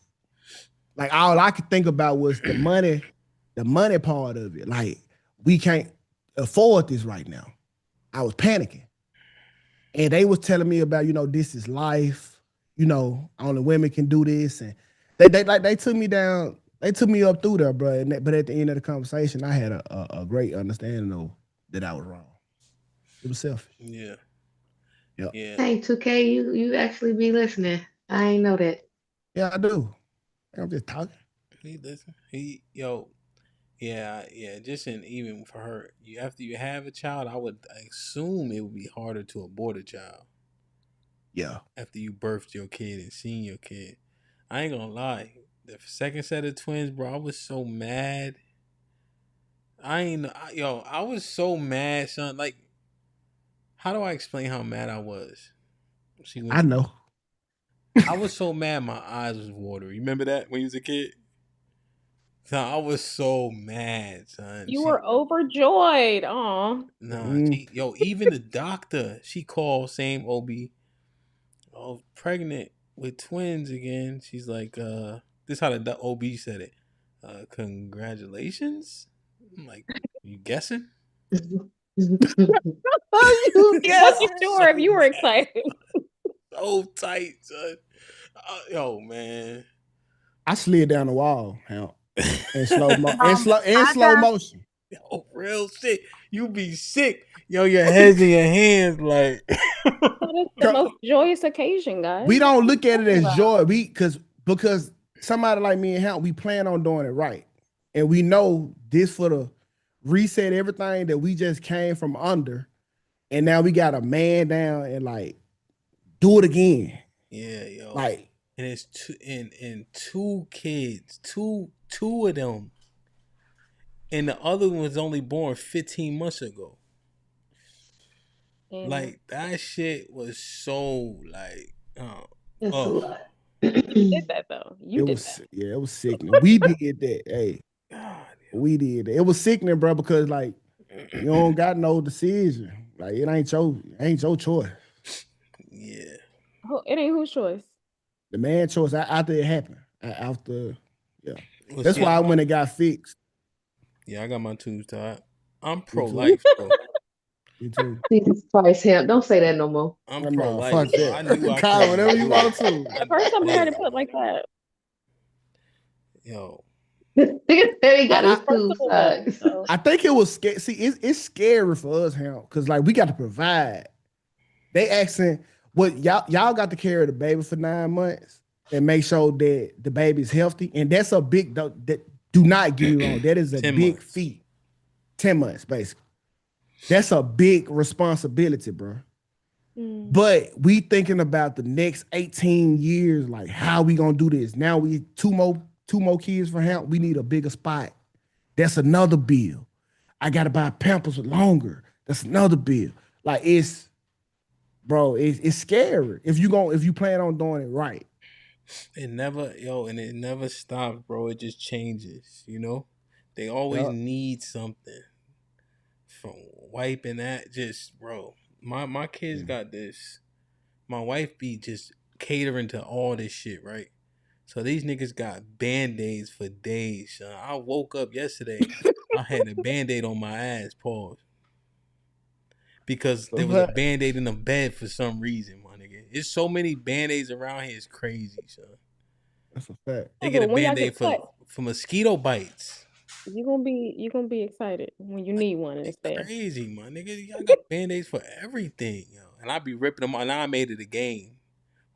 D: Like all I could think about was the money part of it. Like, we can't afford this right now. I was panicking. And they was telling me about, you know, this is life. You know, only women can do this. And they took me down. They took me up through there, bro. But at the end of the conversation, I had a great understanding of that I was wrong. It was selfish.
A: Yeah.
D: Yep.
A: Yeah.
C: Hey, 2K, you actually be listening. I ain't know that.
D: Yeah, I do. I'm just talking.
A: He listen. Yeah. Just even for her, after you have a child, I would assume it would be harder to abort a child.
D: Yeah.
A: After you birthed your kid and seen your kid, I ain't gonna lie. The second set of twins, bro, I was so mad. I was so mad, son. Like, how do I explain how mad I was?
D: I know.
A: I was so mad, my eyes was watering. You remember that when you was a kid? So I was so mad, son.
G: You were overjoyed. Aw.
A: Nah, even the doctor, she called, same OB. Oh, pregnant with twins again. She's like, this is how the OB said it. Congratulations. I'm like, you guessing?
G: You wasn't sure if you were excited.
A: So tight, son. Yo, man.
D: I slid down the wall, Hamp, in slow motion.
A: Yo, real shit. You be sick. Yo, your head's in your hands, like.
G: That is the most joyous occasion, guys.
D: We don't look at it as joy. Because somebody like me and Hamp, we plan on doing it right. And we know this for the reset everything that we just came from under. And now we got a man down and like do it again.
A: Yeah, yo.
D: Like,
A: and it's two kids, two 2 of them, and the other one was only born 15 months ago.
G: And
A: Like that shit was so like,
C: That's a lot.
G: you did that though. You did that.
D: It was sickening. We did that. Hey,
A: God,
D: we did that. It was sickening, bro, because like you don't got no decision. Like it ain't your choice.
A: yeah.
G: It ain't whose choice.
D: The man choice after it happened. After, yeah.
A: Well,
D: That's
A: see,
D: why when it got fixed.
A: yeah, I got my tubes tied. I'm
D: Me
A: pro
D: too.
A: life though.
D: Me too.
C: Jesus Christ, Hamp, don't say that no more.
A: I'm pro
D: No,
A: life,
D: fuck
A: so I knew
D: that.
A: I
D: Kyle,
A: couldn't
D: whatever you
A: do it.
D: want to.
G: The first time I heard it put like that.
A: Yo,
C: Then he got his
G: First
C: two
G: of all,
C: sides.
G: so
D: I think it was scary. See, it's scary for us, Ham, because like we got to provide. They asking what y'all got to carry the baby for 9 months and make sure that the baby's healthy, and that's a big. Do not get me wrong. That is a
A: 10
D: big
A: months.
D: feat. 10 months, basically. That's a big responsibility, bro. But we thinking about the next 18 years, like how we gonna do this? Now we two more kids for Hamp. We need a bigger spot. That's another bill. I gotta buy Pampers longer. That's another bill. Like it's scary if you plan on doing it right.
A: It never stops, bro. It just changes, you know? They always
D: Yup.
A: need something from wiping that. Just, bro, my kids got this. My wife be just catering to all this shit, right? So these niggas got band-aids for days, son. I woke up yesterday, I had a band-aid on my ass, pause. Because there was a band-aid in the bed for some reason, my nigga. There's so many band-aids around here, it's crazy, son.
D: That's a fact.
A: They get a
G: when y'all
A: band-aid
G: get cut,
A: for mosquito bites.
G: you're gonna be excited when you need one and it's there.
A: Crazy, my nigga. Y'all got band-aids for everything, yo. And I be ripping them off. Now I made it a game.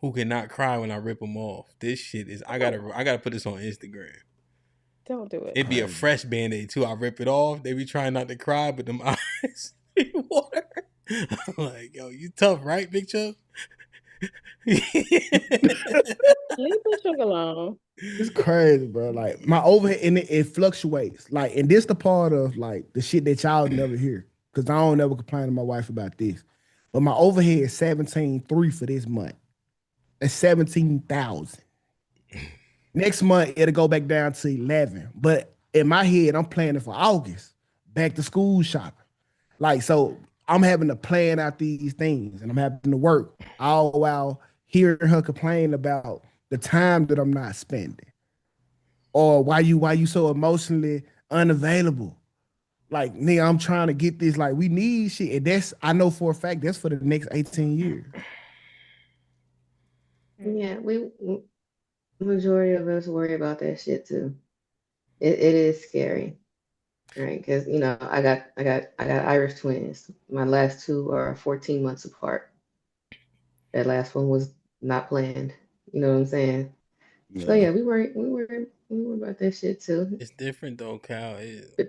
A: Who cannot cry when I rip them off? This shit is I gotta put this on Instagram.
G: Don't do it.
A: It'd be a fresh band-aid too. I rip it off. They be trying not to cry, but them eyes be water. I'm like, yo, you tough, right, Big Chubb?
G: Leave the sugar alone.
D: It's crazy, bro. Like my overhead and it fluctuates. Like, and this the part of like the shit that y'all never hear. Cause I don't never complain to my wife about this. But my overhead is 17.3 for this month. That's 17,000. Next month it'll go back down to 11. But in my head, I'm planning for August, back to school shopping. Like, so I'm having to plan out these things and I'm having to work all while hearing her complain about the time that I'm not spending. Or why you so emotionally unavailable. Like, nigga, I'm trying to get this. Like, we need shit. And that's, I know for a fact, that's for the next 18 years.
C: Yeah, majority of us worry about that shit too. It is scary, right? Because I got Irish twins. My last two are 14 months apart. That last one was not planned. You know what I'm saying? So yeah, we worry about that shit too.
A: It's different though, Cal.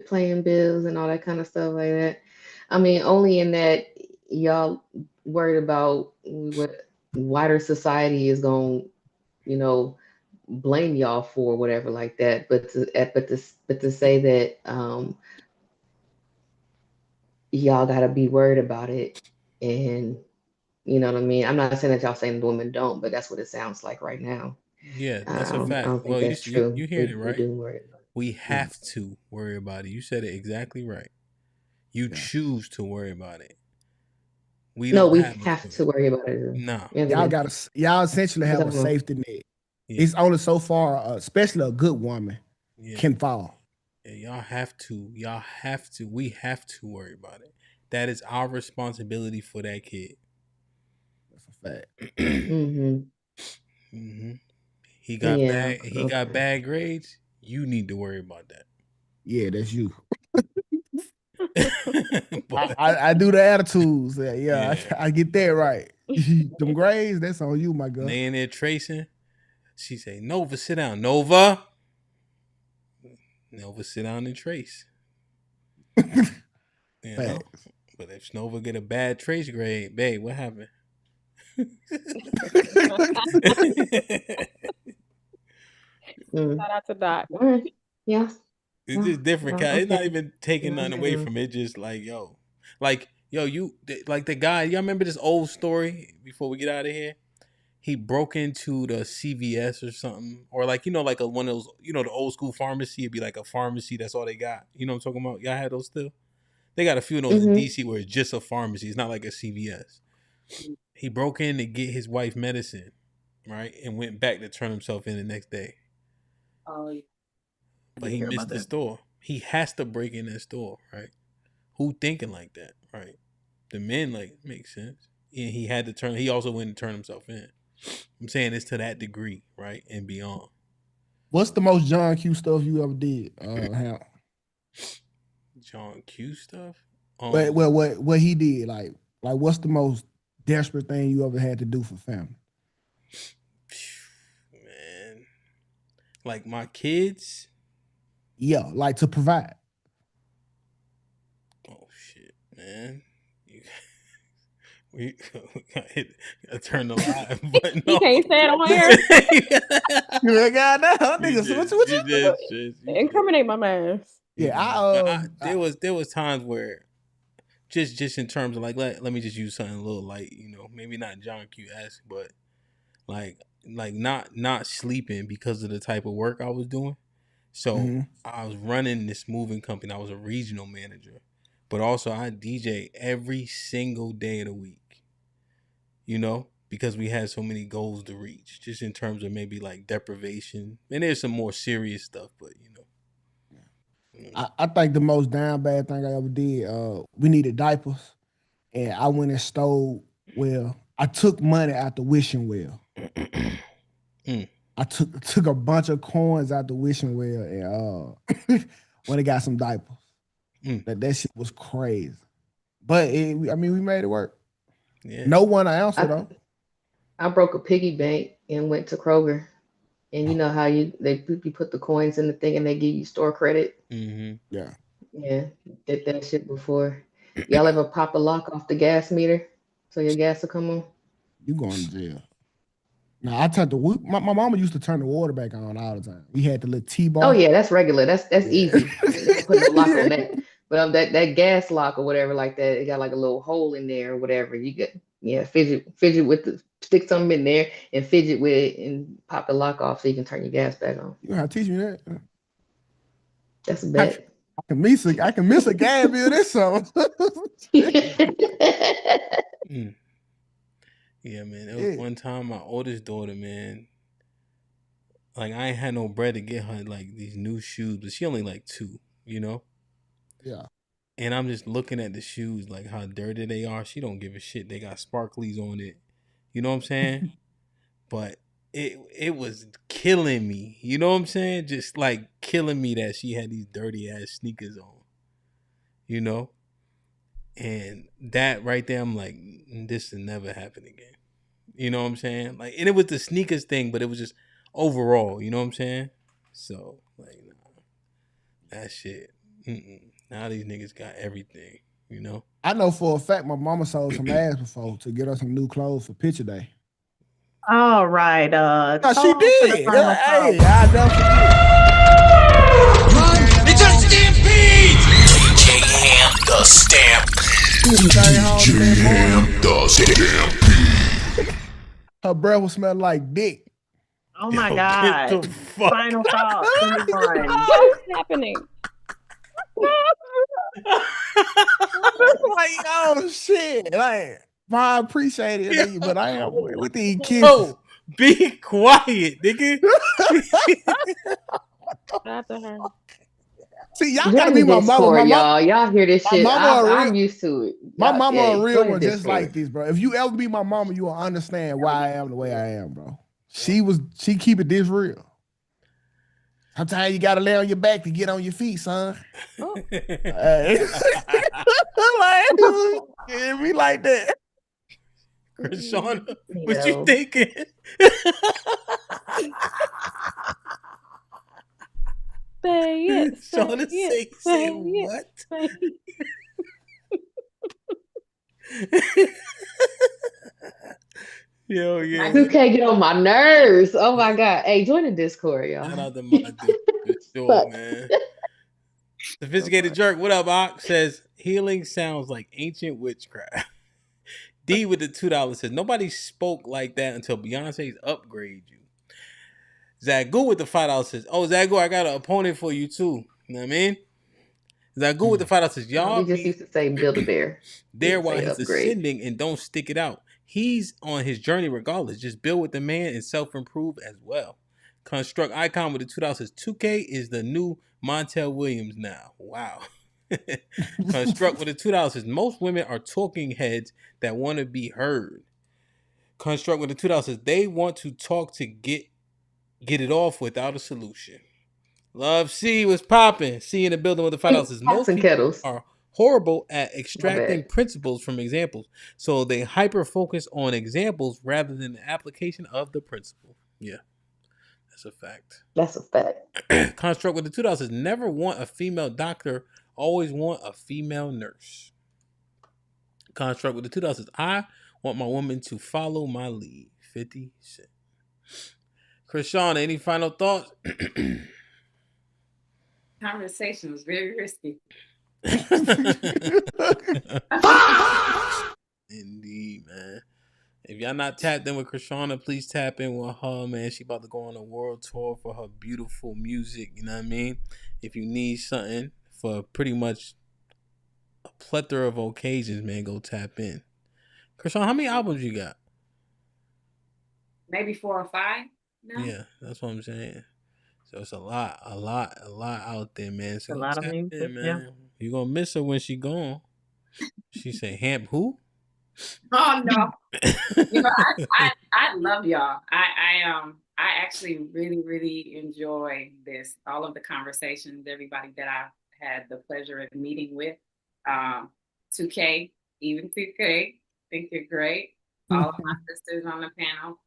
C: Paying bills and all that kind of stuff like that. I mean, only in that y'all worried about what wider society is going, blame y'all for whatever like that. But to say that y'all gotta be worried about it, and you know what I mean. I'm not saying that y'all saying the women don't, but that's what it sounds like right now.
A: Yeah, that's a
C: I
A: fact.
C: don't think
A: Well,
C: that's true.
A: you heard it
C: We
A: right.
C: do worry about it.
A: We have to worry about it. You said it exactly right. You choose to worry about it. We don't
C: have to worry about it.
A: No.
D: Y'all essentially have a safety net. Yeah. It's only so far, especially a good woman, can fall.
A: Yeah, y'all have to. We have to worry about it. That is our responsibility for that kid.
D: That's a fact.
A: He got bad grades. You need to worry about that.
D: Yeah, that's you. I do the attitudes. Yeah. I get that right. Them grades, that's on you, my girl.
A: They in there tracing. She say, Nova, sit down. Nova, sit down and trace. But if Nova get a bad trace grade, babe, what happened?
G: Shout out to Doc.
C: Yeah.
A: It's just different. It's not
C: Okay.
A: even taking nothing away from it. Just like yo, like the guy. Y'all remember this old story? Before we get out of here, he broke into the CVS or something, or like like one of those, the old school pharmacy. It'd be like a pharmacy. That's all they got. You know what I'm talking about? Y'all had those still? They got a few of those in DC where it's just a pharmacy. It's not like a CVS. He broke in to get his wife medicine, right, and went back to turn himself in the next day.
E: Oh, yeah.
A: But he missed the store. He has to break in that store, right? Who thinking like that, right? The men makes sense. And he had to turn. He also went and turned himself in. I'm saying it's to that degree, right, and beyond.
D: What's the most John Q stuff you ever did? How?
A: John Q stuff.
D: What he did? Like what's the most desperate thing you ever had to do for family?
A: Man, like my kids.
D: Yeah, like to provide.
A: Oh shit, man! We gotta turn the live button
G: You
A: off.
G: can't say it on air.
D: Goddamn, niggas, what you
G: incriminate my man.
D: Yeah,
A: there was times where just in terms of let me just use something a little light, maybe not John Q-esque, but like not sleeping because of the type of work I was doing. So I was running this moving company. I was a regional manager, but also I DJ every single day of the week, because we had so many goals to reach, just in terms of maybe like deprivation. And there's some more serious stuff, but
D: I think the most down bad thing I ever did, we needed diapers, and I went and stole, I took money out the wishing well. I took a bunch of coins out the wishing well, and when I got some diapers. That shit was crazy. But we made it work.
A: Yeah.
D: No one answered though.
C: I broke a piggy bank and went to Kroger. And you know how you put the coins in the thing and they give you store credit?
A: Mm-hmm.
C: Yeah. Yeah. Did that shit before. Y'all ever pop a lock off the gas meter so your gas will come on?
D: You going to jail. Now I turned my mama used to turn the water back on all the time. We had the little T-bar.
C: Oh yeah, that's regular. That's easy. Put no lock on that. But that gas lock or whatever like that, it got like a little hole in there or whatever. You get fidget with stick something in there and fidget with it and pop the lock off so you can turn your gas back on.
D: You know how to teach me that?
C: That's a bet.
D: I can miss a gas bill this summer.
A: Yeah, man. There was one time my oldest daughter, man, like I ain't had no bread to get her like these new shoes, but she only like 2,
D: Yeah.
A: And I'm just looking at the shoes, like how dirty they are. She don't give a shit. They got sparklies on it. You know what I'm saying? But it was killing me. You know what I'm saying? Just like killing me that she had these dirty ass sneakers on. And that right there, I'm like, this will never happen again. You know what I'm saying? Like, and it was the sneakers thing, but it was just overall. You know what I'm saying? So like, nah, that shit. Now these niggas got everything.
D: I know for a fact my mama sold some ass before to get her some new clothes for picture day.
E: All right.
D: She did. Hey, I never forget.
H: It's a stampede! DJ Ham the Stampede. DJ Ham the Stampede.
D: Her breath will smell like dick.
E: Oh my God. Final thoughts.
G: What's happening?
D: Like, oh shit. Like, I appreciate it, but I am with these kids.
A: Oh, be quiet, nigga.
C: See, y'all gotta be my mama. Y'all hear this shit. I'm used to it.
D: My mama a real one just like this, bro. If you ever be my mama, you will understand why I am the way I am, bro. She keep it this real. Sometimes you gotta lay on your back to get on your feet, son. Oh. Like, it be like that.
A: Krishana, what you thinking?
G: Say it.
A: Shauna say what? Yo, yeah.
C: You can't get on my nerves. Oh my God. Hey, join the Discord, y'all.
A: Shout out to my dude. For sure, man. Sophisticated Jerk, what up, Ox? Says, healing sounds like ancient witchcraft. D with the $2 says, nobody spoke like that until Beyonce's Upgrade You. Zagu with the $5 says, oh, Zagu, I got an opponent for you too. You know what I mean? Zagu with the $5 says, y'all
C: we just used to say Build-A-Bear.
A: there while he's
C: Upgrade.
A: ascending and don't stick it out. He's on his journey regardless. Just build with the man and self-improve as well. Construct Icon with the $2 says, 2K is the new Montel Williams now. Wow. Construct with the $2 says, most women are talking heads that want to be heard. Construct with the $2 says, they want to talk to get it off without a solution. Love C was popping. C in the building with the $5 says, most people are horrible at extracting principles from examples, so they hyper focus on examples rather than the application of the principle. Yeah, that's a fact.
C: That's a fact.
A: Construct with the $2 says, never want a female doctor, always want a female nurse. Construct with the $2 says, I want my woman to follow my lead. 50 Cent. Krishan, any final thoughts?
F: Conversation was very risky.
A: Indeed, man. If y'all not tapped in with Krishana, please tap in with her, man. She about to go on a world tour for her beautiful music, you know what I mean? If you need something for pretty much a plethora of occasions, man, go tap in. Krishana, how many albums you got?
F: Maybe 4 or 5 now?
A: Yeah, that's what I'm saying. So it's a lot out there, man. So
E: a lot of music,
A: in, man.
E: yeah.
A: You gonna miss her when she gone. She say, Hamp who?
F: Oh no. You know, I love y'all. I actually really enjoy this. All of the conversations, everybody that I've had the pleasure of meeting with. 2K, even 2K, think you're great. All of my sisters on the panel.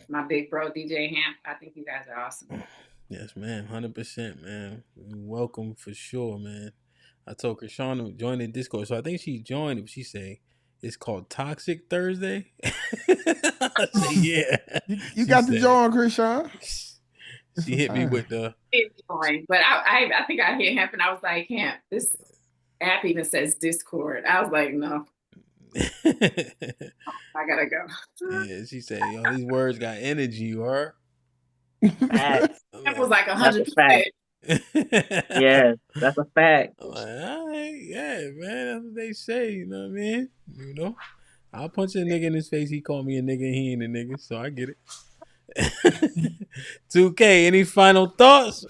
F: My big bro, DJ Hamp. I think you guys are awesome.
A: Yes, man. 100%, man. You're welcome for sure, man. I told Krishan to join the Discord, so I think she joined it. She say it's called Toxic Thursday. I say, yeah.
D: You got to join, Krishan.
A: She hit me with the
F: join, but I think I hit Hamp and I was like, Hamp, this app even says Discord. I was like, no. I gotta go.
A: Yeah, she said, yo, these words got energy, you heard?
E: Facts.
F: That was like 100%.
E: Yes, that's a fact.
A: I'm like, all right, yeah, man, that's what they say, you know what I mean? You know, I'll punch a nigga in his face. He called me a nigga, he ain't a nigga, so I get it. 2K, any final thoughts?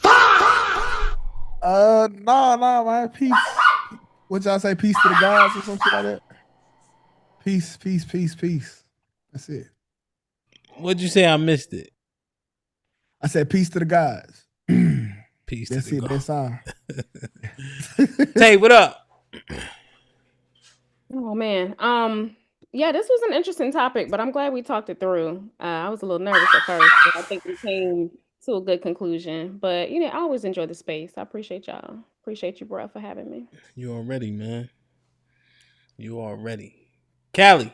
D: No, man. Peace. What y'all say? Peace to the gods or some shit like that? Peace. That's it.
A: What'd you say? I missed it.
D: I said peace to the gods.
A: Peace
D: that's
A: to the
D: gods. That's all.
A: Tay, what up?
G: Oh man. Yeah, this was an interesting topic, but I'm glad we talked it through. I was a little nervous at first, but I think we came to a good conclusion. But I always enjoy the space. I appreciate y'all. Appreciate you, bro, for having me.
A: You already, man. You already. Callie.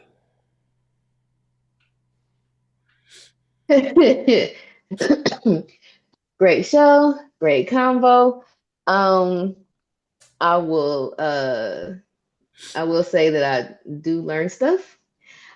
C: Great show, great combo. I will say that I do learn stuff.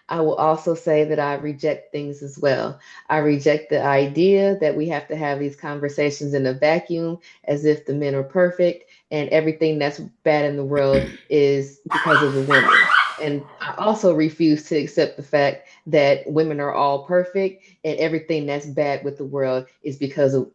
C: I will also say that I reject things as well. I reject the idea that we have to have these conversations in a vacuum as if the men are perfect and everything that's bad in the world is because of the women. And I also refuse to accept the fact that women are all perfect and everything that's bad with the world is because of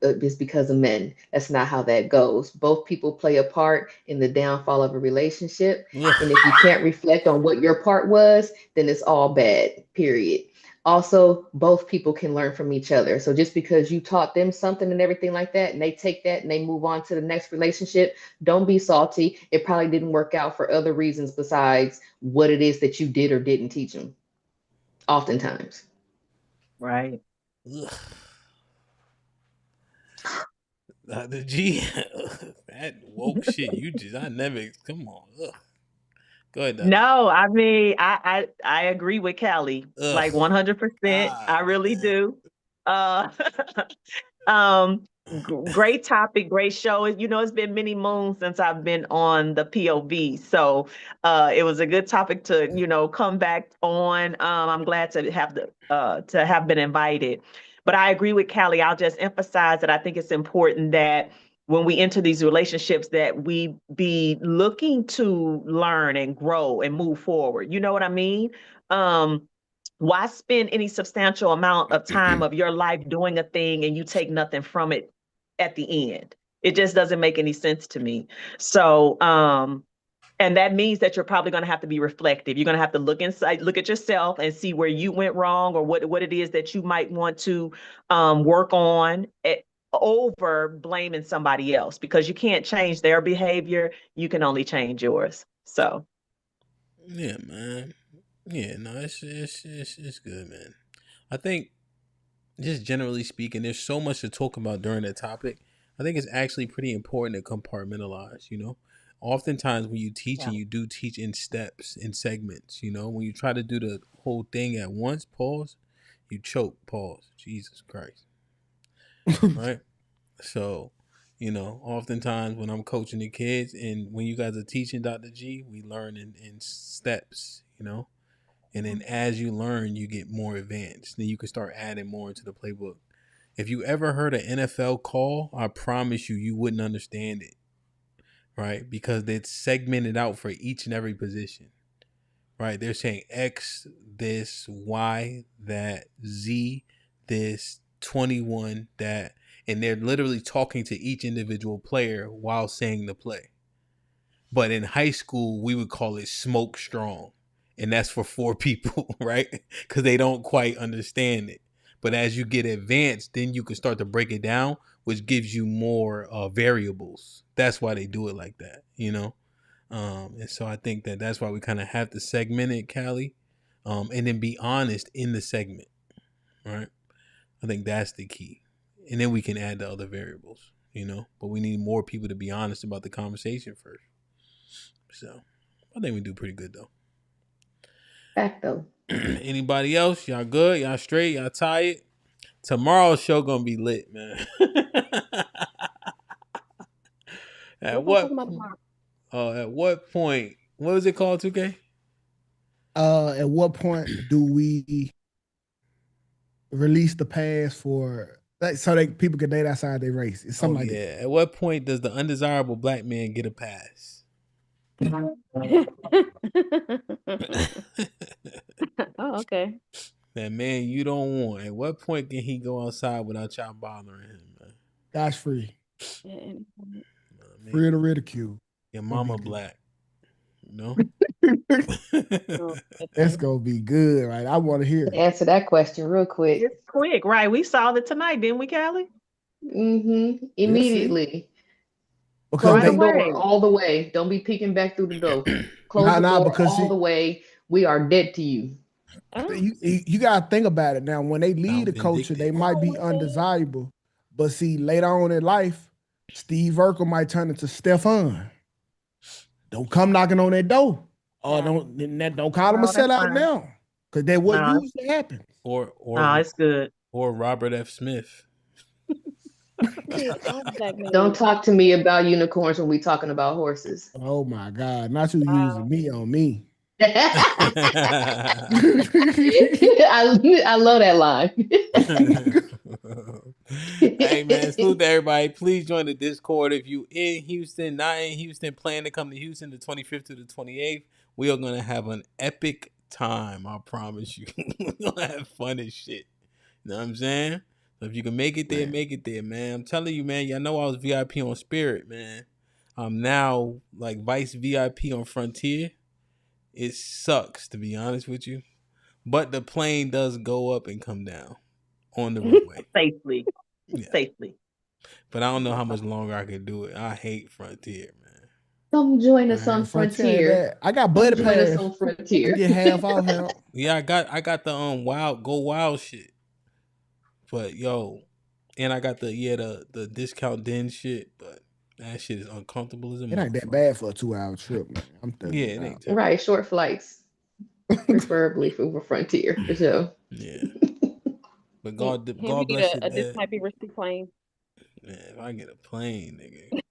C: men. That's not how that goes. Both people play a part in the downfall of a relationship. And if you can't reflect on what your part was, then it's all bad, period. Also, both people can learn from each other. So just because you taught them something and everything like that, and they take that and they move on to the next relationship, don't be salty. It probably didn't work out for other reasons besides what it is that you did or didn't teach them. Oftentimes.
E: Right.
A: The G, that woke shit. Come on. Ugh. Go ahead. Dr.
E: No, I mean, I agree with Callie, like 100%. I really do. Great topic, great show. It's been many moons since I've been on the POV, so it was a good topic to come back on. I'm glad to have been invited. But I agree with Callie. I'll just emphasize that I think it's important that when we enter these relationships, that we be looking to learn and grow and move forward. You know what I mean? Why spend any substantial amount of time of your life doing a thing and you take nothing from it at the end? It just doesn't make any sense to me. So, and that means that you're probably going to have to be reflective. You're going to have to look inside, look at yourself and see where you went wrong or what it is that you might want to work on over blaming somebody else, because you can't change their behavior. You can only change yours. So.
A: Yeah, man. Yeah, no, it's good, man. I think, just generally speaking, there's so much to talk about during that topic. I think it's actually pretty important to compartmentalize, Oftentimes when you teach and you do teach in steps, in segments, when you try to do the whole thing at once, pause, you choke, pause. Jesus Christ. Right? So, oftentimes when I'm coaching the kids and when you guys are teaching Dr. G, we learn in steps, and then as you learn, you get more advanced. Then you can start adding more into the playbook. If you ever heard an NFL call, I promise you wouldn't understand it, right? Because it's segmented out for each and every position, right? They're saying X, this, Y, that, Z, this, 21, that, and they're literally talking to each individual player while saying the play. But in high school, we would call it smoke strong. And that's for 4 people, right? Because they don't quite understand it. But as you get advanced, then you can start to break it down, which gives you more variables. That's why they do it like that, And so I think that's why we kind of have to segment it, Callie, and then be honest in the segment, right? I think that's the key. And then we can add the other variables, But we need more people to be honest about the conversation first. So I think we do pretty good, though.
C: Fact though.
A: Anybody else? Y'all good? Y'all straight? Y'all tired? Tomorrow's show gonna be lit, man. At what point? What was it called, 2K?
D: At what point do we release the pass for so that people can date outside their race? It's something like that.
A: At what point does the undesirable black man get a pass?
G: Oh, okay.
A: That man you don't want. At what point can he go outside without y'all bothering him, man?
D: That's free.
A: Yeah,
D: free to ridicule.
A: Your mama black.
D: That's gonna be good, right? I want to hear.
C: Answer that question real quick.
E: It's quick, right? We saw it tonight, didn't we, Callie?
C: Mm-hmm. Immediately.
D: Because
C: Close the door all the way. Don't be peeking back through the door. Close the door all the way. We are dead to you.
D: You gotta think about it now. When they leave the culture, they might be undesirable, but see, later on in life, Steve Urkel might turn into Stefan. Don't come knocking on that door, or don't call him a sellout now, because that's what usually happens.
A: Or
E: it's good.
A: Or Robert F. Smith.
C: Don't talk to me about unicorns when we talking about horses.
D: Oh my God! Not you using me on me.
C: I love that line.
A: Hey man, salute to everybody. Please join the Discord if you in Houston, not in Houston, plan to come to Houston the 25th to the 28th. We are gonna have an epic time. I promise you. We're gonna have fun as shit. You know what I'm saying? So if you can make it there, make it there, man. I'm telling you, man. Y'all know I was VIP on Spirit, man. I'm now like Vice VIP on Frontier. It sucks, to be honest with you. But the plane does go up and come down on the runway.
E: Safely.
A: Yeah.
E: Safely.
A: But I don't know how much longer I can do it. I hate Frontier, man.
C: Come join us on Frontier.
D: I got buddy pass.
C: On Frontier.
D: Get half off now.
A: Yeah, I got the Go Wild shit. But yo, and I got the discount den shit, but that shit is uncomfortable as a
D: It ain't that bad for a 2-hour trip, man. I'm
A: yeah, it ain't
C: right. Short flights, preferably for Frontier for sure.
A: Yeah, but God
G: bless
A: you.
G: This might be risky plane.
A: Man, if I get a plane, nigga.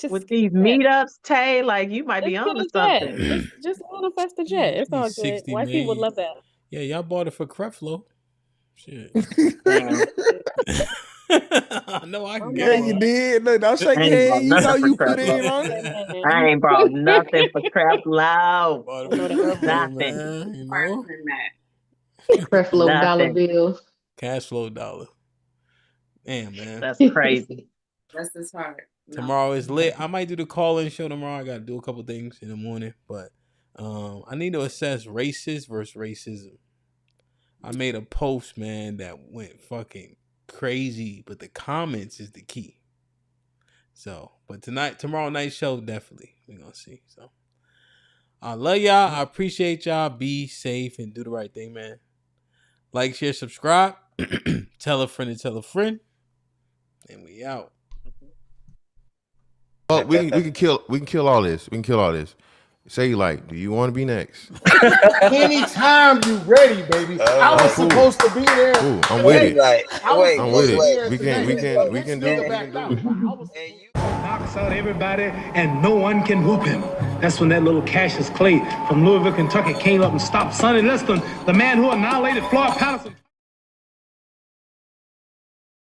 E: With these meetups, Tay, like you might be
G: Just get
E: onto
G: a jet.
E: something.
G: Just manifest a jet. It's all good.
A: 60
G: White people
A: million.
G: love that.
A: Yeah, y'all bought it for Creflo. Shit.
E: Damn.
A: No, I can
D: Yeah,
A: get
D: you
A: one.
D: did. Look, don't shake
E: I
D: your
E: ain't
D: head.
E: brought
D: You know
E: nothing for
D: you put
E: Creflo.
D: in on it.
E: I ain't brought nothing for Creflo.
A: Bought it for Creflo,
E: Nothing.
A: man. You know?
C: Creflo dollar
E: Nothing.
C: bill.
A: Cash flow dollar. Damn, man.
E: That's crazy.
F: That's his heart.
A: Tomorrow is lit. I might do the call-in show tomorrow. I got to do a couple things in the morning, but I need to assess racist versus racism. I made a post, man, that went fucking crazy, but the comments is the key. So, but tomorrow night show, definitely. We're going to see. So, I love y'all. I appreciate y'all. Be safe and do the right thing, man. Like, share, subscribe. Tell a friend and tell a friend. And we out.
I: Well, we can kill all this. We can kill all this. Say like, do you want to be next?
D: Anytime you ready, baby. I was supposed to be there.
I: Cool. I'm with it.
D: I'm
I: with it. We can do it.
J: Knocks out everybody and no one can whoop him. That's when that little Cassius Clay from Louisville, Kentucky came up and stopped Sonny Liston, the man who annihilated Floyd Patterson.